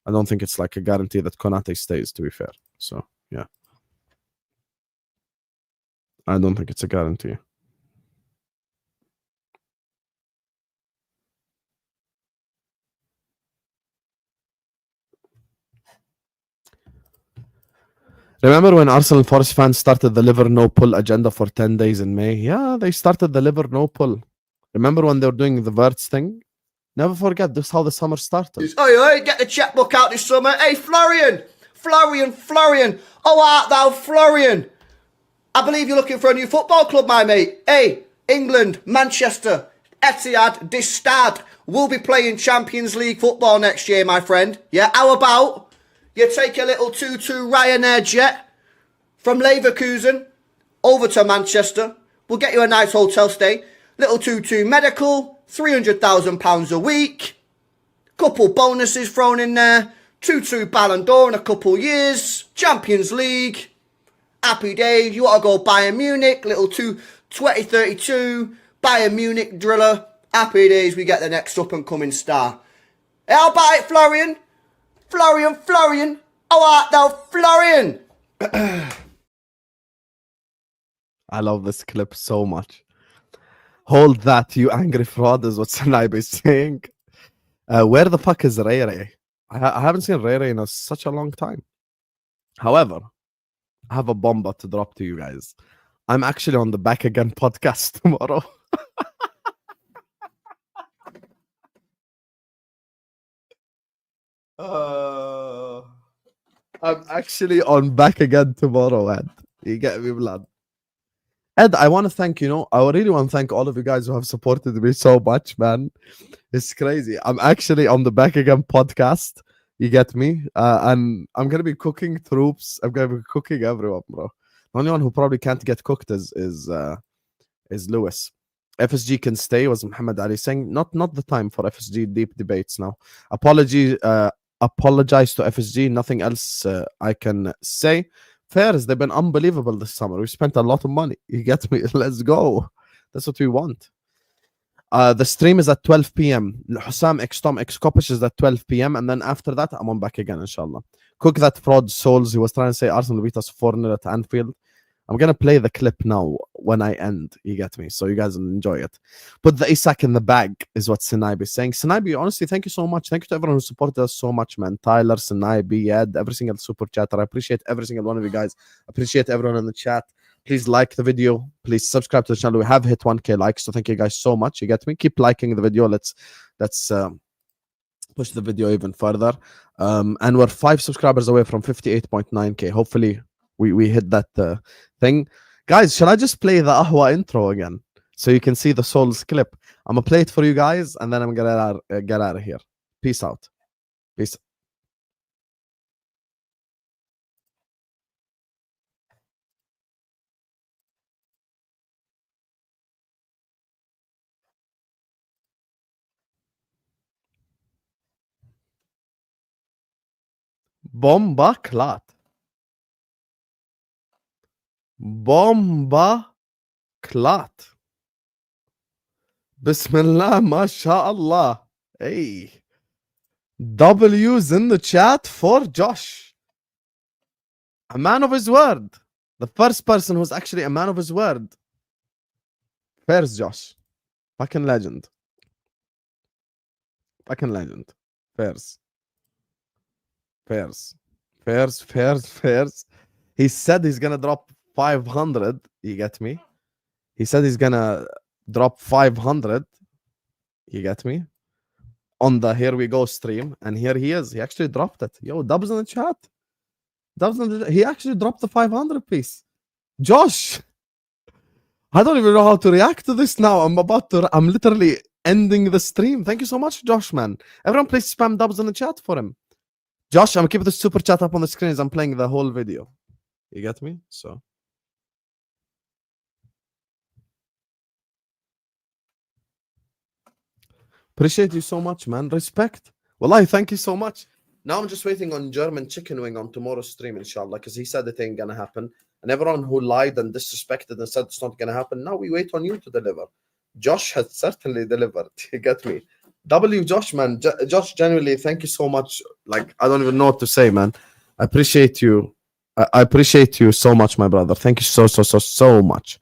Speaker 1: I don't think it's like a guarantee that Konate stays, to be fair. So, yeah. I don't think it's a guarantee. Remember when Arsenal and Forest fans started the liver no pull agenda for 10 days in May? Yeah, they started the liver no pull. Remember when they were doing the Wirtz thing? Never forget, this is how the summer started.
Speaker 8: Hey, get the checkbook out this summer. Hey, Florian! Oh, art thou, Florian? I believe you're looking for a new football club, my mate. Hey, England, Manchester, Etihad, this stad will be playing Champions League football next year, my friend. Yeah, how about you take a little 2-2 Ryanair jet from Leverkusen over to Manchester. We'll get you a nice hotel stay. Little 2-2 medical, £300,000 a week. Couple bonuses thrown in there. 2-2 Ballon d'Or in a couple years. Champions League. Happy days. You want to go Bayern Munich. Little 2032 Bayern Munich driller. Happy days. We get the next up and coming star. How about it, Florian? Florian. How art thou, Florian?
Speaker 1: I love this clip so much. Hold that, you angry fraud, is what Sanaib is saying. Where the fuck is Ray Ray? I haven't seen Ray Ray in such a long time. However, I have a bomba to drop to you guys. I'm actually on the Back Again podcast tomorrow. I'm actually on Back Again tomorrow, Ed. You get me, blood. Ed, I want to thank, I really want to thank all of you guys who have supported me so much, man. It's crazy. I'm actually on the Back Again podcast. You get me? And I'm going to be cooking troops. I'm going to be cooking everyone, bro. The only one who probably can't get cooked is Lewis. FSG can stay, was Muhammad Ali saying. Not the time for FSG deep debates now. Apologize to FSG. Nothing else I can say. Fairs, they've been unbelievable this summer. We spent a lot of money. You get me? Let's go. That's what we want. The stream is at 12 p.m. Husam X Tom X Kopish is at 12 p.m. And then after that, I'm on Back Again, inshallah. Cook that fraud souls. He was trying to say Arsenal beat us 4-0 at Anfield. I'm going to play the clip now when I end. You get me? So you guys will enjoy it. Put the Isak in the bag is what Sanaib is saying. Sanaib, honestly, thank you so much. Thank you to everyone who supported us so much, man. Tyler, Sanaib, Ed, every single super chatter. I appreciate every single one of you guys. Appreciate everyone in the chat. Please like the video. Please subscribe to the channel. We have hit 1K likes, so thank you guys so much. You get me? Keep liking the video. Let's push the video even further. And we're 5 subscribers away from 58.9K. Hopefully, we hit that thing. Guys, shall I just play the Ahwa intro again so you can see the Souls clip? I'm gonna play it for you guys, and then I'm gonna get out of here. Peace out. Peace. Bomba clot. Bomba clot. Bismillah, mashallah. Hey. W's in the chat for Josh. A man of his word. The first person who's actually a man of his word. Fairs Josh. Fucking legend. Fucking legend. Fairs. He said he's gonna drop 500. You get me? He said he's gonna drop 500. You get me? On the Here We Go stream, and here he is. He actually dropped it. Yo, dubs in the chat. He actually dropped the 500 piece. Josh, I don't even know how to react to this now. I'm literally ending the stream. Thank you so much, Josh, man. Everyone, please spam dubs in the chat for him. Josh, I'm keeping the super chat up on the screen as I'm playing the whole video. You get me? So. Appreciate you so much, man. Respect. Wallahi, thank you so much. Now I'm just waiting on German chicken wing on tomorrow's stream, inshallah, because he said it ain't gonna happen. And everyone who lied and disrespected and said it's not gonna happen, now we wait on you to deliver. Josh has certainly delivered. You get me? Josh, man. Josh, genuinely, thank you so much. Like, I don't even know what to say, man. I appreciate you. I appreciate you so much, my brother. Thank you so much.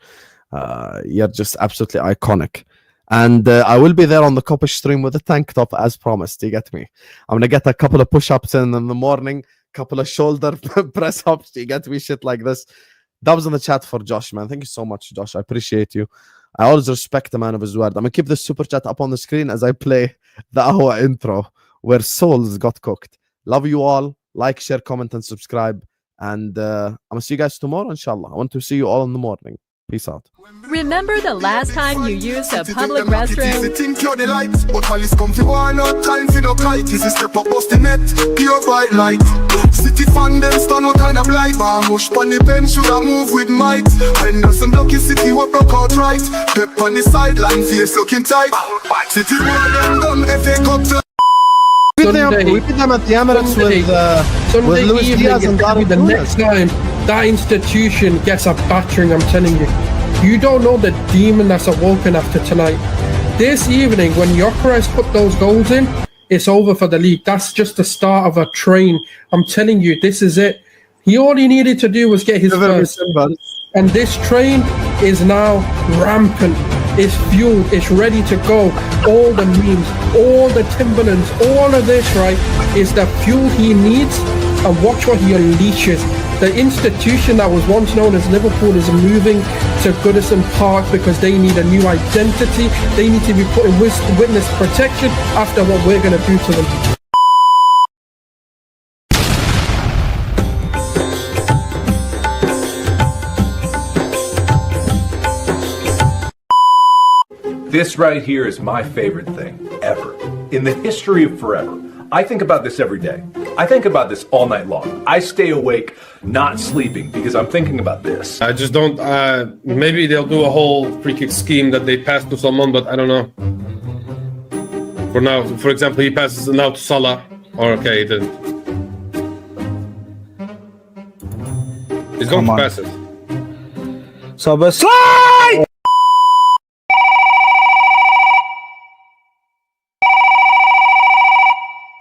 Speaker 1: You're just absolutely iconic. And I will be there on the Kopish stream with the tank top as promised. You get me? I'm going to get a couple of push-ups in the morning, couple of shoulder press-ups. You get me? Shit like this. Dubs in the chat for Josh, man. Thank you so much, Josh. I appreciate you. I always respect the man of his word. I'm going to keep this super chat up on the screen as I play the Ahwa intro where souls got cooked. Love you all. Like, share, comment, and subscribe. And I'm going to see you guys tomorrow, inshallah. I want to see you all in the morning. Peace out.
Speaker 9: Remember the last time you used a public restroom?
Speaker 7: But Alice come to one out time for no kite. This is step up bust the net, pure bright light. City fan them stand out kind of blind. Mush on the bench should I move with might. Henderson lucky City what broke out right. Pep on the sideline, face looking tight. City one them done FA Cup to
Speaker 1: We beat them at the Emirates with Luis
Speaker 10: evening,
Speaker 1: Diaz and
Speaker 10: it's gonna be
Speaker 1: Darwin
Speaker 10: the
Speaker 1: Núñez.
Speaker 10: next time that institution gets a battering, I'm telling you. You don't know the demon that's awoken after tonight. This evening, when Gyökeres put those goals in, it's over for the league. That's just the start of a train. I'm telling you, this is it. All he needed to do was get his first. And this train is now rampant. It's fueled. It's ready to go. All the memes, all the Timberlands, all of this, right, is the fuel he needs. And watch what he unleashes. The institution that was once known as Liverpool is moving to Goodison Park because they need a new identity. They need to be put in witness protection after what we're going to do to them.
Speaker 11: This right here is my favorite thing ever. In the history of forever. I think about this every day. I think about this all night long. I stay awake, not sleeping, because I'm thinking about this.
Speaker 10: I just don't, maybe they'll do a whole free kick scheme that they pass to someone, but I don't know. For now, for example, he passes now to Salah. Or okay, he didn't. He's going to pass it.
Speaker 2: Sabah slide!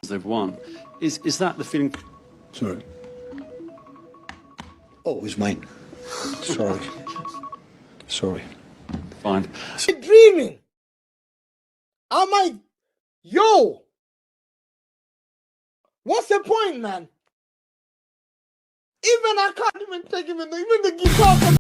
Speaker 12: They've won. Is that the feeling?
Speaker 13: Sorry. Oh, it was mine. Sorry. Sorry.
Speaker 12: Fine.
Speaker 4: Dreaming. Am I? Yo. What's the point, man? Even I can't even take even the guitar from